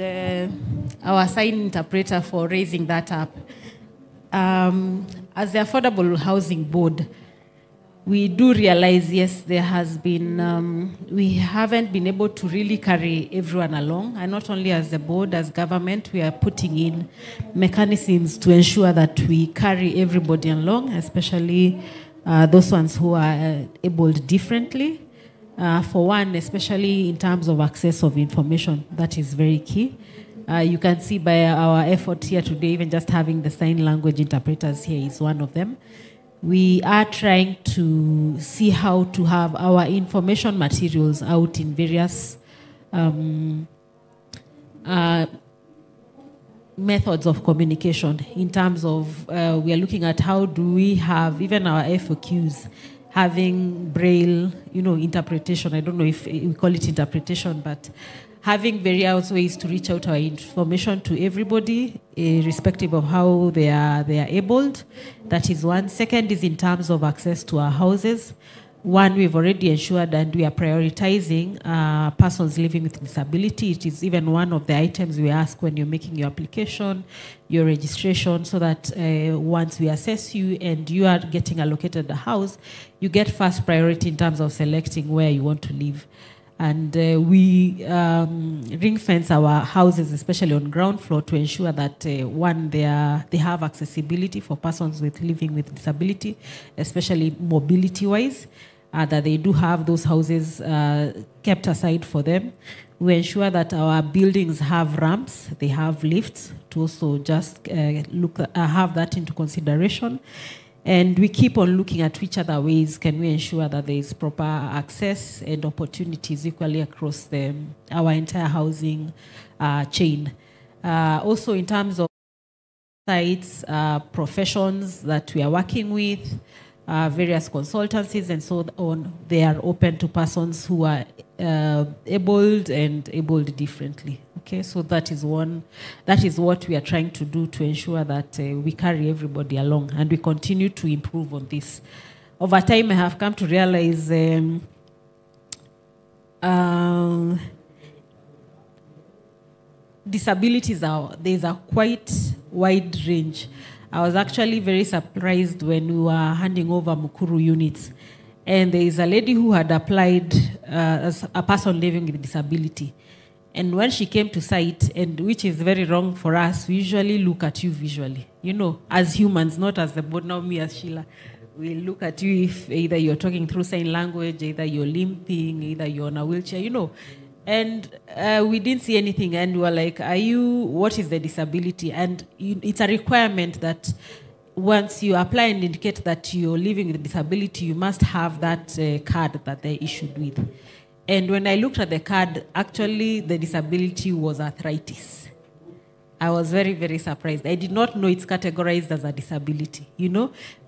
[SPEAKER 18] our sign interpreter for raising that up. As the Affordable Housing Board, we do realize, yes, there has been, we haven't been able to really carry everyone along. And not only as the board, as government, we are putting in mechanisms to ensure that we carry everybody along, especially those ones who are abled differently. For one, especially in terms of access of information, that is very key. You can see by our effort here today, even just having the sign language interpreters here is one of them. We are trying to see how to have our information materials out in various methods of communication. In terms of, we are looking at how do we have even our FAQs having braille, interpretation. I don't know if we call it interpretation, but
[SPEAKER 15] having various ways to reach out our information to everybody, irrespective of how they are abled. That is one. Second is in terms of access to our houses. One, we've already ensured and we are prioritizing persons living with disability. It is even one of the items we ask when you're making your application, your registration, so that once we assess you and you are getting allocated a house, you get first priority in terms of selecting where you want to live. And we ring fence our houses, especially on ground floor, to ensure that one, they have accessibility for persons living with disability, especially mobility-wise, that they do have those houses kept aside for them. We ensure that our buildings have ramps, they have lifts, to also just have that into consideration. And we keep on looking at which other ways can we ensure that there is proper access and opportunities equally across our entire housing chain. Also in terms of sites, professions that we are working with, various consultancies and so on, they are open to persons who are abled and abled differently. Okay, so that is what we are trying to do to ensure that we carry everybody along, and we continue to improve on this. Over time, I have come to realize disabilities there's a quite wide range. I was actually very surprised when we were handing over Mukuru units, and there is a lady who had applied as a person living with disability. And when she came to site, and which is very wrong for us, we usually look at you visually, as humans, not as the board, now me as Sheila. We look at you if either you're talking through sign language, either you're limping, either you're on a wheelchair, And we didn't see anything, and we were like, what is the disability? And it's a requirement that once you apply and indicate that you're living with a disability, you must have that card that they're issued with. And when I looked at the card, actually the disability was arthritis. I was very, very surprised. I did not know it's categorized as a disability,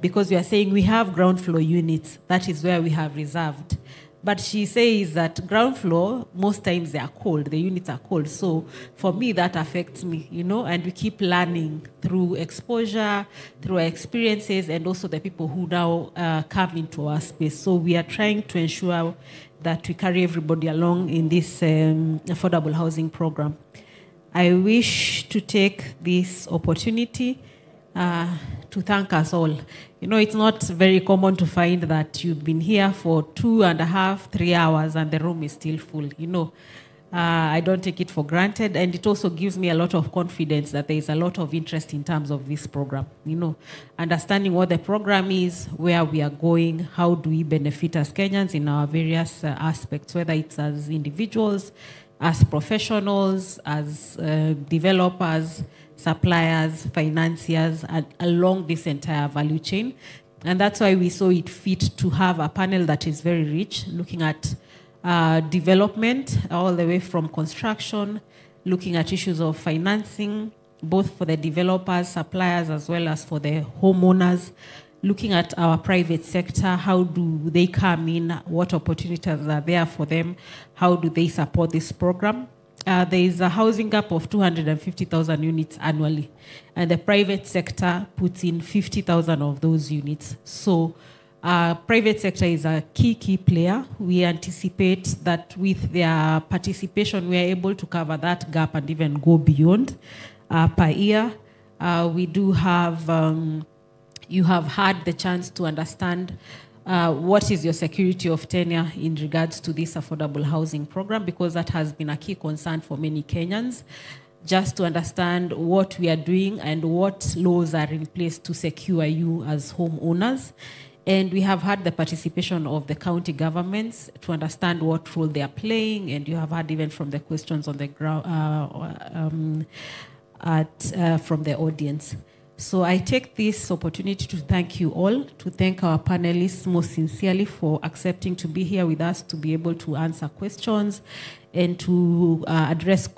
[SPEAKER 15] because we are saying we have ground floor units. That is where we have reserved. But she says that ground floor, most times they are cold, the units are cold. So for me, that affects me, and we keep learning through exposure, through our experiences, and also the people who now come into our space. So we are trying to ensure that we carry everybody along in this affordable housing program. I wish to take this opportunity to thank us all. It's not very common to find that you've been here for 2.5, 3 hours and the room is still full. I don't take it for granted, and it also gives me a lot of confidence that there is a lot of interest in terms of this program. Understanding what the program is, where we are going, how do we benefit as Kenyans in our various aspects, whether it's as individuals, as professionals, as developers, suppliers, financiers, and along this entire value chain. And that's why we saw it fit to have a panel that is very rich, looking at development all the way from construction, looking at issues of financing, both for the developers, suppliers, as well as for the homeowners, looking at our private sector, how do they come in, what opportunities are there for them, how do they support this program. There is a housing gap of 250,000 units annually, and the private sector puts in 50,000 of those units. So private sector is a key player. We anticipate that with their participation, we are able to cover that gap and even go beyond per year. We do have, you have had the chance to understand what is your security of tenure in regards to this affordable housing program, because that has been a key concern for many Kenyans, just to understand what we are doing and what laws are in place to secure you as homeowners. And we have had the participation of the county governments to understand what role they are playing, and you have had even from the questions on the ground from the audience. So I take this opportunity to thank you all, to thank our panelists most sincerely for accepting to be here with us, to be able to answer questions and to address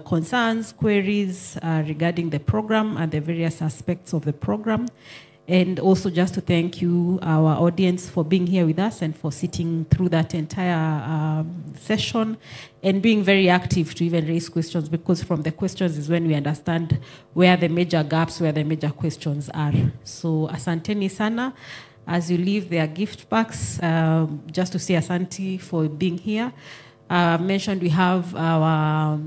[SPEAKER 15] concerns, queries regarding the program and the various aspects of the program. And also just to thank you, our audience, for being here with us and for sitting through that entire session and being very active to even raise questions, because from the questions is when we understand where the major gaps, where the major questions are. So asanteni sana. As you leave, there are gift packs, just to say asante for being here. Mentioned we have our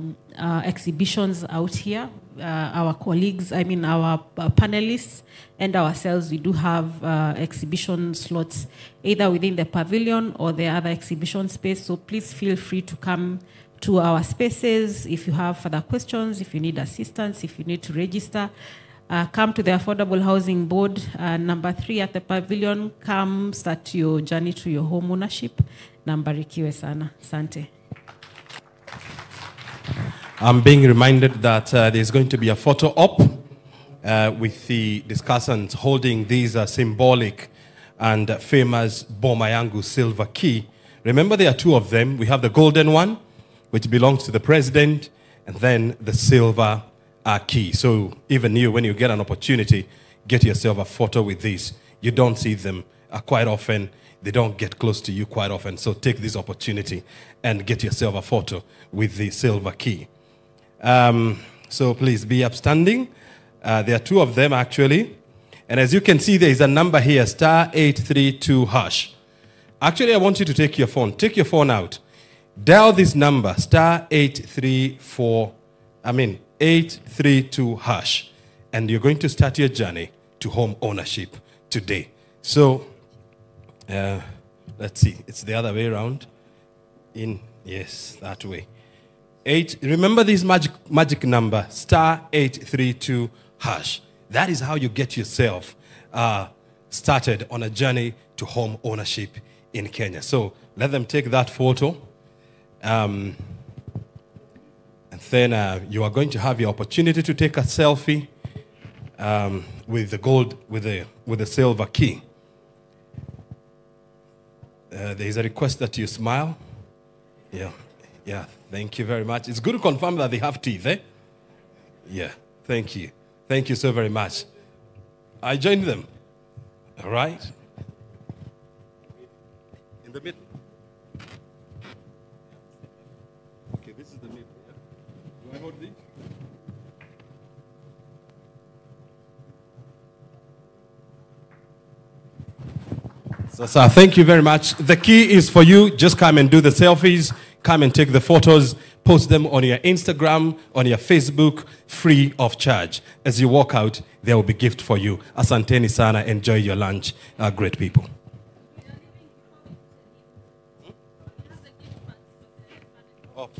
[SPEAKER 15] exhibitions out here. Our colleagues, our panelists and ourselves, we do have exhibition slots either within the pavilion or the other exhibition space. So please feel free to come to our spaces if you have further questions, if you need assistance, if you need to register. Come to the Affordable Housing Board, number 3 at the pavilion. Come start your journey to your home ownership. Nambarikiwe sana. Asante.
[SPEAKER 14] I'm being reminded that there's going to be a photo op with the discussants holding these symbolic and famous Boma Yangu silver key. Remember, there are 2 of them. We have the golden one, which belongs to the president, and then the silver key. So even you, when you get an opportunity, get yourself a photo with these. You don't see them quite often. They don't get close to you quite often. So take this opportunity and get yourself a photo with the silver key. So please be upstanding. There are 2 of them actually. And as you can see, there is a number here, *832#. Actually, I want you to take your phone. Take your phone out. Dial this number, *832#. And you're going to start your journey to home ownership today. So, let's see. It's the other way around. Yes, that way. Remember this magic number, *832#. That is how you get yourself started on a journey to home ownership in Kenya. So let them take that photo. And then you are going to have your opportunity to take a selfie with the gold, with the silver key. There is a request that you smile. Yeah, thank you very much. It's good to confirm that they have teeth, eh? Yeah, thank you. Thank you so very much. I joined them. All right? In the middle. Okay, this is the middle. Yeah? Do I hold these? So thank you very much. The key is for you. Just come and do the selfies. Come and take the photos. Post them on your Instagram, on your Facebook, free of charge. As you walk out, there will be gift for you. Asanteni sana. Enjoy your lunch. Great people.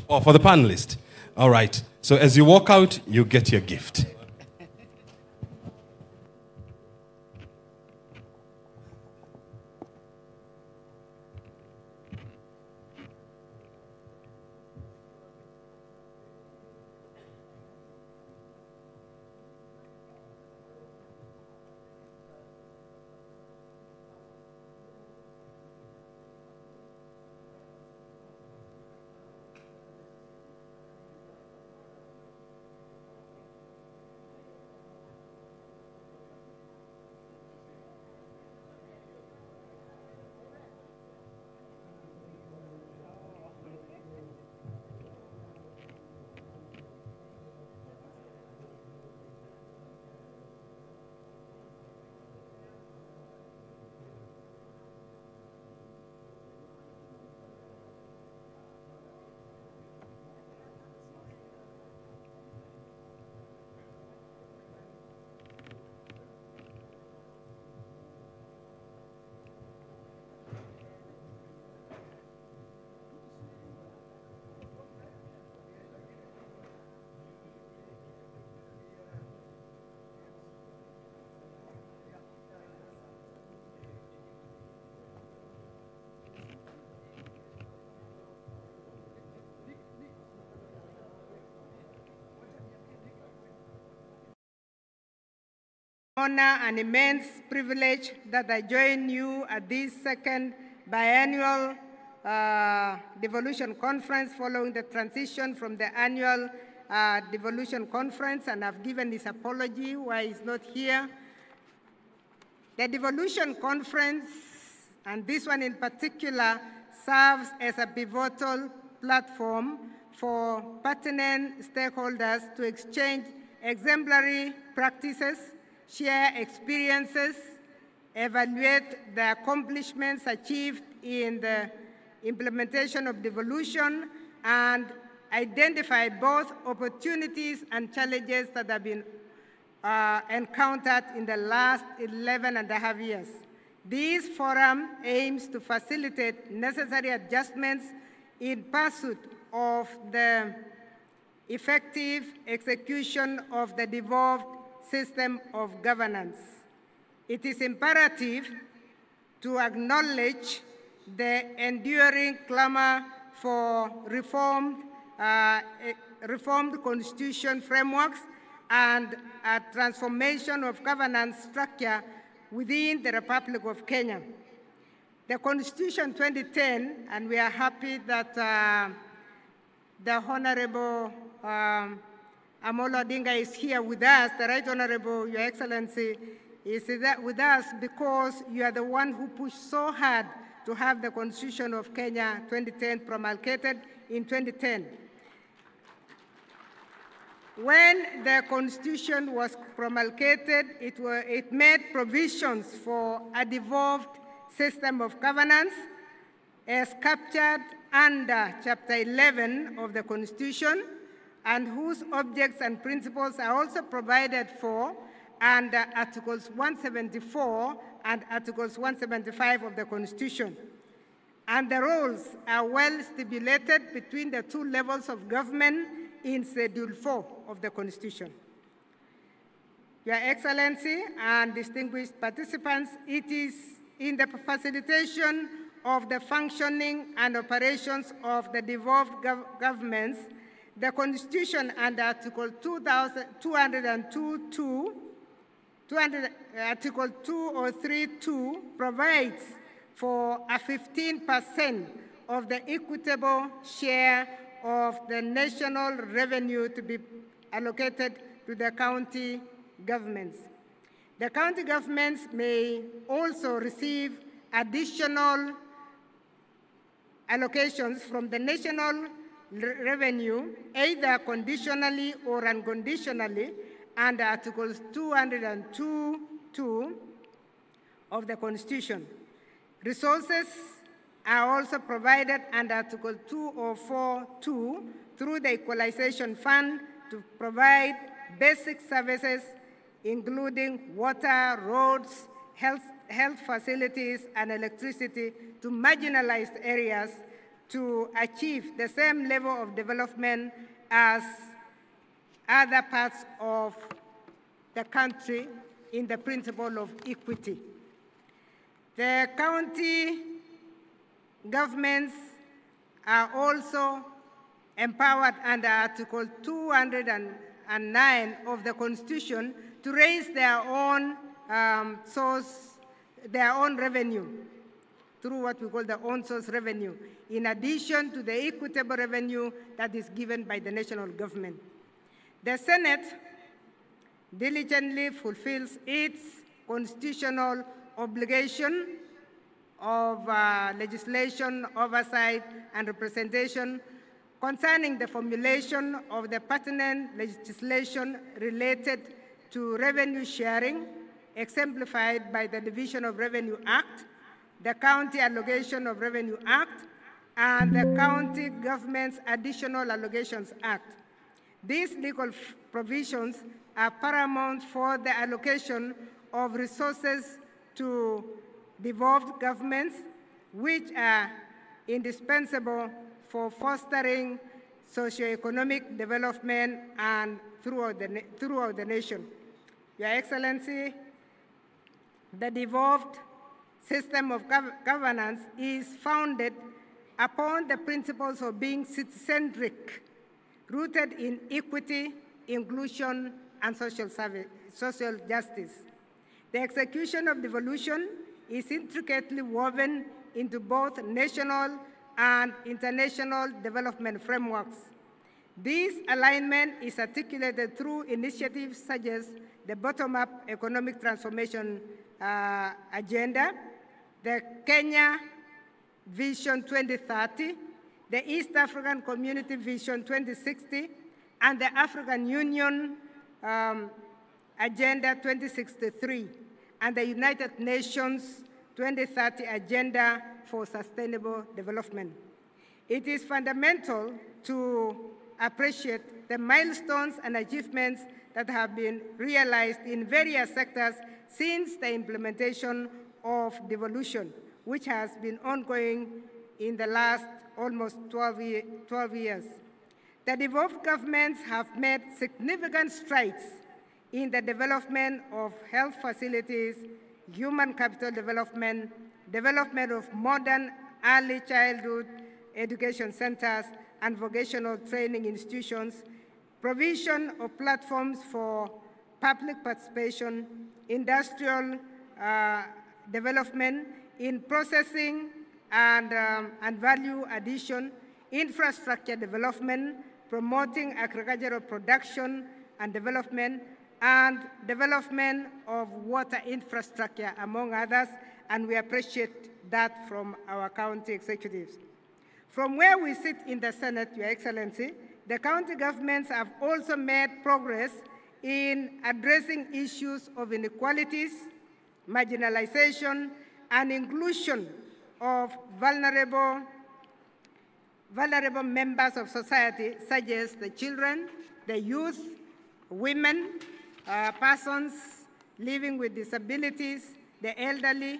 [SPEAKER 14] Oh, for the panelist. All right. So as you walk out, you get your gift.
[SPEAKER 4] Honor and immense privilege that I join you at this second biannual Devolution Conference following the transition from the annual Devolution Conference, and I've given his apology why he's not here. The Devolution Conference, and this one in particular, serves as a pivotal platform for pertinent stakeholders to exchange exemplary practices, share experiences, evaluate the accomplishments achieved in the implementation of devolution, and identify both opportunities and challenges that have been encountered in the last 11.5 years. This forum aims to facilitate necessary adjustments in pursuit of the effective execution of the devolved system of governance. It is imperative to acknowledge the enduring clamor for reformed constitution frameworks and a transformation of governance structure within the Republic of Kenya. The Constitution 2010, and we are happy that the Honorable Amolo Odinga is here with us, the Right Honorable, Your Excellency, is with us because you are the one who pushed so hard to have the Constitution of Kenya 2010 promulgated in 2010. When the Constitution was promulgated, it made provisions for a devolved system of governance as captured under Chapter 11 of the Constitution, and whose objects and principles are also provided for under Articles 174 and Articles 175 of the Constitution. And the roles are well stipulated between the two levels of government in Schedule 4 of the Constitution. Your Excellency and distinguished participants, it is in the facilitation of the functioning and operations of the devolved governments, the Constitution under Article 203.2 provides for a 15% of the equitable share of the national revenue to be allocated to the county governments. The county governments may also receive additional allocations from the national revenue, either conditionally or unconditionally, under Articles 202.2 of the Constitution. Resources are also provided under Article 204.2 through the Equalization Fund to provide basic services, including water, roads, health facilities, and electricity to marginalized areas to achieve the same level of development as other parts of the country in the principle of equity. The county governments are also empowered under Article 209 of the Constitution to raise their own revenue through what we call the own source revenue, in addition to the equitable revenue that is given by the national government. The Senate diligently fulfills its constitutional obligation of legislation, oversight, and representation concerning the formulation of the pertinent legislation related to revenue sharing, exemplified by the Division of Revenue Act, the County Allocation of Revenue Act, and the County Government's Additional Allocations Act. These legal provisions are paramount for the allocation of resources to devolved governments, which are indispensable for fostering socioeconomic development and throughout the nation. Your Excellency, the devolved system of governance is founded upon the principles of being citizen-centric, rooted in equity, inclusion, and social justice. The execution of devolution is intricately woven into both national and international development frameworks. This alignment is articulated through initiatives such as the bottom-up economic transformation agenda, the Kenya Vision 2030, the East African Community Vision 2060, and the African Union Agenda 2063, and the United Nations 2030 Agenda for Sustainable Development. It is fundamental to appreciate the milestones and achievements that have been realized in various sectors since the implementation of devolution, which has been ongoing in the last almost 12 years. The devolved governments have made significant strides in the development of health facilities, human capital development, development of modern early childhood education centers and vocational training institutions, provision of platforms for public participation, industrial development in processing and value addition, infrastructure development, promoting agricultural production and development of water infrastructure, among others, and we appreciate that from our county executives. From where we sit in the Senate, Your Excellency, the county governments have also made progress in addressing issues of inequalities, marginalization, and inclusion of vulnerable members of society, such as the children, the youth, women, persons living with disabilities, the elderly,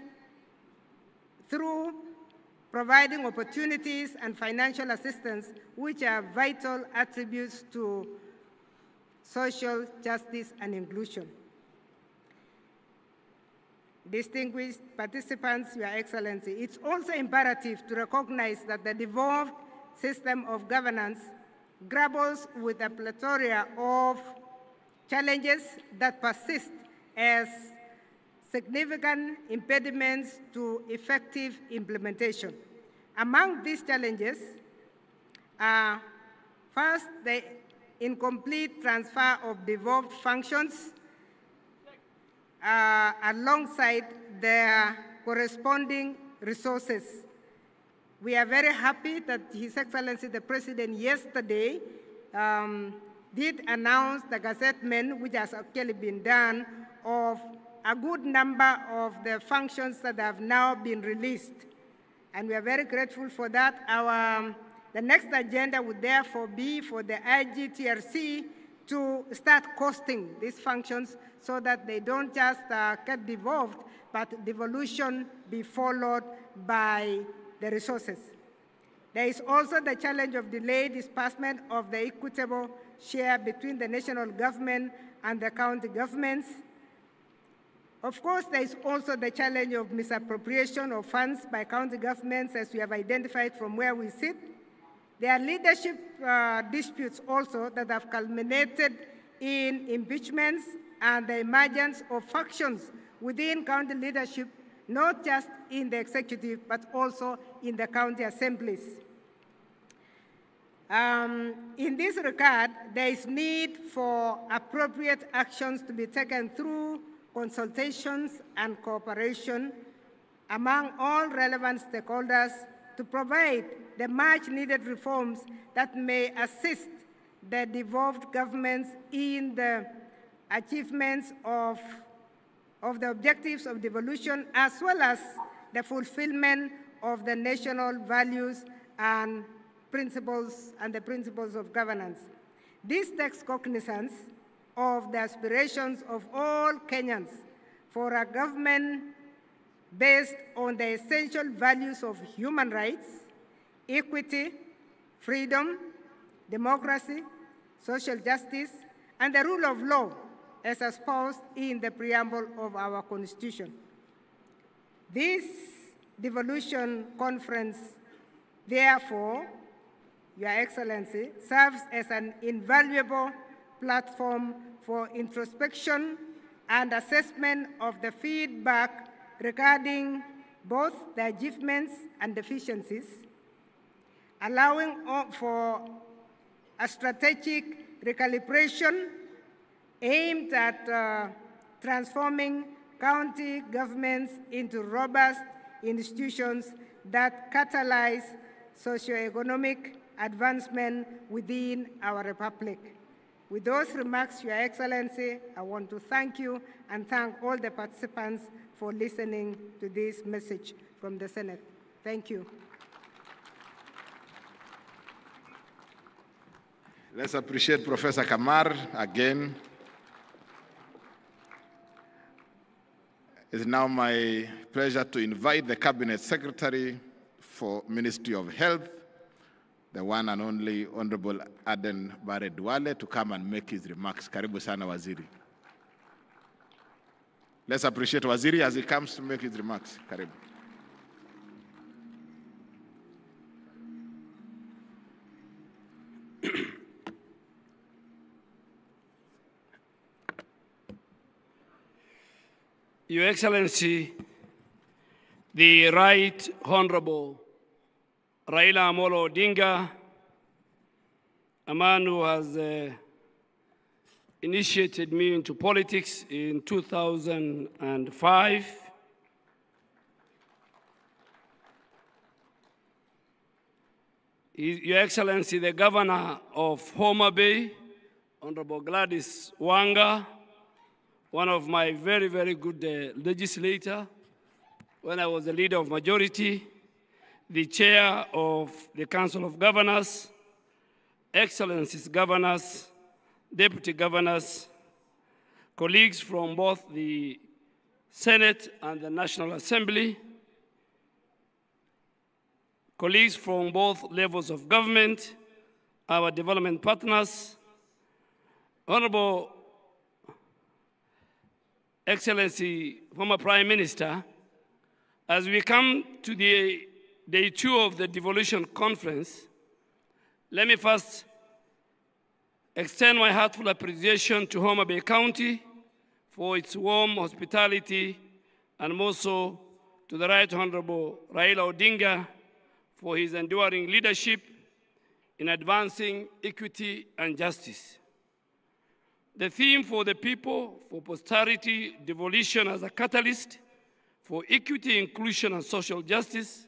[SPEAKER 4] through providing opportunities and financial assistance, which are vital attributes to social justice and inclusion. Distinguished participants, Your Excellency, it's also imperative to recognize that the devolved system of governance grapples with a plethora of challenges that persist as significant impediments to effective implementation. Among these challenges are, first, the incomplete transfer of devolved functions alongside their corresponding resources. We are very happy that His Excellency the President yesterday did announce the gazettement, which has actually been done, of a good number of the functions that have now been released. And we are very grateful for that. The next agenda would therefore be for the IGTRC to start costing these functions so that they don't just get devolved, but devolution be followed by the resources. There is also the challenge of delayed disbursement of the equitable share between the national government and the county governments. Of course, there is also the challenge of misappropriation of funds by county governments, as we have identified from where we sit. There are leadership disputes also that have culminated in impeachments and the emergence of factions within county leadership, not just in the executive, but also in the county assemblies. In this regard, there is need for appropriate actions to be taken through consultations and cooperation among all relevant stakeholders to provide the much-needed reforms that may assist the devolved governments in the achievements of the objectives of devolution, as well as the fulfillment of the national values and principles and the principles of governance. This takes cognizance of the aspirations of all Kenyans for a government based on the essential values of human rights, equity, freedom, democracy, social justice, and the rule of law as espoused in the preamble of our Constitution. This devolution conference, therefore, Your Excellency, serves as an invaluable platform for introspection and assessment of the feedback regarding both the achievements and deficiencies, allowing for a strategic recalibration aimed at transforming county governments into robust institutions that catalyze socioeconomic advancement within our republic. With those remarks, Your Excellency, I want to thank you and thank all the participants for listening to this message from the Senate. Thank you.
[SPEAKER 7] Let's appreciate Professor Kamar again. It's now my pleasure to invite the Cabinet Secretary for Ministry of Health, the one and only Honorable Aden Bare Duale, to come and make his remarks. Karibu sana Waziri. Let's appreciate Waziri as he comes to make his remarks. Karibu.
[SPEAKER 10] Your Excellency, the Right Honorable Raila Amolo Odinga, a man who has initiated me into politics in 2005. Your Excellency, the Governor of Homa Bay, Honorable Gladys Wanga, one of my very, very good legislator when I was the leader of majority, the chair of the Council of Governors, Excellencies governors, deputy governors, colleagues from both the Senate and the National Assembly, colleagues from both levels of government, our development partners, Honorable Excellency, former Prime Minister, as we come to the day 2 of the Devolution Conference, let me first extend my heartfelt appreciation to Homa Bay County for its warm hospitality, and also to the Right Honorable Raila Odinga for his enduring leadership in advancing equity and justice. The theme for the people, for posterity, devolution as a catalyst for equity, inclusion, and social justice,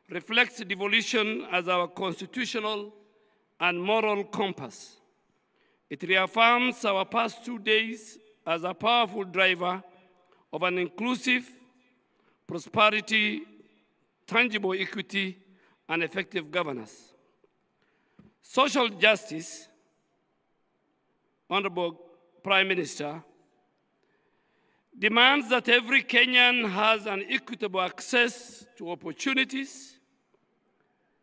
[SPEAKER 10] reflects devolution as our constitutional and moral compass. It reaffirms our past 2 days as a powerful driver of an inclusive prosperity, tangible equity, and effective governance. Social justice, Honorable Prime Minister, demands that every Kenyan has an equitable access to opportunities.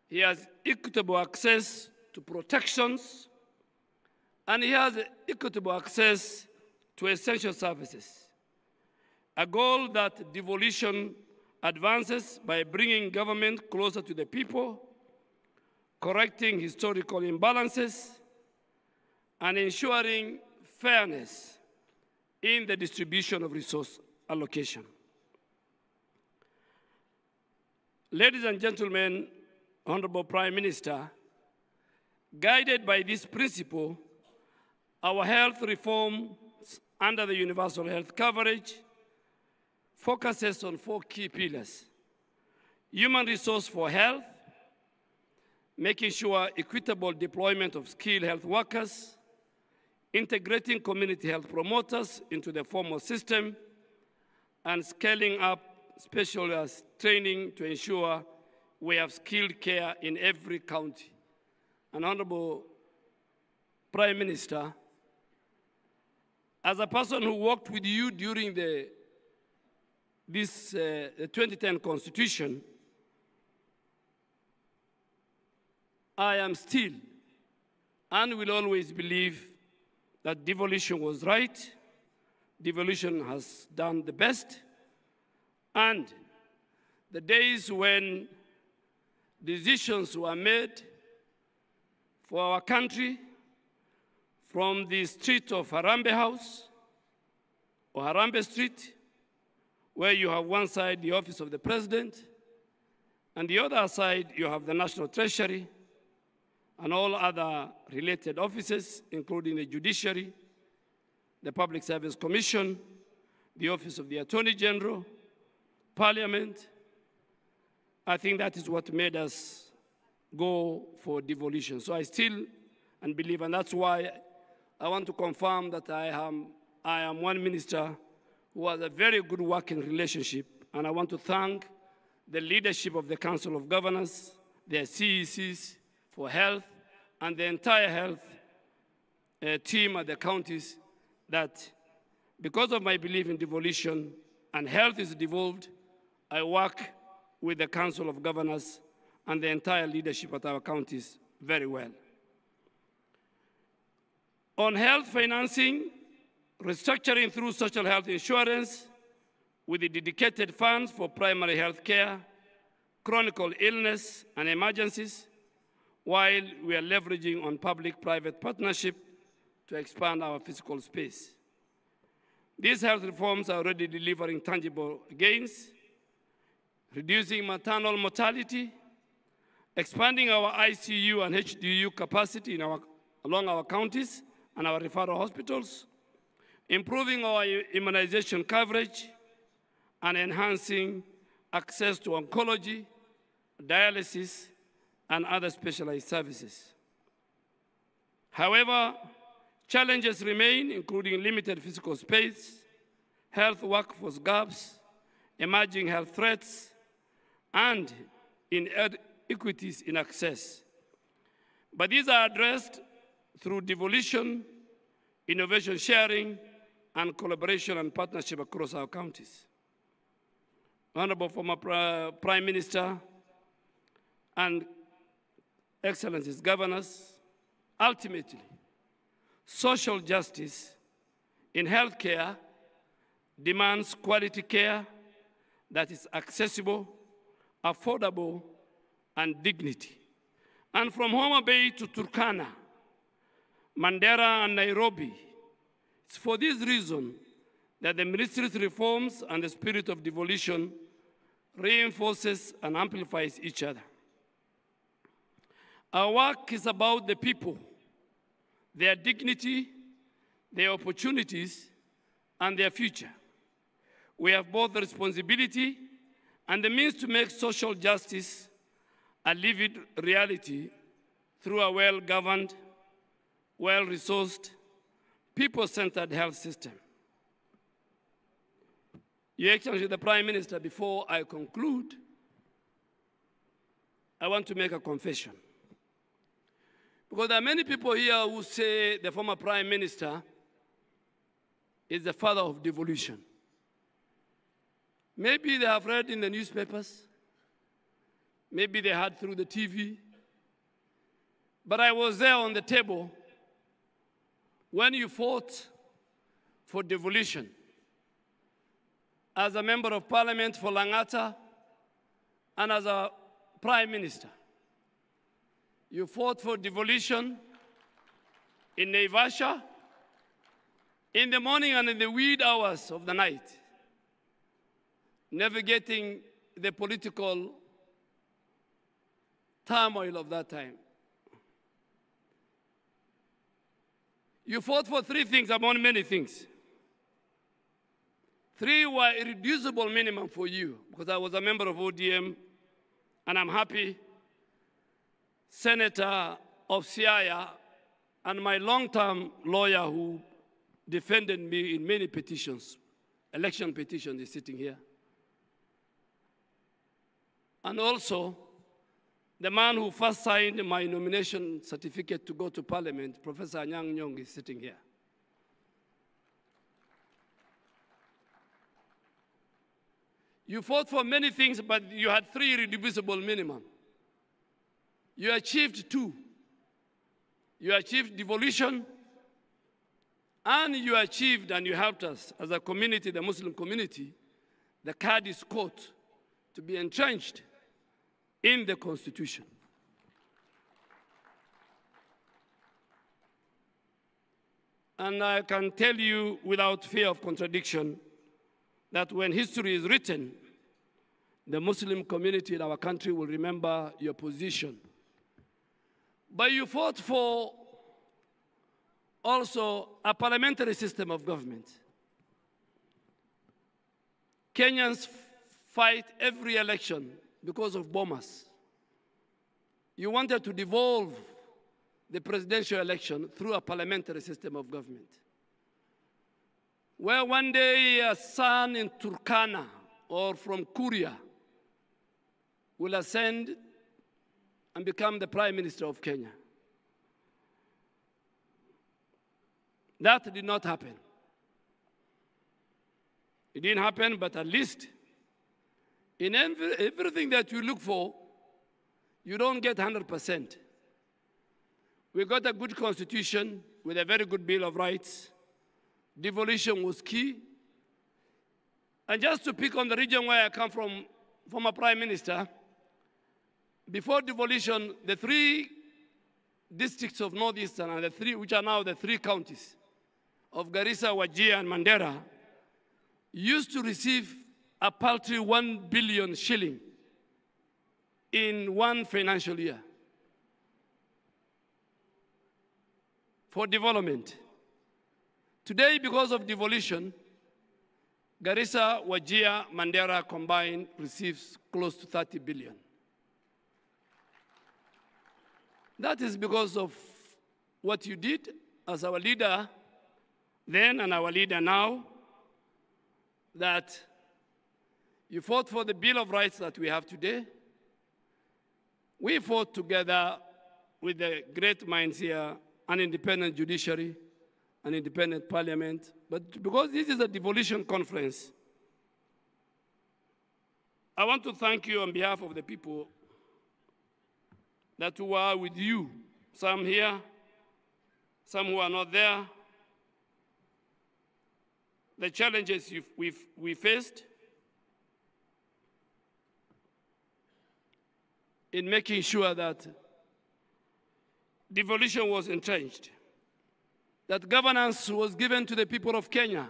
[SPEAKER 10] He has equitable access to protections, and he has equitable access to essential services. A goal that devolution advances by bringing government closer to the people, correcting historical imbalances, and ensuring fairness in the distribution of resource allocation. Ladies and gentlemen, Honorable Prime Minister, guided by this principle, our health reforms under the universal health coverage focuses on 4 key pillars: human resource for health, making sure equitable deployment of skilled health workers, integrating community health promoters into the formal system, and scaling up specialist training to ensure we have skilled care in every county. And Honorable Prime Minister, as a person who worked with you during the 2010 Constitution, I am still and will always believe that devolution was right, devolution has done the best, and the days when decisions were made for our country from the street of Harambee House or Harambee Street, where you have one side the office of the president, and the other side you have the National Treasury, and all other related offices, including the judiciary, the Public Service Commission, the Office of the Attorney General, Parliament. I think that is what made us go for devolution. So I still believe, and that's why I want to confirm that I am one minister who has a very good working relationship, and I want to thank the leadership of the Council of Governors, their CECs for health, and the entire health team at the counties, that because of my belief in devolution and health is devolved, I work with the Council of Governors and the entire leadership at our counties very well. On health financing, restructuring through social health insurance with the dedicated funds for primary health care, chronic illness, and emergencies, while we are leveraging on public-private partnership to expand our physical space. These health reforms are already delivering tangible gains, reducing maternal mortality, expanding our ICU and HDU capacity along our counties and our referral hospitals, improving our immunization coverage, and enhancing access to oncology, dialysis, and other specialized services. However, challenges remain, including limited physical space, health workforce gaps, emerging health threats, and inequities in access. But these are addressed through devolution, innovation sharing, and collaboration and partnership across our counties. Honorable former Prime Minister and Excellencies Governors, ultimately, social justice in healthcare demands quality care that is accessible, affordable, and dignity. And from Homa Bay to Turkana, Mandera and Nairobi, it's for this reason that the ministry's reforms and the spirit of devolution reinforces and amplifies each other. Our work is about the people, their dignity, their opportunities, and their future. We have both the responsibility and the means to make social justice a lived reality through a well-governed, well-resourced, people-centered health system. Your Excellency, the Prime Minister, before I conclude, I want to make a confession. Because there are many people here who say the former Prime Minister is the father of devolution. Maybe they have read in the newspapers, maybe they heard through the TV, but I was there on the table when you fought for devolution. As a member of parliament for Langata and as a prime minister, you fought for devolution in Naivasha in the morning and in the wee hours of the night, navigating the political turmoil of that time. You fought for three things among many things. Three were irreducible minimum for you, because I was a member of ODM, and I'm happy Senator of Siaya and my long-term lawyer who defended me in many petitions, election petitions, is sitting here. And also, the man who first signed my nomination certificate to go to Parliament, Professor Anyang' Nyong, is sitting here. You fought for many things, but you had three irreducible minimum. You achieved two. You achieved devolution, and you achieved, and you helped us as a community, the Muslim community, the Qadi's court to be entrenched in the Constitution. And I can tell you without fear of contradiction that when history is written, the Muslim community in our country will remember your position. But you fought for also a parliamentary system of government. Kenyans fight every election because of bombers. You wanted to devolve the presidential election through a parliamentary system of government, where one day a son in Turkana or from Kuria will ascend and become the Prime Minister of Kenya. That did not happen. It didn't happen, but at least in everything that you look for, you don't get 100%. We got a good constitution with a very good Bill of Rights. Devolution was key. And just to pick on the region where I come from, former Prime Minister, before devolution, the 3 districts of Northeastern and the 3, which are now the 3 counties of Garissa, Wajir, and Mandera, used to receive a paltry 1 billion shilling in one financial year for development. Today, because of devolution, Garissa, Wajir, Mandera combined receives close to 30 billion. That is because of what you did as our leader then and our leader now, that you fought for the Bill of Rights that we have today. We fought together with the great minds here, an independent judiciary, an independent parliament. But because this is a devolution conference, I want to thank you on behalf of the people that were with you, some here, some who are not there, the challenges we faced in making sure that devolution was entrenched, that governance was given to the people of Kenya,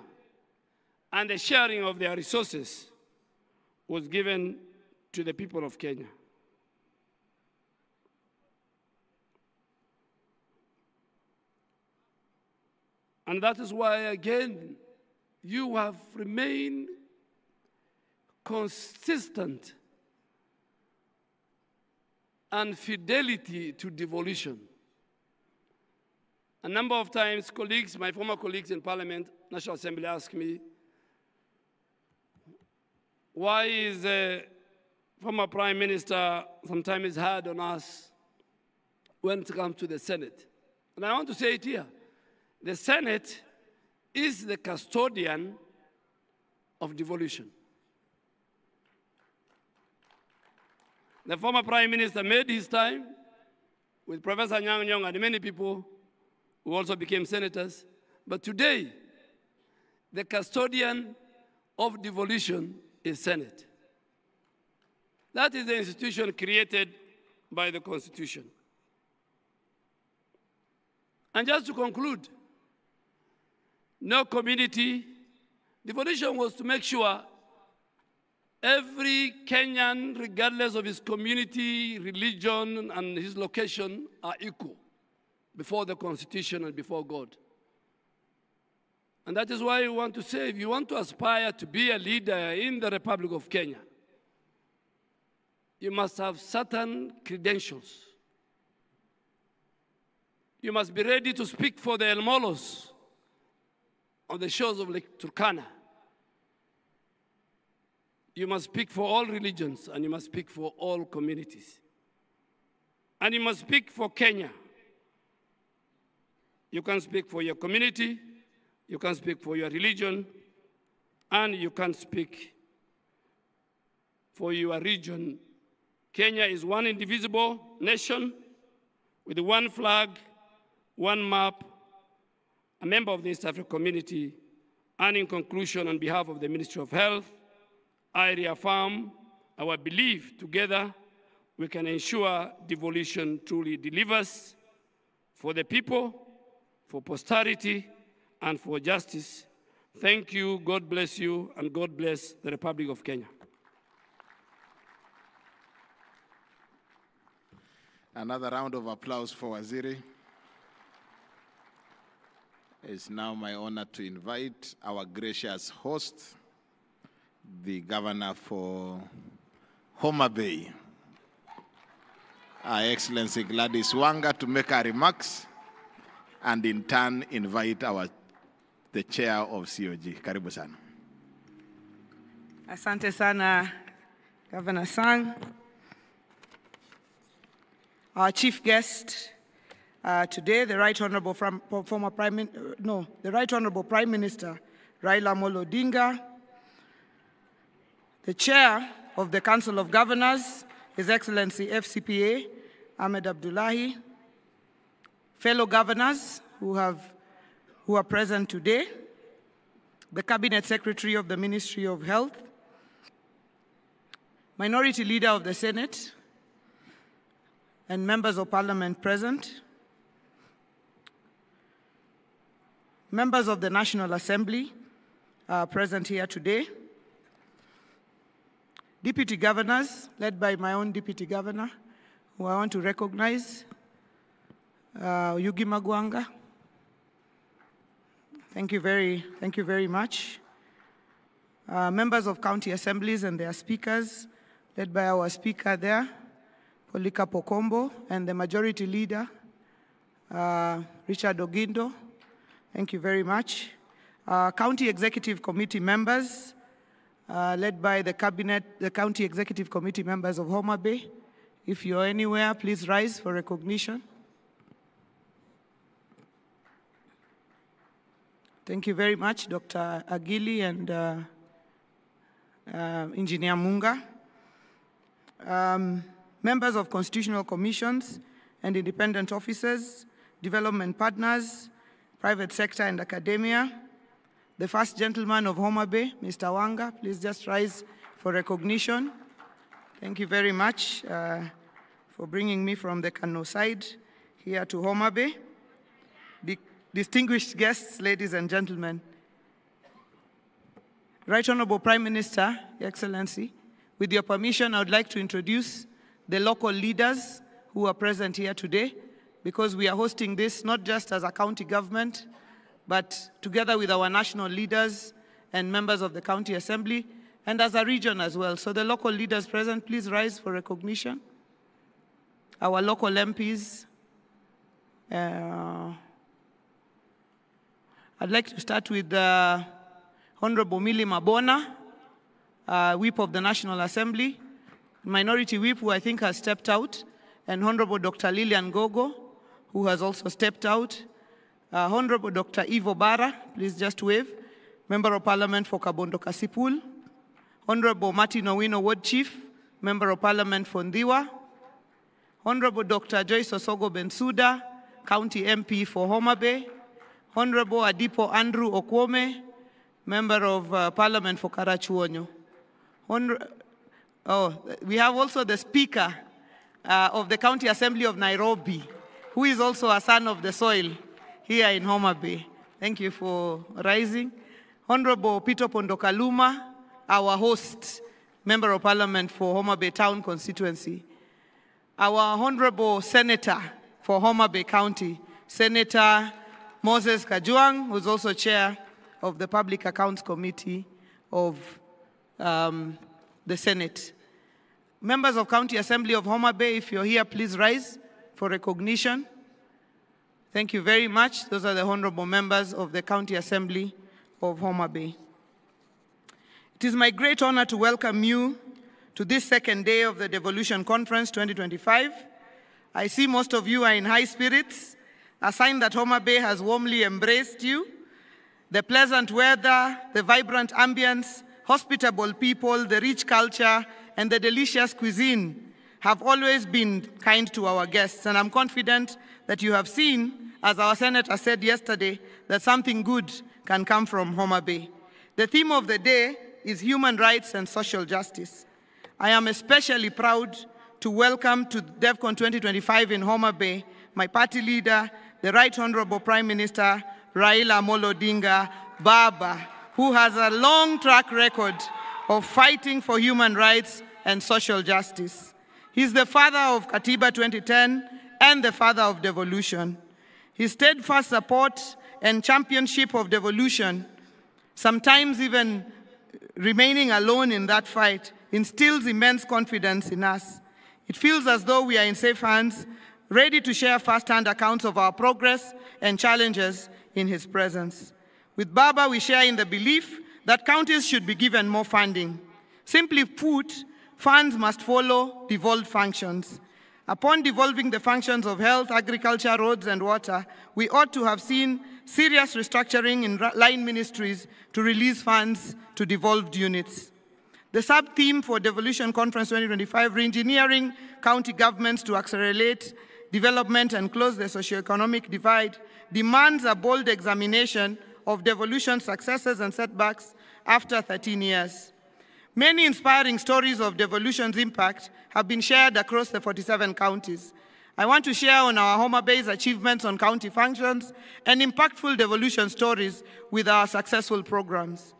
[SPEAKER 10] and the sharing of their resources was given to the people of Kenya. And that is why, again, you have remained consistent and fidelity to devolution. A number of times, colleagues, my former colleagues in Parliament, National Assembly, ask me, why is the former Prime Minister sometimes hard on us when it comes to the Senate? And I want to say it here. The Senate is the custodian of devolution. The former Prime Minister made his time with Professor Nyang' Nyong'o and many people who also became senators. But today, the custodian of devolution is Senate. That is the institution created by the Constitution. And just to conclude, no community. Devolution was to make sure every Kenyan, regardless of his community, religion, and his location, are equal before the Constitution and before God. And that is why we want to say, if you want to aspire to be a leader in the Republic of Kenya, you must have certain credentials. You must be ready to speak for the El Molos on the shores of Lake Turkana. You must speak for all religions, and you must speak for all communities. And you must speak for Kenya. You can speak for your community, you can speak for your religion, and you can speak for your region. Kenya is one indivisible nation with one flag, one map, a member of the East African community. And in conclusion, on behalf of the Ministry of Health, I reaffirm our belief together we can ensure devolution truly delivers for the people, for posterity, and for justice. Thank you, God bless you, and God bless the Republic of Kenya.
[SPEAKER 3] Another round of applause for Waziri. It's now my honor to invite our gracious host, the governor for Homa Bay, Her Excellency Gladys Wanga, to make her remarks, and in turn invite the chair of COG. Karibu sana.
[SPEAKER 5] Asante sana, Governor Sang. Our chief guest today, the Right Honorable Prime Minister Raila Amolo Odinga, the Chair of the Council of Governors, His Excellency FCPA Ahmed Abdullahi, fellow governors who are present today, the Cabinet Secretary of the Ministry of Health, Minority Leader of the Senate, and members of Parliament present, members of the National Assembly present here today, deputy governors, led by my own deputy governor, who I want to recognize, Yugi Magwanga. Thank you very much. Members of county assemblies and their speakers, led by our speaker there, Polika Pokombo, and the majority leader, Richard Ogindo. Thank you very much. County Executive Committee members, led by the County Executive Committee members of Homa Bay. If you're anywhere, please rise for recognition. Thank you very much, Dr. Agili and Engineer Munga. Members of constitutional commissions and independent officers, development partners, private sector and academia. The first gentleman of Homa Bay, Mr. Wanga, please just rise for recognition. Thank you very much for bringing me from the Kano side here to Homa Bay. Distinguished guests, ladies and gentlemen. Right Honorable Prime Minister, Your Excellency, with your permission, I would like to introduce the local leaders who are present here today, because we are hosting this not just as a county government, but together with our national leaders and members of the county assembly, and as a region as well. So the local leaders present, please rise for recognition. Our local MPs. I'd like to start with Honorable Millie Mabona, Whip of the National Assembly, Minority Whip, who I think has stepped out, and Honorable Dr. Lillian Gogo, who has also stepped out. Honorable Dr. Ivo Bara, please just wave, Member of Parliament for Kabondo Kasipul. Honorable Martin Owino, Ward Chief, Member of Parliament for Ndiwa. Honorable Dr. Joyce Osogo Bensuda, County MP for Homa Bay. Honorable Adipo Andrew Okwome, Member of Parliament for Karachuonyo. We have also the Speaker of the County Assembly of Nairobi, who is also a son of the soil here in Homa Bay. Thank you for rising. Honorable Peter Pondokaluma, our host, Member of Parliament for Homa Bay Town Constituency. Our Honorable Senator for Homa Bay County, Senator Moses Kajwang, who is also Chair of the Public Accounts Committee of the Senate. Members of County Assembly of Homa Bay, if you're here, please rise for recognition. Thank you very much. Those are the honorable members of the County Assembly of Homa Bay. It is my great honor to welcome you to this second day of the Devolution Conference 2025. I see most of you are in high spirits, a sign that Homa Bay has warmly embraced you. The pleasant weather, the vibrant ambience, hospitable people, the rich culture, and the delicious cuisine have always been kind to our guests, and I'm confident that you have seen, as our Senator said yesterday, that something good can come from Homa Bay. The theme of the day is human rights and social justice. I am especially proud to welcome to DevCon 2025 in Homa Bay my party leader, the Right Honorable Prime Minister Raila Amolo Odinga Baba, who has a long track record of fighting for human rights and social justice. He's the father of Katiba 2010 and the father of devolution. His steadfast support and championship of devolution, sometimes even remaining alone in that fight instills immense confidence in us. It feels as though we are in safe hands, ready to share first-hand accounts of our progress and challenges in his presence. With Baba, we share in the belief that counties should be given more funding. Simply put, funds must follow devolved functions. Upon devolving the functions of health, agriculture, roads, and water, we ought to have seen serious restructuring in line ministries to release funds to devolved units. The sub-theme for Devolution Conference 2025, Re-engineering County Governments to Accelerate Development and Close the Socioeconomic Divide, demands a bold examination of devolution successes and setbacks after 13 years. Many inspiring stories of devolution's impact have been shared across the 47 counties. I want to share on our Homa Bay's achievements on county functions and impactful devolution stories with our successful programs.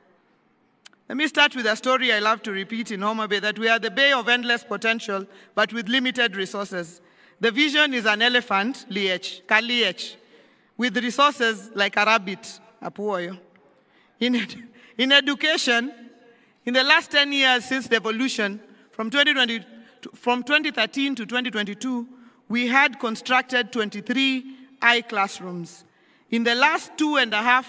[SPEAKER 5] Let me start with a story I love to repeat in Homa Bay, that we are the bay of endless potential, but with limited resources. The vision is an elephant, Kaliech, with resources like a rabbit, Apuoyo. In education, in the last 10 years since devolution, from 2013 to 2022, we had constructed 23 iClassrooms. In the last 2.5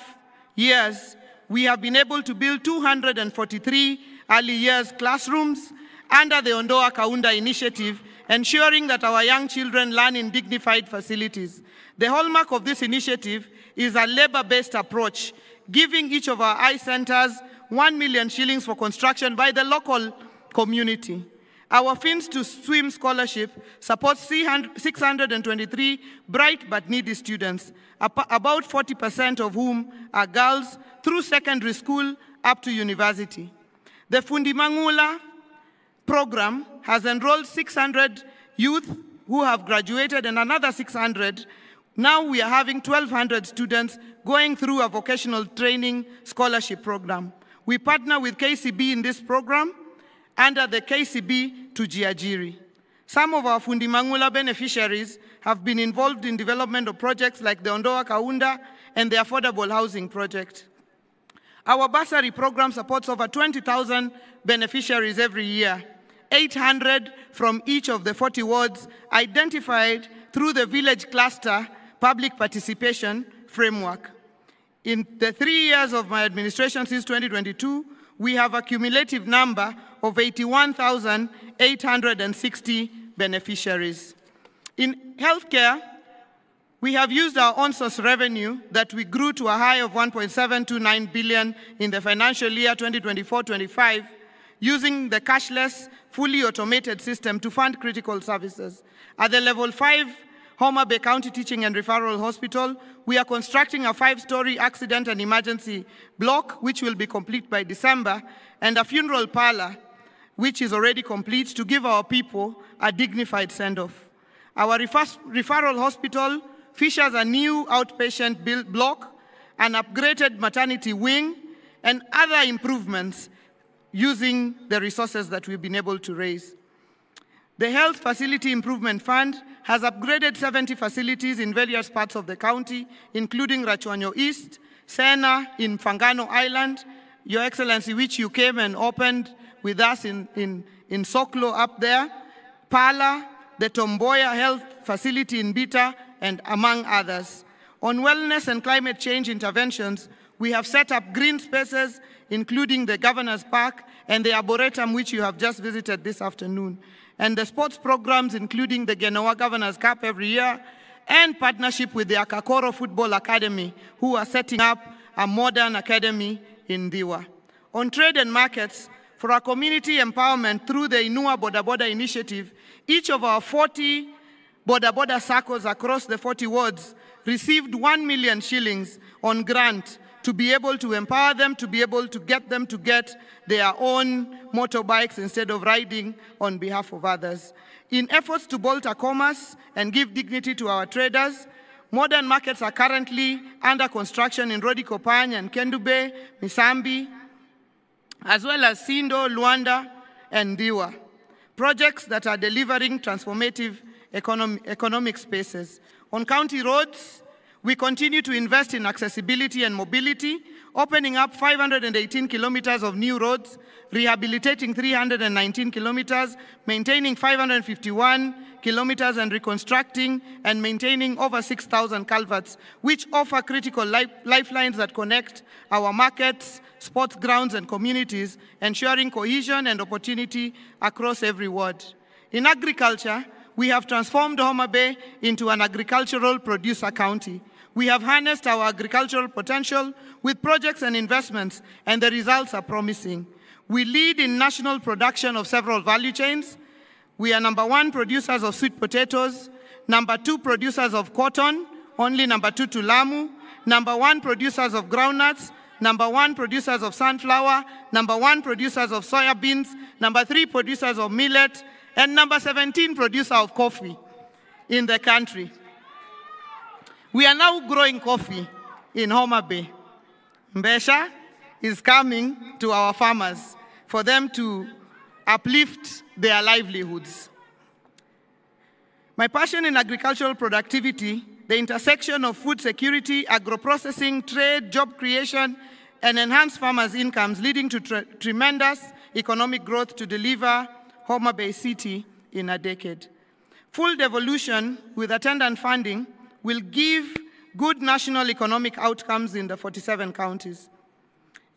[SPEAKER 5] years, we have been able to build 243 early years classrooms under the Ondoa Kaunda initiative, ensuring that our young children learn in dignified facilities. The hallmark of this initiative is a labor-based approach, giving each of our I-centers 1 million shillings for construction by the local community. Our Fins to Swim scholarship supports 623 bright but needy students, about 40% of whom are girls, through secondary school up to university. The Fundi Mangula program has enrolled 600 youth who have graduated and another 600. Now we are having 1,200 students going through a vocational training scholarship program. We partner with KCB in this program under the KCB to Jiajiri. Some of our Fundi Mangula beneficiaries have been involved in development of projects like the Ondoa Kaunda and the Affordable Housing Project. Our bursary program supports over 20,000 beneficiaries every year, 800 from each of the 40 wards identified through the village cluster public participation framework. In the 3 years of my administration since 2022, we have a cumulative number of 81,860 beneficiaries. In healthcare, we have used our on-source revenue that we grew to a high of 1.729 billion in the financial year 2024-25, using the cashless, fully automated system to fund critical services. At the level 5 Homa Bay County Teaching and Referral Hospital, we are constructing a 5-story accident and emergency block, which will be complete by December, and a funeral parlor, which is already complete, to give our people a dignified send-off. Our referral hospital features a new outpatient block, an upgraded maternity wing, and other improvements using the resources that we've been able to raise. The Health Facility Improvement Fund has upgraded 70 facilities in various parts of the county, including Rachuanyo East, Sena in Fangano Island, Your Excellency, which you came and opened with us in Soklo up there, Pala, the Tomboya Health Facility in Bita, and among others. On wellness and climate change interventions, we have set up green spaces, including the Governor's Park and the Arboretum, which you have just visited this afternoon, and the sports programs, including the Genoa Governor's Cup every year, and partnership with the Akakoro Football Academy, who are setting up a modern academy in Diwa. On trade and markets, for our community empowerment through the Inua Boda Boda initiative, each of our 40 Boda Boda circles across the 40 wards received 1 million shillings on grant to be able to empower them, to be able to get them to get their own motorbikes instead of riding on behalf of others. In efforts to bolster commerce and give dignity to our traders, modern markets are currently under construction in Rodikopany and Kendube, Misambi, as well as Sindo, Luanda, and Diwa. Projects that are delivering transformative economic spaces. On county roads, We continue to invest in accessibility and mobility, opening up 518 kilometers of new roads, rehabilitating 319 kilometers, maintaining 551 kilometers, and reconstructing and maintaining over 6,000 culverts, which offer critical lifelines that connect our markets, sports grounds, and communities, ensuring cohesion and opportunity across every ward. In agriculture, we have transformed Homa Bay into an agricultural producer county. We have harnessed our agricultural potential with projects and investments, and the results are promising. We lead in national production of several value chains. We are #1 producers of sweet potatoes, #2 producers of cotton, only #2 to Lamu, #1 producers of groundnuts, #1 producers of sunflower, #1 producers of soya beans, #3 producers of millet, and #17 producer of coffee in the country. We are now growing coffee in Homa Bay. Mbesha is coming to our farmers for them to uplift their livelihoods. My passion in agricultural productivity, the intersection of food security, agro-processing, trade, job creation, and enhanced farmers' incomes, leading to tremendous economic growth to deliver Homa Bay City in a decade. Full devolution with attendant funding will give good national economic outcomes in the 47 counties.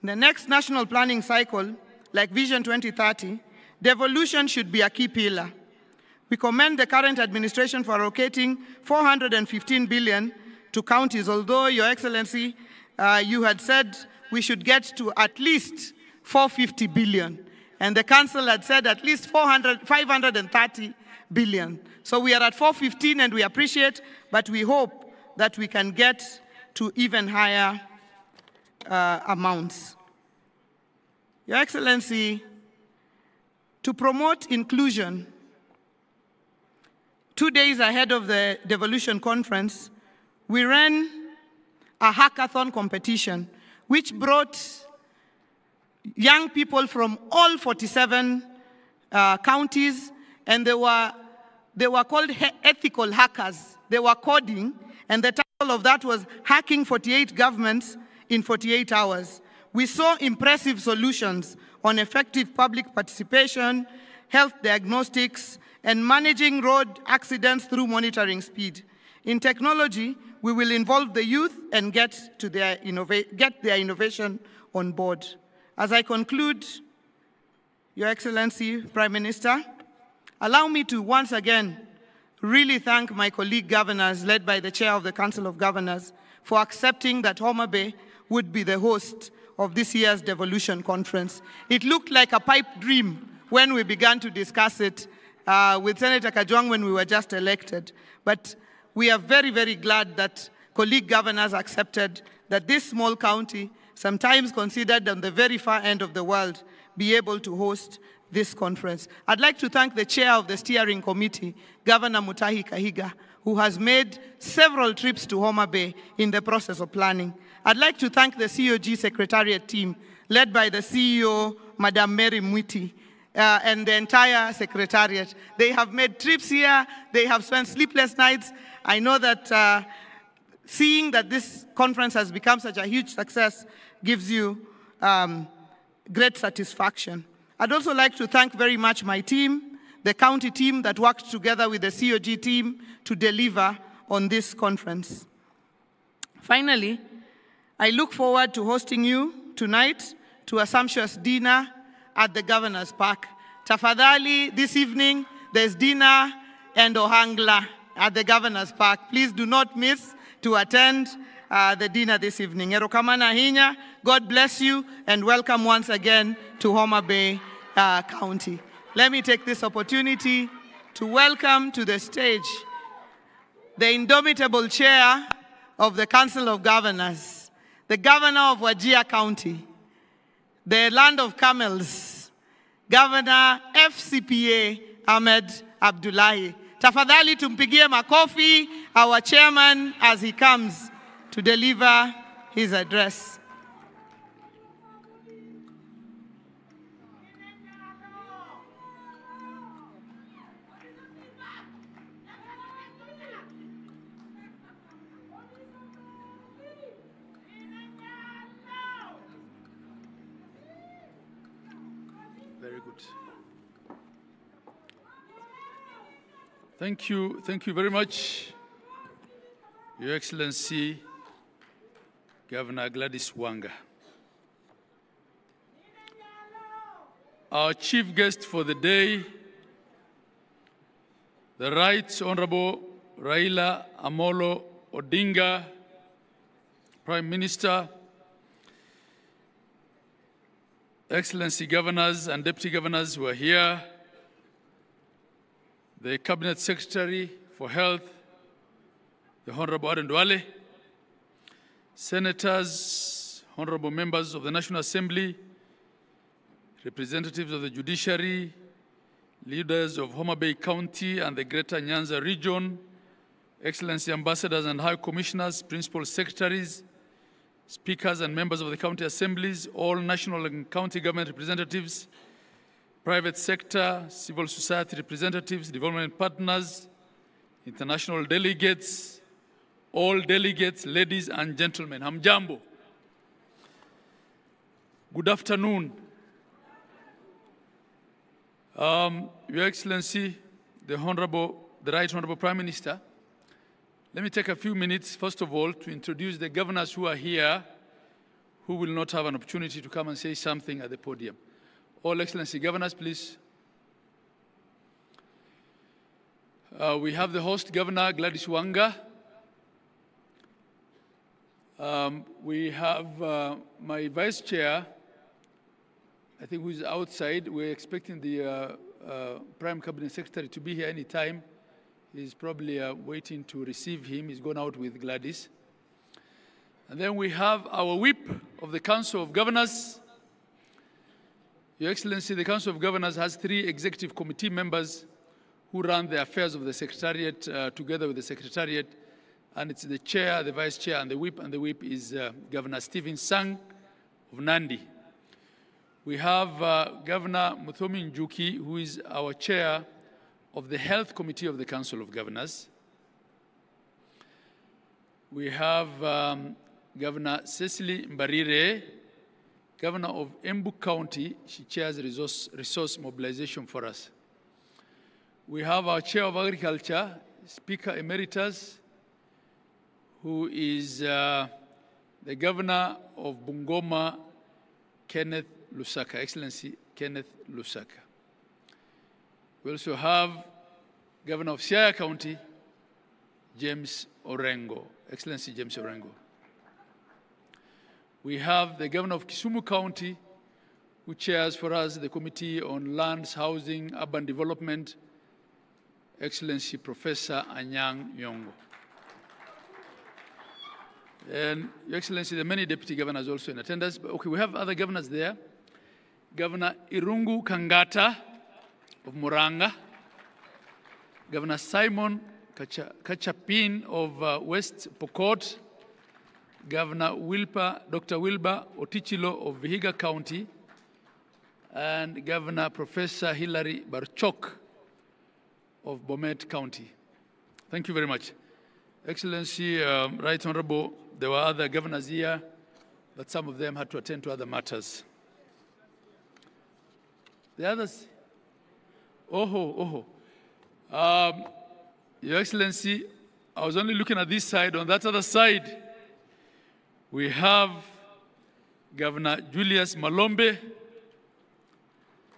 [SPEAKER 5] In the next national planning cycle, like Vision 2030, devolution should be a key pillar. We commend the current administration for allocating $415 billion to counties, although, Your Excellency, you had said we should get to at least $450 billion, and the council had said at least $530 billion. So we are at 415, and we appreciate, but we hope that we can get to even higher amounts. Your Excellency, to promote inclusion, 2 days ahead of the Devolution Conference, we ran a hackathon competition which brought young people from all 47 counties, and they were called ethical hackers. They were coding, and the title of that was Hacking 48 Governments in 48 Hours. We saw impressive solutions on effective public participation, health diagnostics, and managing road accidents through monitoring speed. In technology, we will involve the youth and get their innovation on board. As I conclude, Your Excellency, Prime Minister, allow me to once again really thank my colleague governors, led by the Chair of the Council of Governors, for accepting that Homa Bay would be the host of this year's Devolution Conference. It looked like a pipe dream when we began to discuss it with Senator Kajwang when we were just elected. But we are very, very glad that colleague governors accepted that this small county, sometimes considered on the very far end of the world, be able to host this conference. I'd like to thank the chair of the steering committee, Governor Mutahi Kahiga, who has made several trips to Homa Bay in the process of planning. I'd like to thank the COG Secretariat team, led by the CEO, Madam Mary Mwiti, and the entire Secretariat. They have made trips here. They have spent sleepless nights. I know that seeing that this conference has become such a huge success gives you great satisfaction. I'd also like to thank very much my team, the county team that worked together with the COG team to deliver on this conference. Finally, I look forward to hosting you tonight to a sumptuous dinner at the Governor's Park. Tafadhali, this evening, there's dinner and ohangla at the Governor's Park. Please do not miss to attend the dinner this evening. Erokamana hinya, God bless you, and welcome once again to Homa Bay County. Let me take this opportunity to welcome to the stage the indomitable chair of the Council of Governors, the Governor of Wajir County, the land of camels, Governor FCPA Ahmed Abdullahi. Tafadhali tumpigie makofi our chairman as he comes to deliver his address.
[SPEAKER 1] Thank you very much, Your Excellency, Governor Gladys Wanga. Our chief guest for the day, the Right Honorable Raila Amolo Odinga, Prime Minister, Excellency Governors and Deputy Governors who are here, the Cabinet Secretary for Health, the Honorable Aden Duale, Senators, Honorable Members of the National Assembly, representatives of the Judiciary, leaders of Homa Bay County and the Greater Nyanza region, Excellency Ambassadors and High Commissioners, Principal Secretaries, Speakers and members of the county assemblies, all national and county government representatives, private sector, civil society representatives, development partners, international delegates, all delegates, ladies and gentlemen, hamjambo. Good afternoon. Your Excellency, the Right Honorable Prime Minister, let me take a few minutes, first of all, to introduce the governors who are here who will not have an opportunity to come and say something at the podium. All Excellency Governors, please. We have the host Governor Gladys Wanga. We have my Vice Chair, I think, who is outside. We're expecting the Prime Cabinet Secretary to be here any time. He's probably waiting to receive him. He's gone out with Gladys. And then we have our whip of the Council of Governors. Your Excellency, the Council of Governors has 3 executive committee members who run the affairs of the Secretariat together with the Secretariat. And it's the Chair, the Vice Chair, and the whip is Governor Stephen Sang of Nandi. We have Governor Muthomi Njuki, who is our Chair of the Health Committee of the Council of Governors. We have Governor Cecily Mbarire, Governor of Embu County. She chairs resource mobilization for us. We have our Chair of Agriculture, Speaker Emeritus, who is the Governor of Bungoma, Kenneth Lusaka, Excellency Kenneth Lusaka. We also have Governor of Siaya County, James Orengo, Excellency James Orengo. We have the Governor of Kisumu County, who chairs for us the Committee on Lands, Housing, Urban Development, Excellency Professor Anyang' Nyong'o. And Your Excellency, the many deputy governors also in attendance. But okay, we have other governors there. Governor Irungu Kangata of Muranga, Governor Simon Kachapin of West Pokot, Governor Dr. Wilbur Otichilo of Vihiga County, and Governor Professor Hilary Barchok of Bomet County. Thank you very much. Excellency, Right Honorable, there were other governors here, but some of them had to attend to other matters. The others? Your Excellency, I was only looking at this side. On that other side, we have Governor Julius Malombe,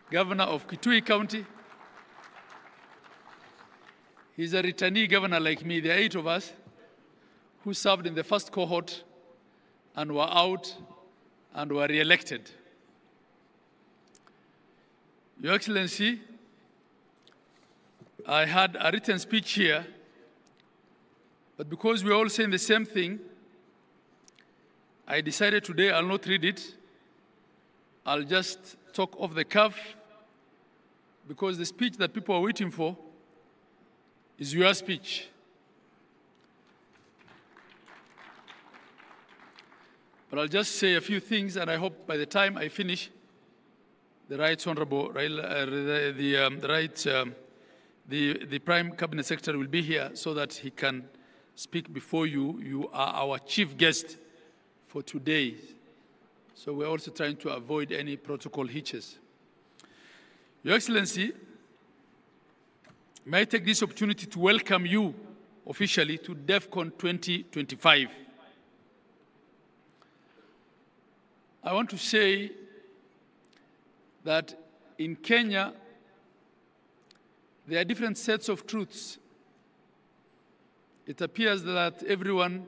[SPEAKER 1] Governor of Kitui County. He's a returnee governor like me. There are 8 of us who served in the first cohort and were out and were re-elected. Your Excellency, I had a written speech here, but because we're all saying the same thing, I decided today I'll not read it. I'll just talk off the cuff, because the speech that people are waiting for is your speech. But I'll just say a few things, and I hope by the time I finish, the Right Honorable, the Prime Cabinet Secretary will be here so that he can speak before you. You are our chief guest for today. So we're also trying to avoid any protocol hitches. Your Excellency, may I take this opportunity to welcome you officially to DEFCON 2025. I want to say that in Kenya, there are different sets of truths. It appears that everyone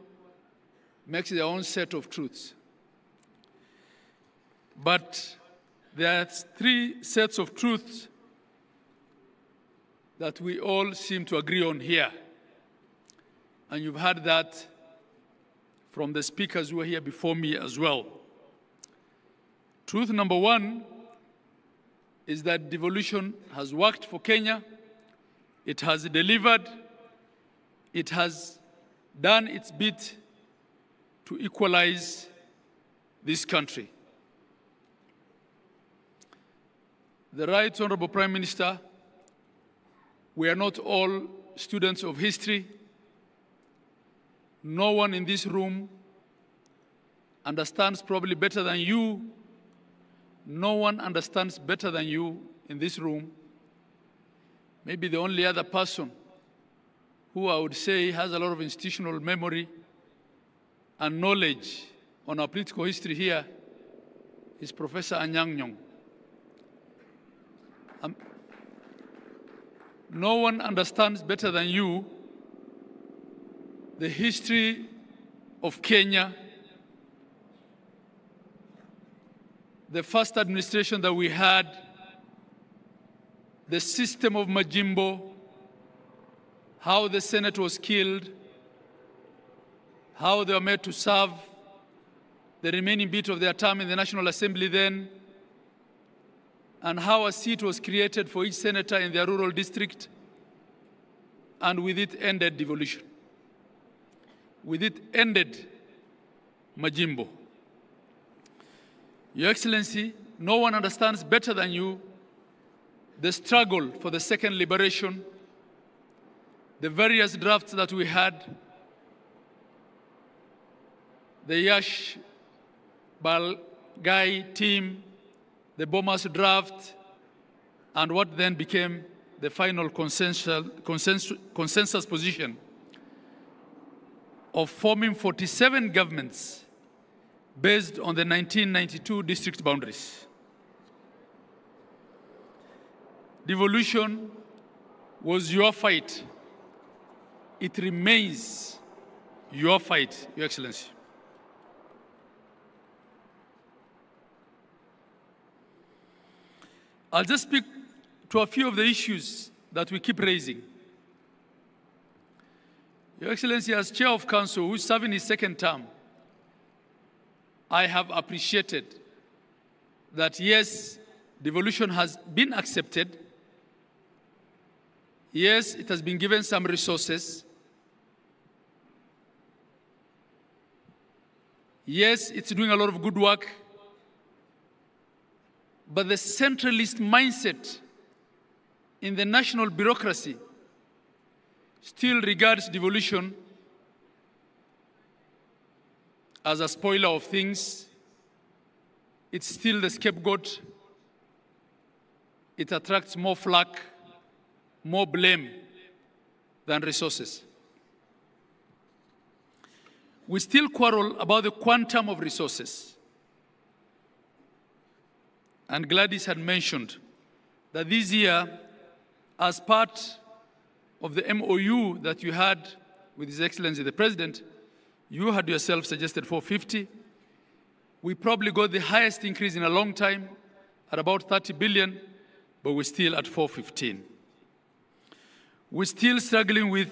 [SPEAKER 1] makes their own set of truths. But there are 3 sets of truths that we all seem to agree on here. And you've heard that from the speakers who were here before me as well. Truth number 1 is that devolution has worked for Kenya. It has delivered. It has done its bit to equalize this country. The Right Honorable Prime Minister, we are not all students of history. No one in this room understands probably better than you. No one understands better than you in this room. Maybe the only other person who I would say has a lot of institutional memory and knowledge on our political history here is Professor Anyang' Nyong'o. No one understands better than you the history of Kenya, the first administration that we had, the system of Majimbo, how the Senate was killed, how they were made to serve the remaining bit of their term in the National Assembly then, and how a seat was created for each senator in their rural district, and with it ended devolution. With it ended Majimbo. Your Excellency, no one understands better than you the struggle for the second liberation, the various drafts that we had, the Yash Balgai team, the Bomas draft, and what then became the final consensus position of forming 47 governments based on the 1992 district boundaries. Devolution was your fight. It remains your fight, Your Excellency. I'll just speak to a few of the issues that we keep raising. Your Excellency, as Chair of Council, who is serving his second term, I have appreciated that, yes, devolution has been accepted. Yes, it has been given some resources. Yes, it's doing a lot of good work. But the centralist mindset in the national bureaucracy still regards devolution as a spoiler of things. It's still the scapegoat. It attracts more flack, more blame than resources. We still quarrel about the quantum of resources. And Gladys had mentioned that this year, as part of the MOU that you had with His Excellency the President, you had yourself suggested 450. We probably got the highest increase in a long time at about 30 billion, but we're still at 415. We're still struggling with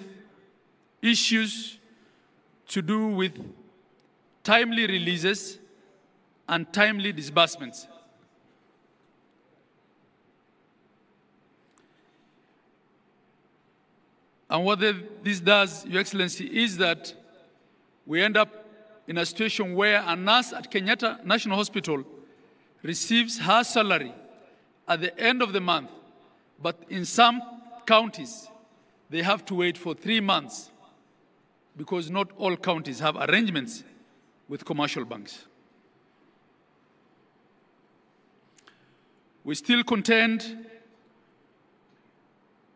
[SPEAKER 1] issues to do with timely releases and timely disbursements. And what this does, Your Excellency, is that we end up in a situation where a nurse at Kenyatta National Hospital receives her salary at the end of the month, but in some counties, they have to wait for 3 months because not all counties have arrangements with commercial banks. We still contend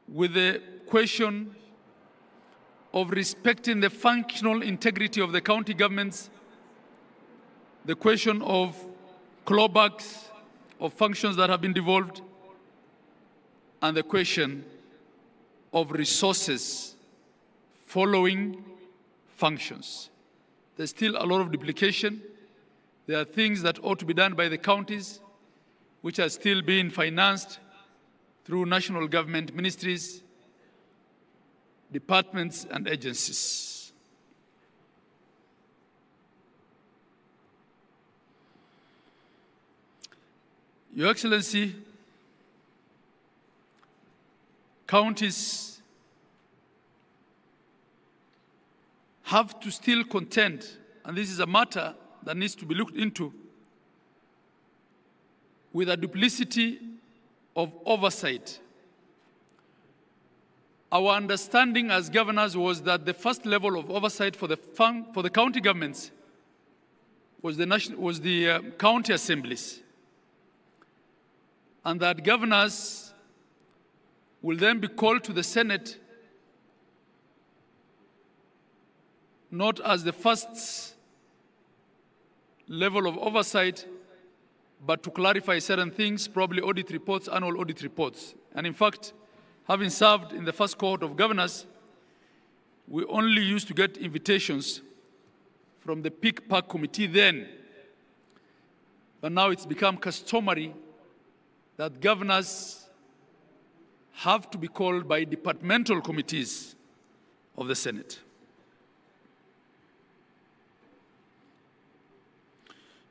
[SPEAKER 1] with the question of respecting the functional integrity of the county governments, the question of clawbacks of functions that have been devolved, and the question of resources following functions. There's still a lot of duplication. There are things that ought to be done by the counties, which are still being financed through national government ministries, departments, and agencies. Your Excellency, counties have to still contend, and this is a matter that needs to be looked into, with a duplicity of oversight. Our understanding as governors was that the first level of oversight for the county governments was the county assemblies, and that governors will then be called to the Senate not as the first level of oversight, but to clarify certain things, probably audit reports, annual audit reports. And in fact, having served in the first cohort of governors, we only used to get invitations from the Peak Park Committee then. But now it's become customary that governors have to be called by departmental committees of the Senate.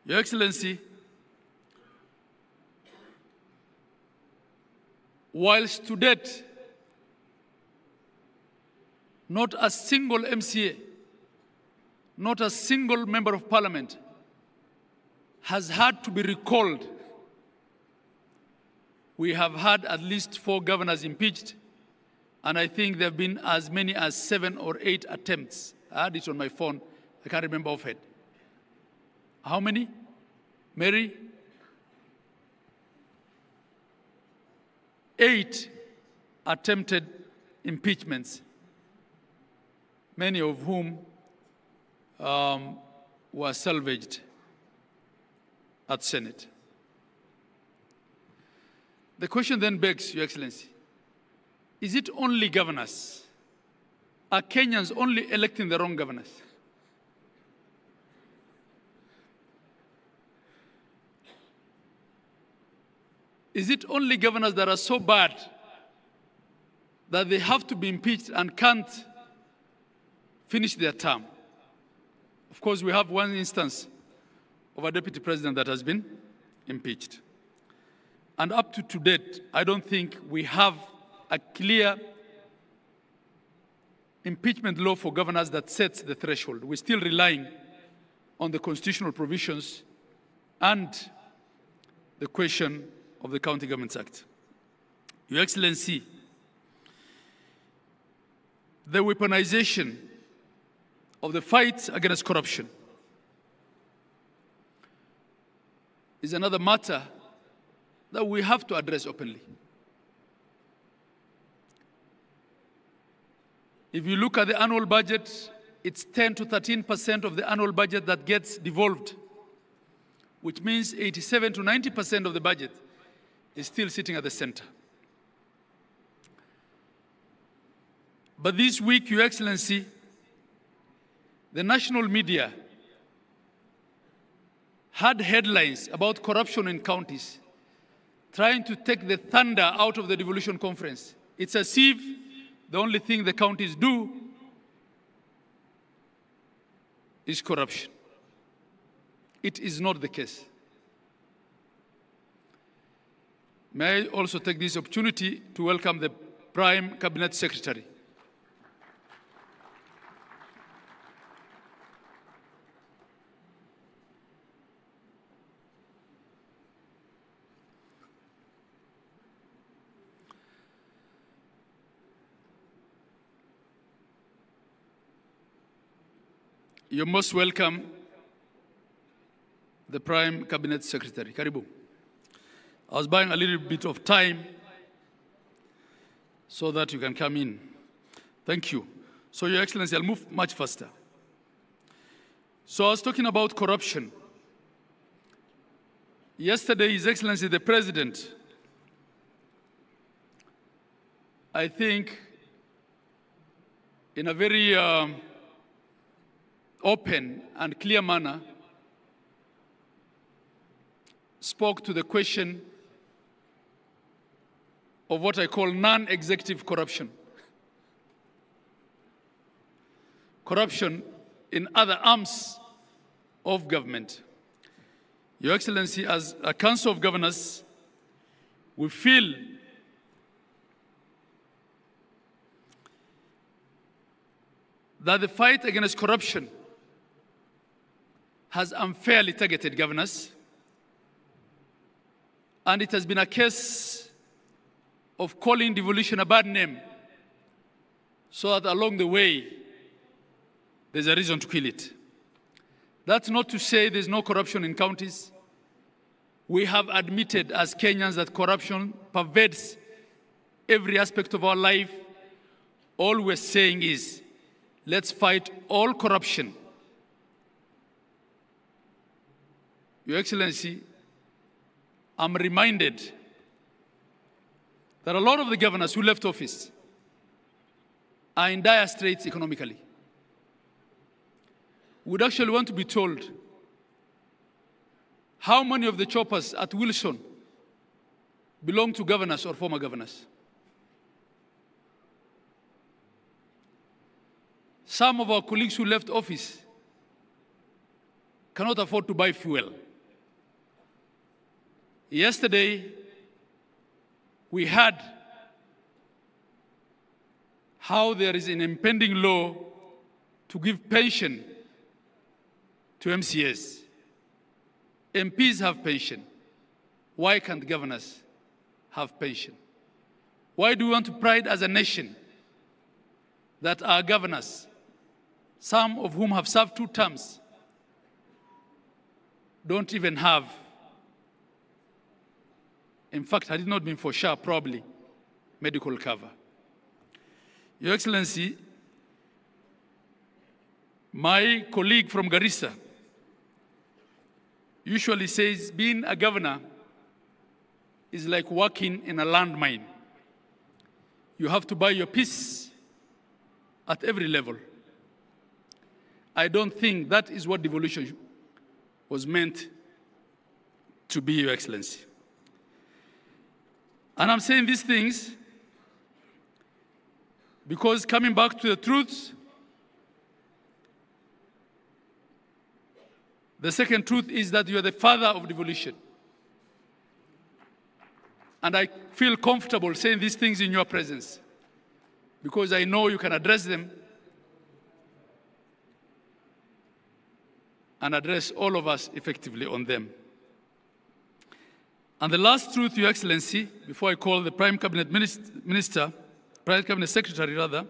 [SPEAKER 1] Your Excellency, whilst to date, not a single MCA, not a single member of parliament has had to be recalled. We have had at least 4 governors impeached, and I think there have been as many as 7 or 8 attempts. I had it on my phone. I can't remember offhand. How many? Mary? 8 attempted impeachments, many of whom were salvaged at Senate. The question then begs, Your Excellency, is it only governors? Are Kenyans only electing the wrong governors? Is it only governors that are so bad that they have to be impeached and can't finish their term? Of course, we have one instance of a deputy president that has been impeached. And up to date, I don't think we have a clear impeachment law for governors that sets the threshold. We're still relying on the constitutional provisions and the question of the County Governments Act. Your Excellency, the weaponization of the fight against corruption is another matter that we have to address openly. If you look at the annual budget, it's 10 to 13% of the annual budget that gets devolved, which means 87 to 90% of the budget is still sitting at the center. But this week, Your Excellency, the national media had headlines about corruption in counties, trying to take the thunder out of the devolution conference. It's as if the only thing the counties do is corruption. It is not the case. May I also take this opportunity to welcome the Prime Cabinet Secretary. You're most welcome, the Prime Cabinet Secretary. Karibu. I was buying a little bit of time so that you can come in. Thank you. So, Your Excellency, I'll move much faster. So I was talking about corruption. Yesterday, His Excellency the President, I think, in a very open and clear manner, spoke to the question of what I call non-executive corruption. Corruption in other arms of government. Your Excellency, as a Council of Governors, we feel that the fight against corruption has unfairly targeted governors, and it has been a case of calling devolution a bad name, so that along the way, there's a reason to kill it. That's not to say there's no corruption in counties. We have admitted as Kenyans that corruption pervades every aspect of our life. All we're saying is, let's fight all corruption. Your Excellency, I'm reminded that a lot of the governors who left office are in dire straits economically. Would actually want to be told how many of the choppers at Wilson belong to governors or former governors. Some of our colleagues who left office cannot afford to buy fuel. Yesterday, we heard how there is an impending law to give pension to MCAs. MPs have pension. Why can't governors have pension? Why do we want to pride as a nation that our governors, some of whom have served 2 terms, don't even have, in fact, had it not been for SHA, probably, medical cover? Your Excellency, my colleague from Garissa usually says being a governor is like working in a landmine. You have to buy your peace at every level. I don't think that is what devolution was meant to be, Your Excellency. And I'm saying these things because, coming back to the truths, the second truth is that you are the father of devolution. And I feel comfortable saying these things in your presence because I know you can address them and address all of us effectively on them. And the last truth, Your Excellency, before I call the Prime Cabinet Minister, Prime Cabinet Secretary rather,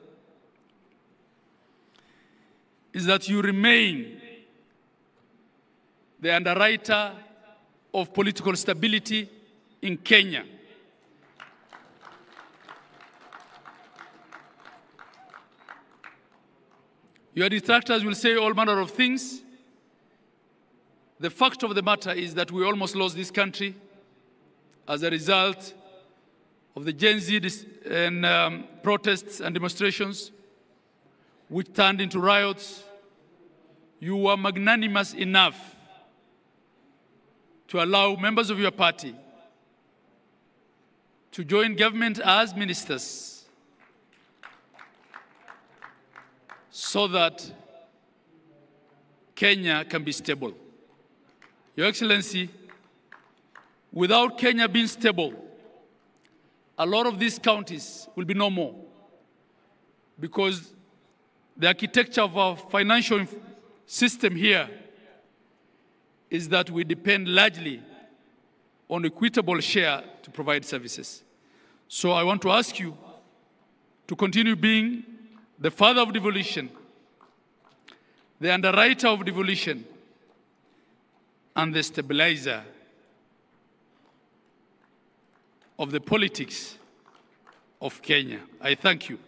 [SPEAKER 1] is that you remain the underwriter of political stability in Kenya. Your detractors will say all manner of things. The fact of the matter is that we almost lost this country as a result of the Gen Z protests and demonstrations, which turned into riots. You were magnanimous enough to allow members of your party to join government as ministers so that Kenya can be stable. Your Excellency, without Kenya being stable, a lot of these counties will be no more because the architecture of our financial system here is that we depend largely on equitable share to provide services. So I want to ask you to continue being the father of devolution, the underwriter of devolution, and the stabilizer of the politics of Kenya. I thank you.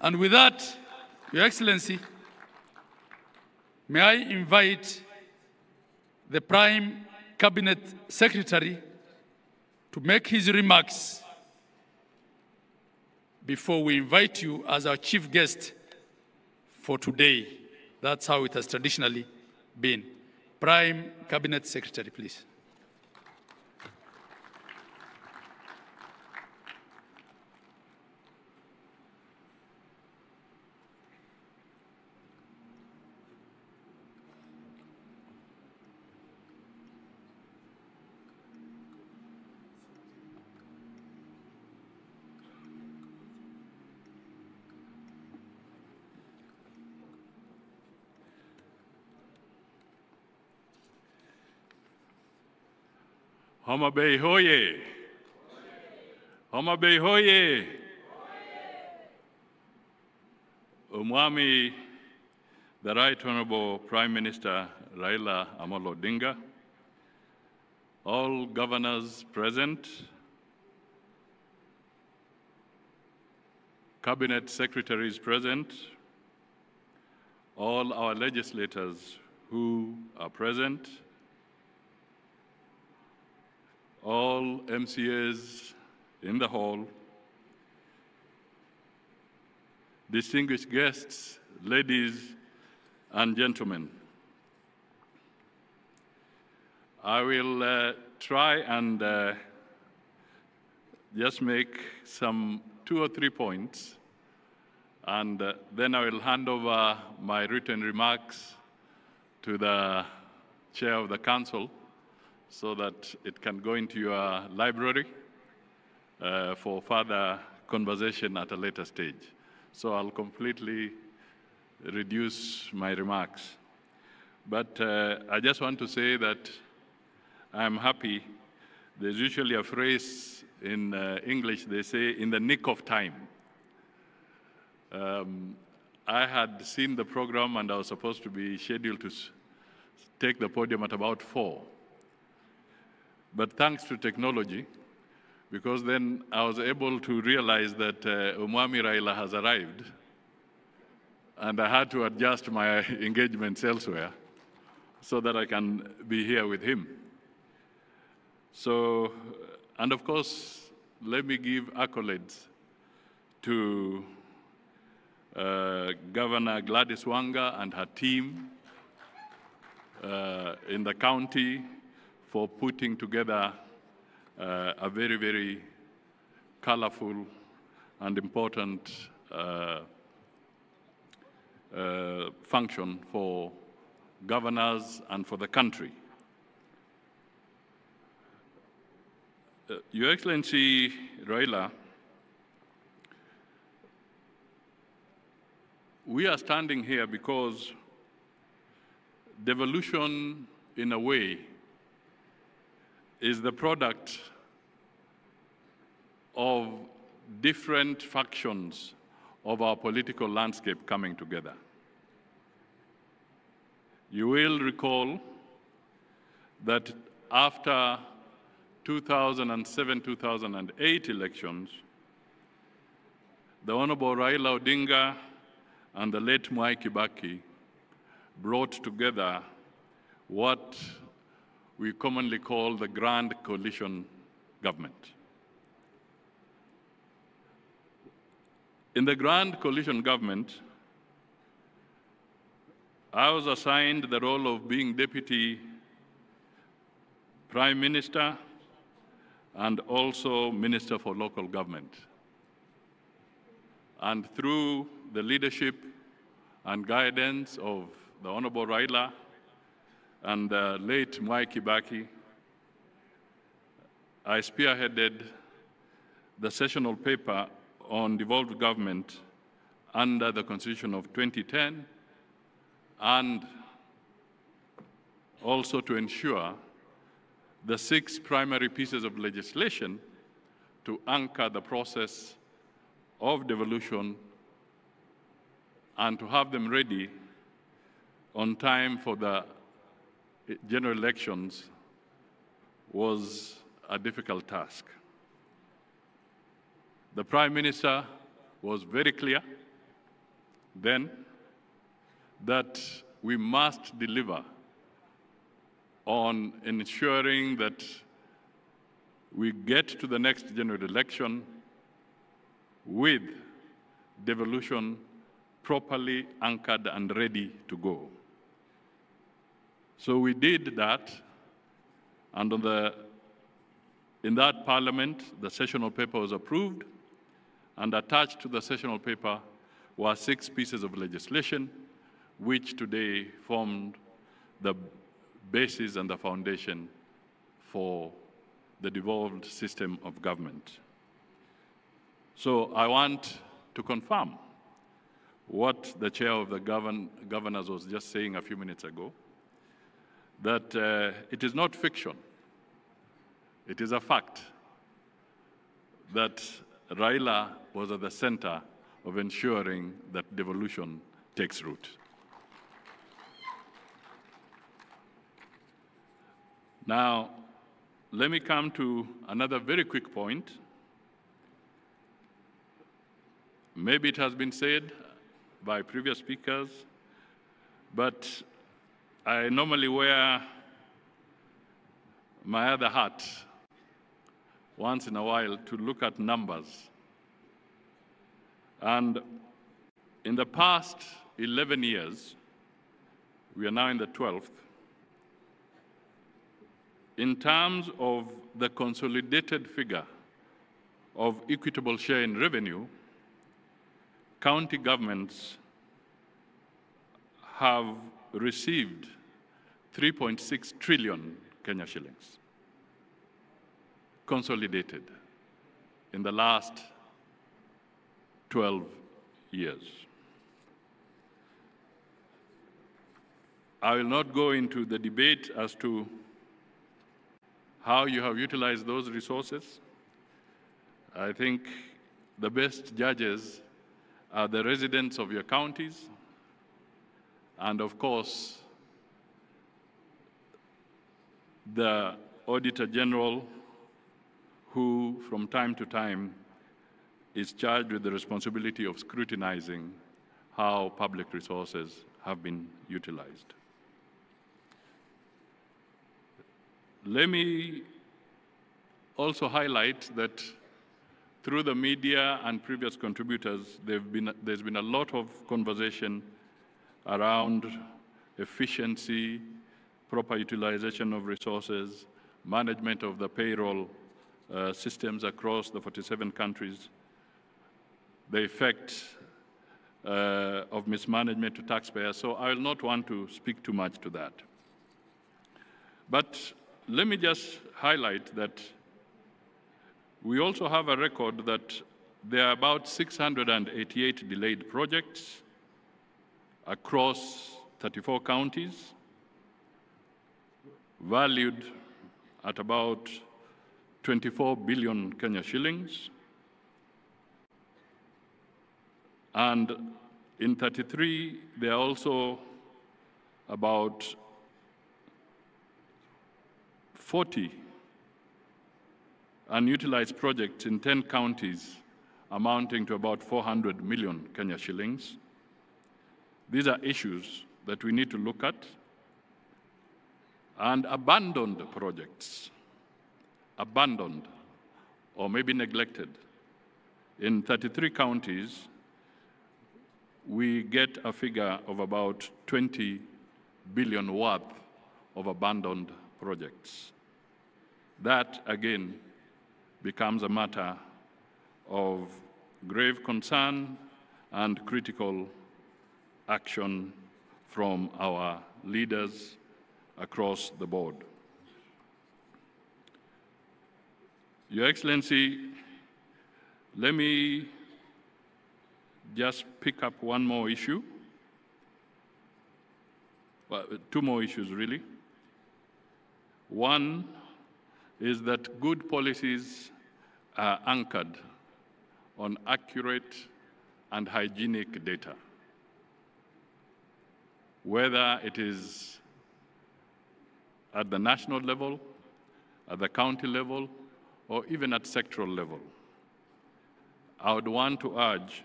[SPEAKER 1] And with that, Your Excellency, may I invite the Prime Cabinet Secretary to make his remarks before we invite you as our chief guest for today. That's how it has traditionally been. Prime Cabinet Secretary, please.
[SPEAKER 2] Homa Bay hoye! Homa Bay hoye! Umwami, the Right Honorable Prime Minister Raila Amolo Odinga, all governors present, cabinet secretaries present, all our legislators who are present, all MCAs in the hall, distinguished guests, ladies and gentlemen. I will try and just make some 2 or 3 points, and then I will hand over my written remarks to the Chair of the Council, so that it can go into your library for further conversation at a later stage. So I'll completely reduce my remarks. But I just want to say that I'm happy. There's usually a phrase in English, they say, in the nick of time. I had seen the program and I was supposed to be scheduled to take the podium at about 4. But thanks to technology, because then I was able to realize that Umwami Raila has arrived, and I had to adjust my engagements elsewhere so that I can be here with him. So, and of course, let me give accolades to Governor Gladys Wanga and her team in the county for putting together a very, very colorful and important function for governors and for the country. Your Excellency Raila, we are standing here because devolution, in a way, is the product of different factions of our political landscape coming together. You will recall that after 2007-2008 elections, the Honorable Raila Odinga and the late Mwai Kibaki brought together what we commonly call the Grand Coalition Government. In the Grand Coalition Government, I was assigned the role of being Deputy Prime Minister and also Minister for Local Government. And through the leadership and guidance of the Honorable Raila and the late Mwai Kibaki, I spearheaded the sessional paper on devolved government under the Constitution of 2010, and also to ensure the 6 primary pieces of legislation to anchor the process of devolution and to have them ready on time for the general elections was a difficult task. The Prime Minister was very clear then that we must deliver on ensuring that we get to the next general election with devolution properly anchored and ready to go. So we did that, and in that parliament, the sessional paper was approved, and attached to the sessional paper were 6 pieces of legislation, which today formed the basis and the foundation for the devolved system of government. So I want to confirm what the chair of the governors was just saying a few minutes ago, that it is not fiction, it is a fact that Raila was at the center of ensuring that devolution takes root. Now, let me come to another very quick point. Maybe it has been said by previous speakers, but I normally wear my other hat once in a while to look at numbers. And in the past 11 years, we are now in the 12th, in terms of the consolidated figure of equitable share in revenue, county governments have received 3.6 trillion Kenya shillings, consolidated in the last 12 years. I will not go into the debate as to how you have utilized those resources. I think the best judges are the residents of your counties, and of course, the Auditor General, who from time to time is charged with the responsibility of scrutinizing how public resources have been utilized. Let me also highlight that through the media and previous contributors, there's been a lot of conversation around efficiency, proper utilization of resources, management of the payroll systems across the 47 countries, the effect of mismanagement to taxpayers. So I will not want to speak too much to that. But let me just highlight that we also have a record that there are about 688 delayed projects across 34 counties, valued at about 24 billion Kenya shillings. And in 33, there are also about 40 unutilized projects in 10 counties amounting to about 400 million Kenya shillings. These are issues that we need to look at. And abandoned projects, abandoned or maybe neglected. In 33 counties, we get a figure of about 20 billion worth of abandoned projects. That, again, becomes a matter of grave concern and critical action from our leaders across the board. Your Excellency, let me just pick up one more issue, well, two more issues really. One is that good policies are anchored on accurate and hygienic data, whether it is at the national level, at the county level, or even at sectoral level. I would want to urge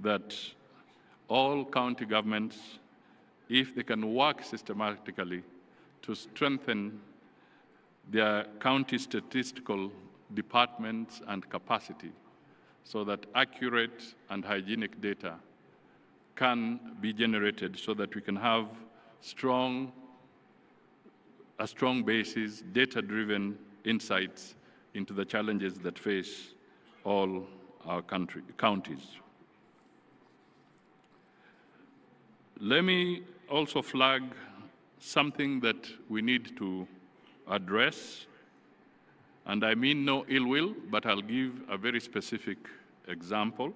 [SPEAKER 2] that all county governments, if they can work systematically to strengthen their county statistical departments and capacity so that accurate and hygienic data can be generated so that we can have a strong basis, data-driven insights into the challenges that face all our counties. Let me also flag something that we need to address, and I mean no ill will, but I'll give a very specific example.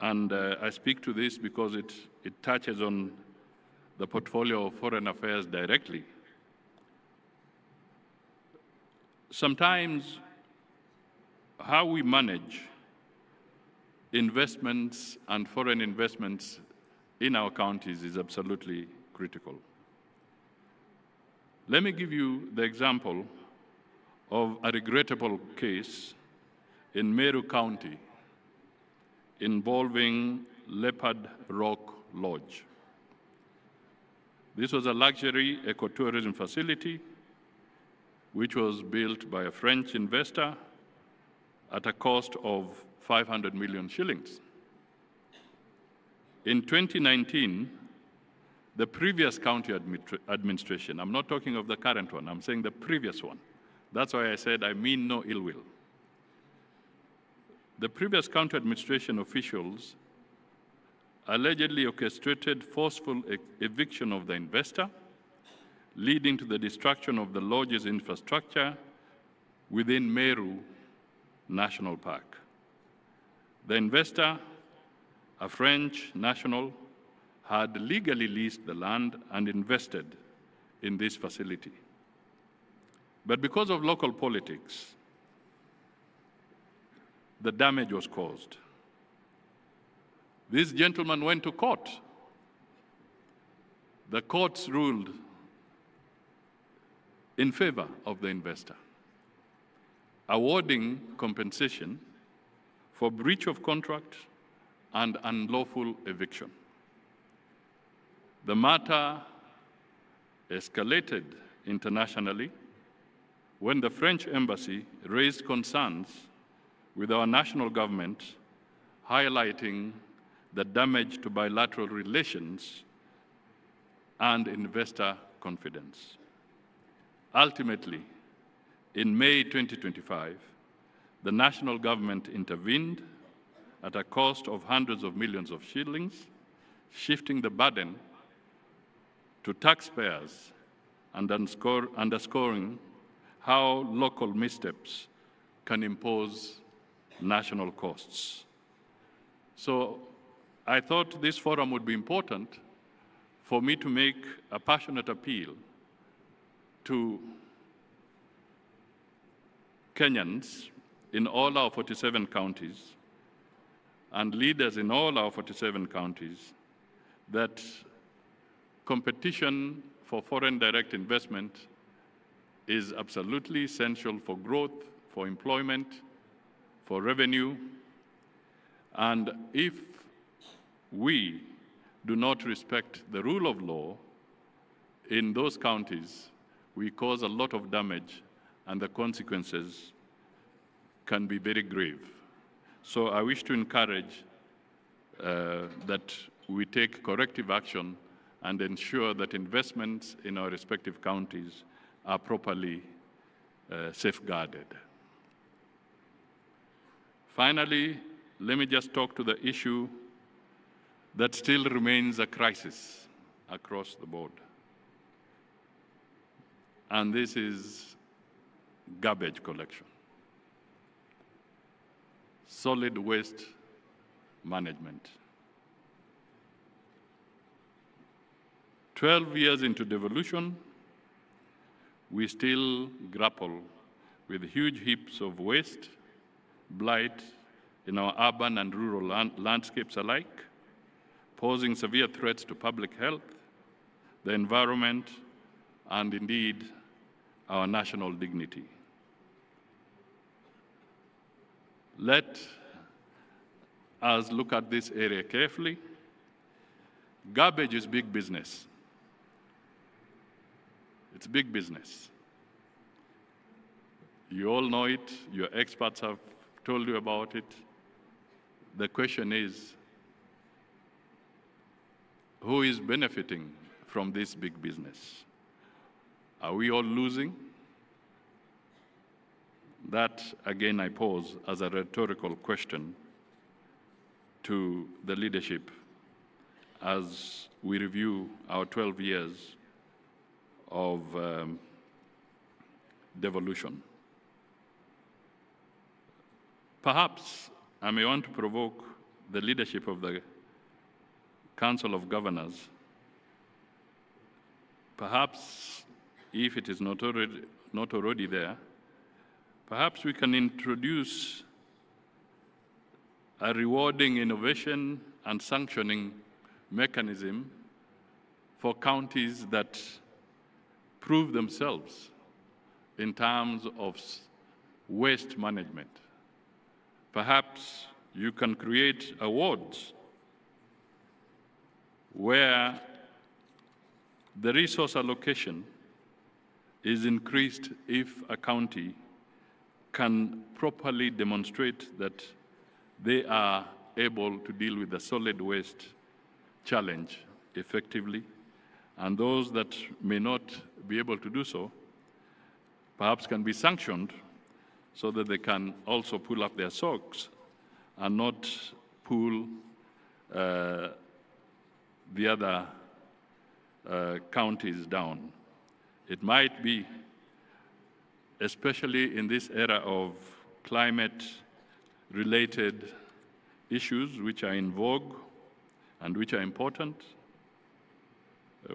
[SPEAKER 2] And I speak to this because it touches on the portfolio of foreign affairs directly. Sometimes how we manage investments and foreign investments in our counties is absolutely critical. Let me give you the example of a regrettable case in Meru County involving Leopard Rock Lodge. This was a luxury ecotourism facility which was built by a French investor at a cost of 500 million shillings. In 2019, the previous county administration, I'm not talking of the current one, I'm saying the previous one. That's why I said I mean no ill will. The previous county administration officials allegedly orchestrated forceful eviction of the investor, leading to the destruction of the lodge's infrastructure within Meru National Park. The investor, a French national, had legally leased the land and invested in this facility. But because of local politics, the damage was caused. This gentleman went to court. The courts ruled in favor of the investor, awarding compensation for breach of contract and unlawful eviction. The matter escalated internationally when the French embassy raised concerns with our national government, highlighting the damage to bilateral relations and investor confidence. Ultimately, in May 2025, the national government intervened at a cost of hundreds of millions of shillings, shifting the burden to taxpayers and underscoring how local missteps can impose national costs. So I thought this forum would be important for me to make a passionate appeal to Kenyans in all our 47 counties and leaders in all our 47 counties that competition for foreign direct investment is absolutely essential for growth, for employment, for revenue. And if we do not respect the rule of law in those counties, we cause a lot of damage and the consequences can be very grave. So I wish to encourage that we take corrective action and ensure that investments in our respective counties are properly safeguarded. Finally, let me just talk to the issue that still remains a crisis across the board. And this is garbage collection, solid waste management. 12 years into devolution, we still grapple with huge heaps of waste, blight in our urban and rural landscapes alike, posing severe threats to public health, the environment, and indeed our national dignity. let us look at this area carefully. Garbage is big business. It's big business. You all know it. Your experts have told you about it. The question is, who is benefiting from this big business? Are we all losing? That, again, I pose as a rhetorical question to the leadership as we review our 12 years of devolution. Perhaps I may want to provoke the leadership of the Council of Governors. Perhaps, if it is not already there, perhaps we can introduce a rewarding innovation and sanctioning mechanism for counties that prove themselves in terms of waste management. Perhaps you can create awards where the resource allocation is increased if a county can properly demonstrate that they are able to deal with the solid waste challenge effectively, and those that may not be able to do so perhaps can be sanctioned so that they can also pull up their socks and not pull the other counties down. It might be, especially in this era of climate-related issues which are in vogue and which are important,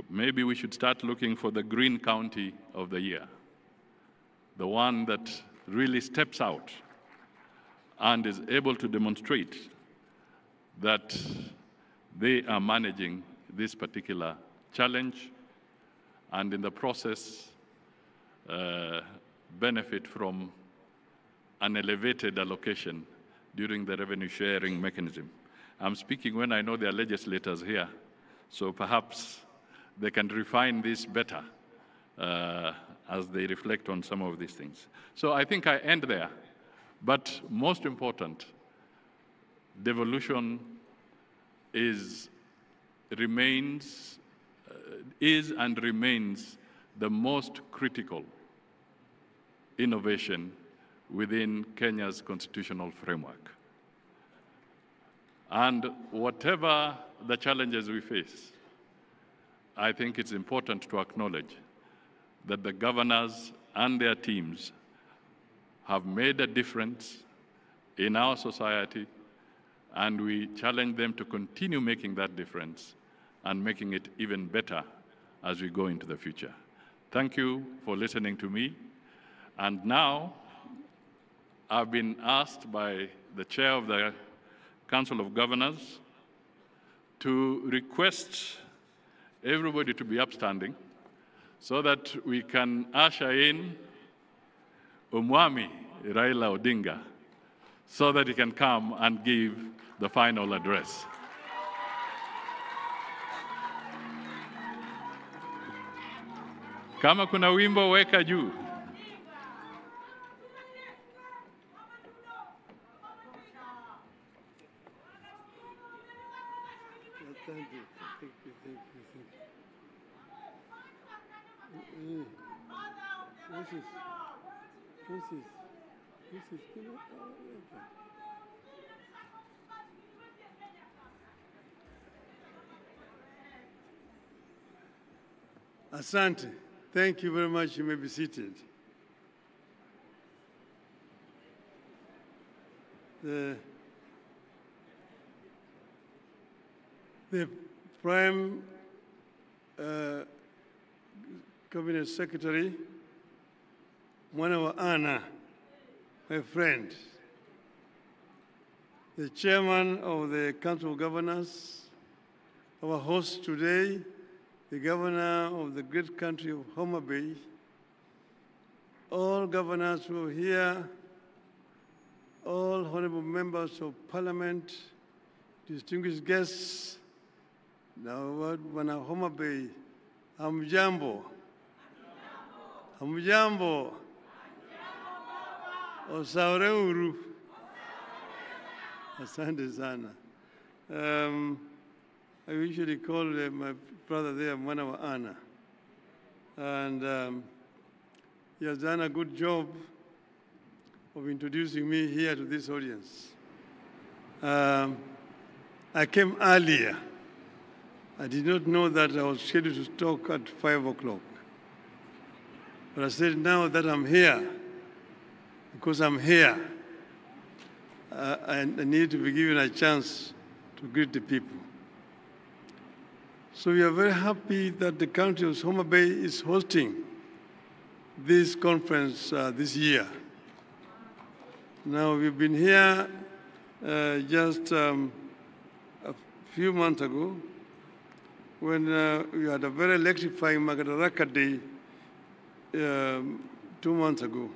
[SPEAKER 2] maybe we should start looking for the green county of the year, the one that really steps out and is able to demonstrate that they are managing this particular challenge and in the process benefit from an elevated allocation during the revenue sharing mechanism. I'm speaking when I know there are legislators here, so perhaps they can refine this better as they reflect on some of these things. So I think I end there. But most important, devolution is and remains the most critical innovation within Kenya's constitutional framework. And whatever the challenges we face, I think it's important to acknowledge that the governors and their teams have made a difference in our society, and we challenge them to continue making that difference and making it even better as we go into the future. Thank you for listening to me. And now, I've been asked by the chair of the Council of Governors to request everybody to be upstanding so that we can usher in Umwami Raila Odinga so that he can come and give the final address. Kama kuna wimbo weka juu.
[SPEAKER 6] Asante. Thank you very much. You may be seated. The Prime Cabinet Secretary, Mwanawa Anna, my friend, the Chairman of the Council of Governors, our host today, the Governor of the great country of Homa Bay, all governors who are here, all honorable members of parliament, distinguished guests, now wana Homa Bay, hamjambo. Hamjambo. Osaure uru. Asante sana. I usually call my brother there Mwana wa Ana. And he has done a good job of introducing me here to this audience. I came earlier. I did not know that I was scheduled to talk at 5 o'clock. But I said, now that I'm here, because I'm here, I need to be given a chance to greet the people. So we are very happy that the county of Homa Bay is hosting this conference this year. Now, we've been here just a few months ago when we had a very electrifying Madaraka Day 2 months ago.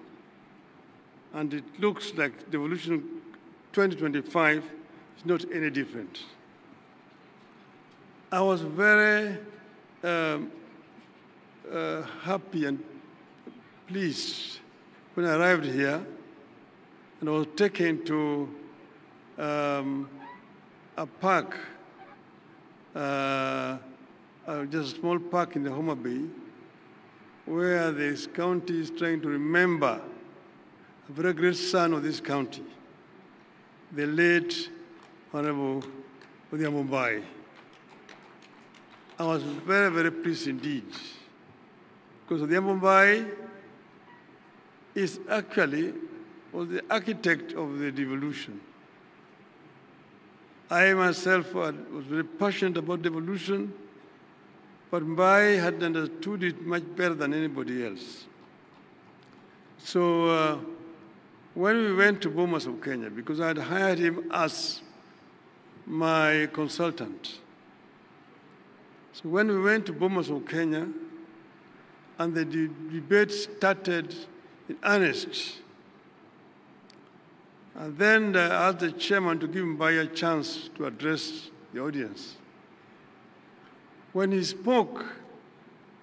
[SPEAKER 6] And it looks like Devolution 2025 is not any different. I was very happy and pleased when I arrived here and I was taken to a park, just a small park in the Homa Bay, where this county is trying to remember a very great son of this county, the late Honorable Odiamo Mbai. I was very, very pleased indeed, because Odiamo Mbai is actually was the architect of the devolution. I myself was very passionate about devolution, but Mbai had understood it much better than anybody else. So when we went to Bomas of Kenya, because I had hired him as my consultant. So when we went to Bomas of Kenya, and the debate started in earnest, and then I asked the chairman to give Mbai a chance to address the audience. When he spoke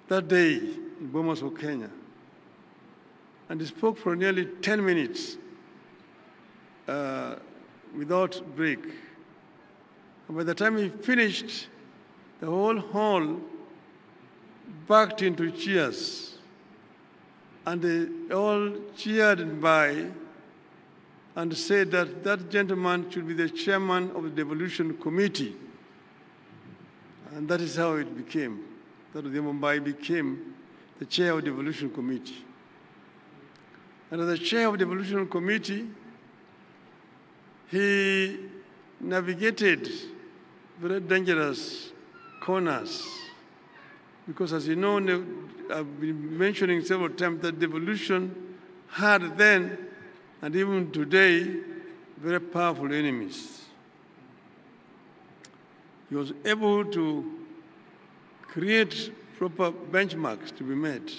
[SPEAKER 6] that day in Bomas of Kenya, and he spoke for nearly 10 minutes without break. And by the time he finished, the whole hall backed into cheers. And they all cheered Mbai and said that that gentleman should be the chairman of the Devolution Committee. And that is how it became. That Odiamo Mbai became the chair of the Devolution Committee. And as the chair of the Devolution Committee, he navigated very dangerous corners. Because as you know, I've been mentioning several times that devolution had then, and even today, very powerful enemies. He was able to create proper benchmarks to be met.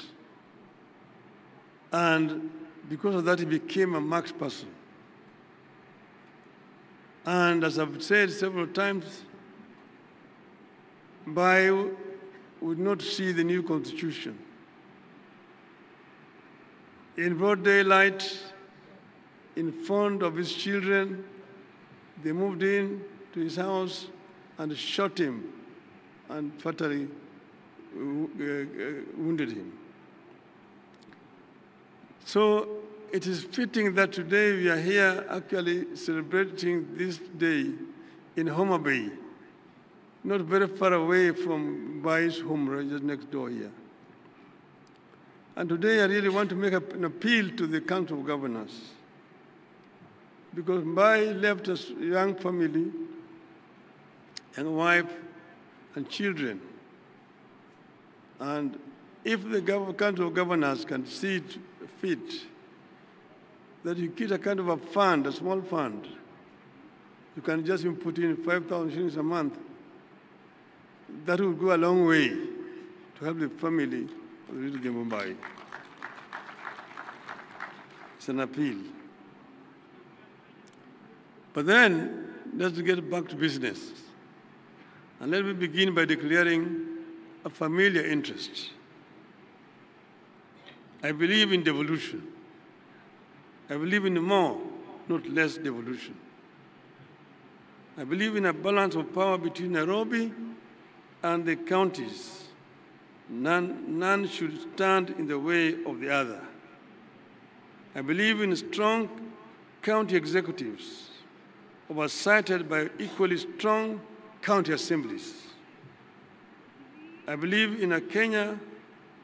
[SPEAKER 6] And because of that, he became a marks person. And as I've said several times, Mbai would not see the new constitution. In broad daylight, in front of his children, they moved in to his house and shot him and fatally wounded him. So it is fitting that today we are here actually celebrating this day in Homa Bay, not very far away from Mbai's home, right just next door here. And today I really want to make an appeal to the Council of Governors, because Mbai left a young family, young wife, and children. And if the Council of Governors can see it fit, that you get a kind of a fund, a small fund, you can just put in 5,000 shillings a month, that will go a long way to help the family of the little Mbai. It's an appeal. But then, let's get back to business. And let me begin by declaring a familiar interest. I believe in devolution. I believe in more, not less devolution. I believe in a balance of power between Nairobi and the counties. None should stand in the way of the other. I believe in strong county executives oversighted by equally strong county assemblies. I believe in a Kenya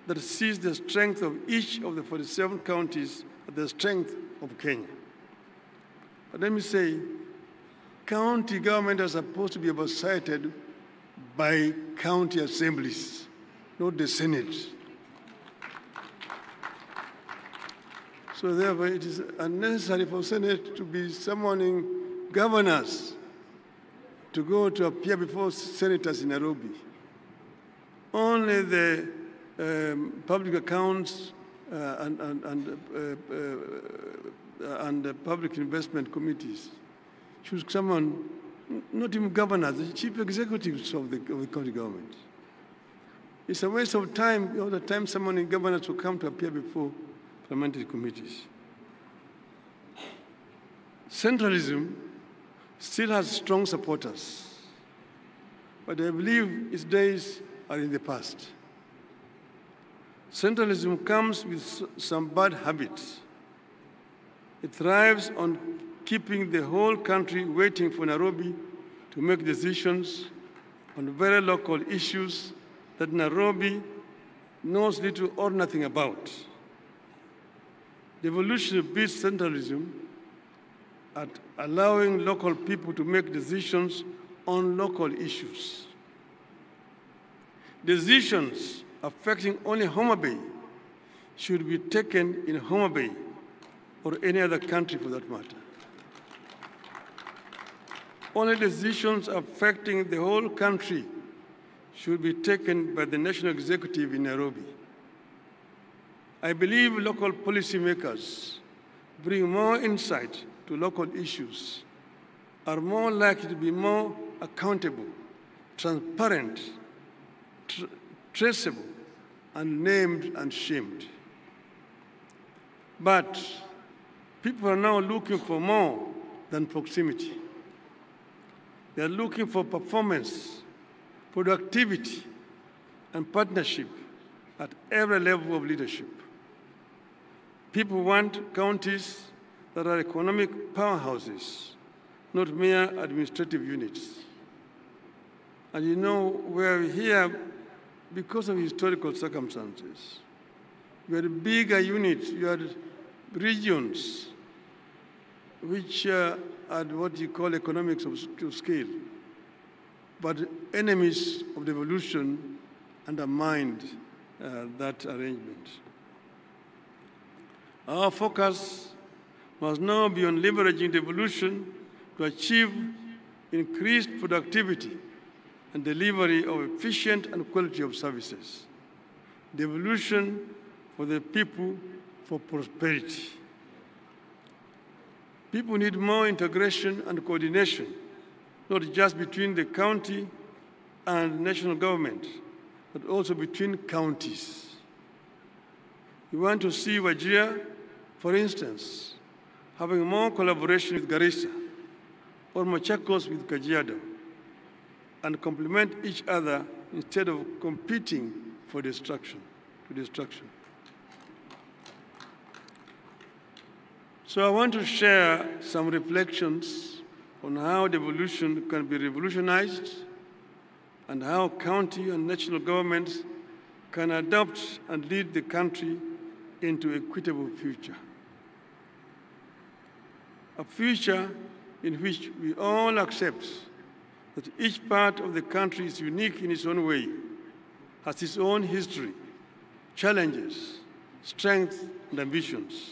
[SPEAKER 6] that sees the strength of each of the 47 counties as the strength of Kenya. But let me say, county government are supposed to be oversighted by county assemblies, not the Senate. So therefore, it is unnecessary for Senate to be summoning governors to go to appear before senators in Nairobi. Only the public accounts and the public investment committees should summon not even governors, the chief executives of the county government. It's a waste of time, all the time summoning governors to come to appear before parliamentary committees. Centralism still has strong supporters, but I believe its days are in the past. Centralism comes with some bad habits. It thrives on keeping the whole country waiting for Nairobi to make decisions on very local issues that Nairobi knows little or nothing about. Devolution beats centralism at allowing local people to make decisions on local issues. Decisions affecting only Homa Bay should be taken in Homa Bay or any other country for that matter. Only decisions affecting the whole country should be taken by the national executive in Nairobi. I believe local policymakers bring more insight to local issues, are more likely to be more accountable, transparent, traceable, and named and shamed. But people are now looking for more than proximity. They are looking for performance, productivity, and partnership at every level of leadership. People want counties that are economic powerhouses, not mere administrative units. And you know, we're here because of historical circumstances. You had bigger units, you had regions which had what you call economics of scale. But enemies of devolution undermined that arrangement. Our focus must now be on leveraging devolution to achieve increased productivity and delivery of efficient and quality of services. Devolution for the people, for prosperity. People need more integration and coordination, not just between the county and national government, but also between counties. We want to see Wajir, for instance, having more collaboration with Garissa or Machakos with Kajiado, and complement each other instead of competing for destruction. So I want to share some reflections on how devolution can be revolutionized and how county and national governments can adopt and lead the country into an equitable future. A future in which we all accept that each part of the country is unique in its own way, has its own history, challenges, strengths, and ambitions.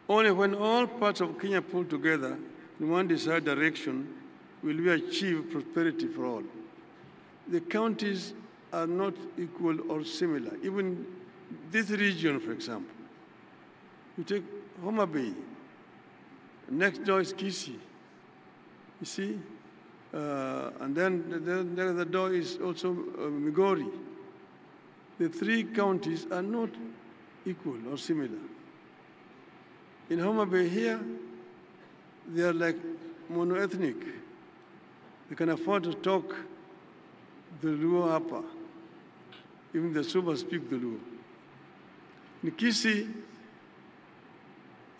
[SPEAKER 6] Only when all parts of Kenya pull together in one desired direction will we achieve prosperity for all. The counties are not equal or similar. Even this region, for example, you take Homa Bay, next door is Kisii, You see? And then the door is also Migori. The three counties are not equal or similar. In Homa Bay here, they are like monoethnic. They can afford to talk the Luo Upper. Even the Suba speak the Luo. In Kisii,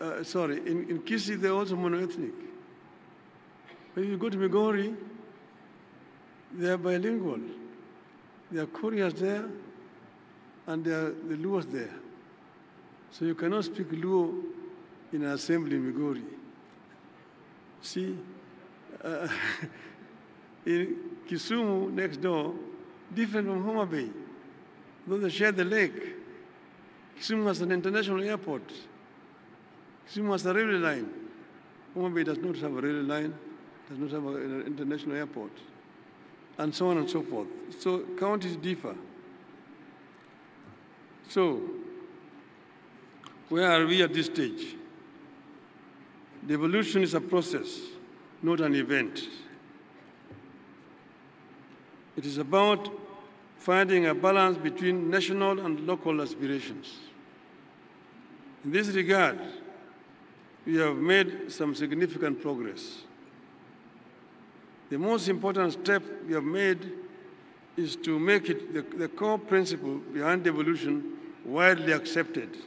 [SPEAKER 6] in Kisii they're also monoethnic. But if you go to Migori, they are bilingual. There are Koreans there, and there are the Luos there. So you cannot speak Luo in an assembly in Migori. See, in Kisumu, next door, different from Homa Bay. Though they share the lake, Kisumu has an international airport. Kisumu has a railway line. Homa Bay does not have a railway line, does not have an international airport, and so on and so forth. So counties differ. So, where are we at this stage? Devolution is a process, not an event. It is about finding a balance between national and local aspirations. In this regard, we have made some significant progress. The most important step we have made is to make it the core principle behind devolution widely accepted.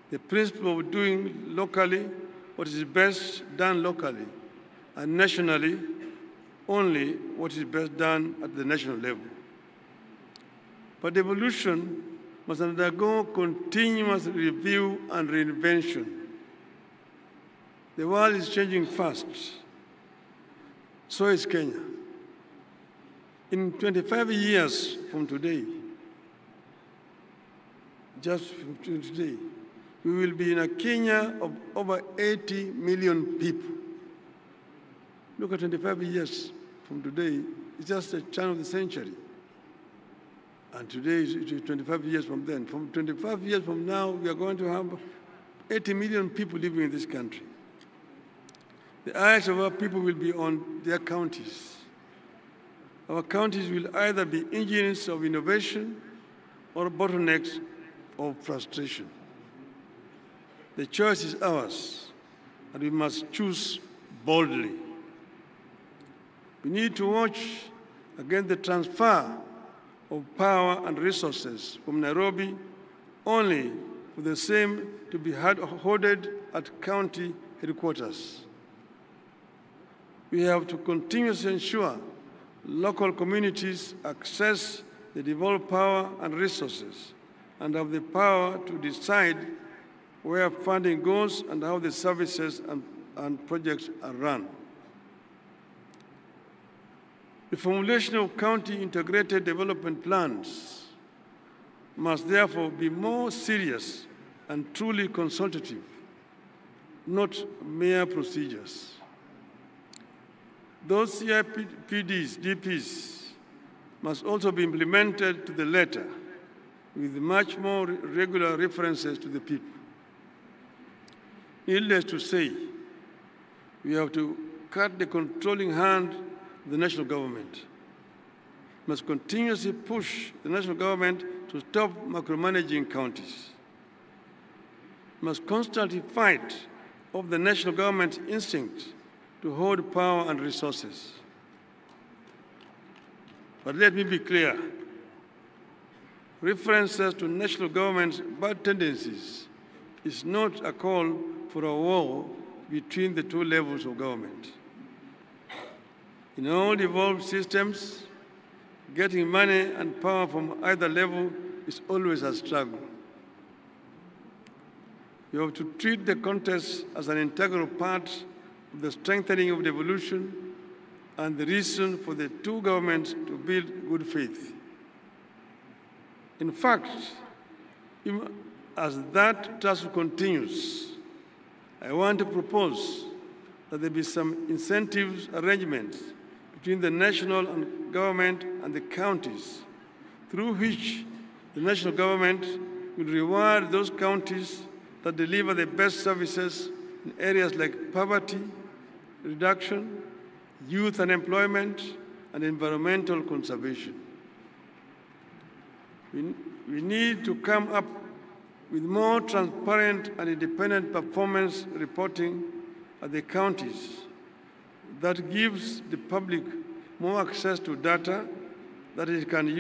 [SPEAKER 6] The principle of doing locally what is best done locally, and nationally only what is best done at the national level. But devolution must undergo continuous review and reinvention. The world is changing fast. So is Kenya. In 25 years from today, just from today, we will be in a Kenya of over 80 million people. Look at 25 years from today, it's just a turn of the century. And today is 25 years from then. From 25 years from now, we are going to have 80 million people living in this country. The eyes of our people will be on their counties. Our counties will either be engines of innovation or bottlenecks of frustration. The choice is ours, and we must choose boldly. We need to watch against the transfer of power and resources from Nairobi only for the same to be hoarded at county headquarters. We have to continuously ensure local communities access the devolved power and resources and have the power to decide where funding goes and how the services and projects are run. The formulation of county integrated development plans must therefore be more serious and truly consultative, not mere procedures. Those CIPDs, DPs, must also be implemented to the letter with much more regular references to the people. Needless to say, we have to cut the controlling hand of the national government. We must continuously push the national government to stop micromanaging counties. We must constantly fight off the national government's instinct to hold power and resources. But let me be clear. References to national government's bad tendencies is not a call for a war between the two levels of government. In all devolved systems, getting money and power from either level is always a struggle. You have to treat the contest as an integral part of the strengthening of devolution and the reason for the two governments to build good faith. In fact, even as that task continues, I want to propose that there be some incentives arrangements between the national government and the counties, through which the national government will reward those counties that deliver the best services in areas like poverty reduction, youth unemployment, and environmental conservation. We need to come up with more transparent and independent performance reporting at the counties that gives the public more access to data that it can use.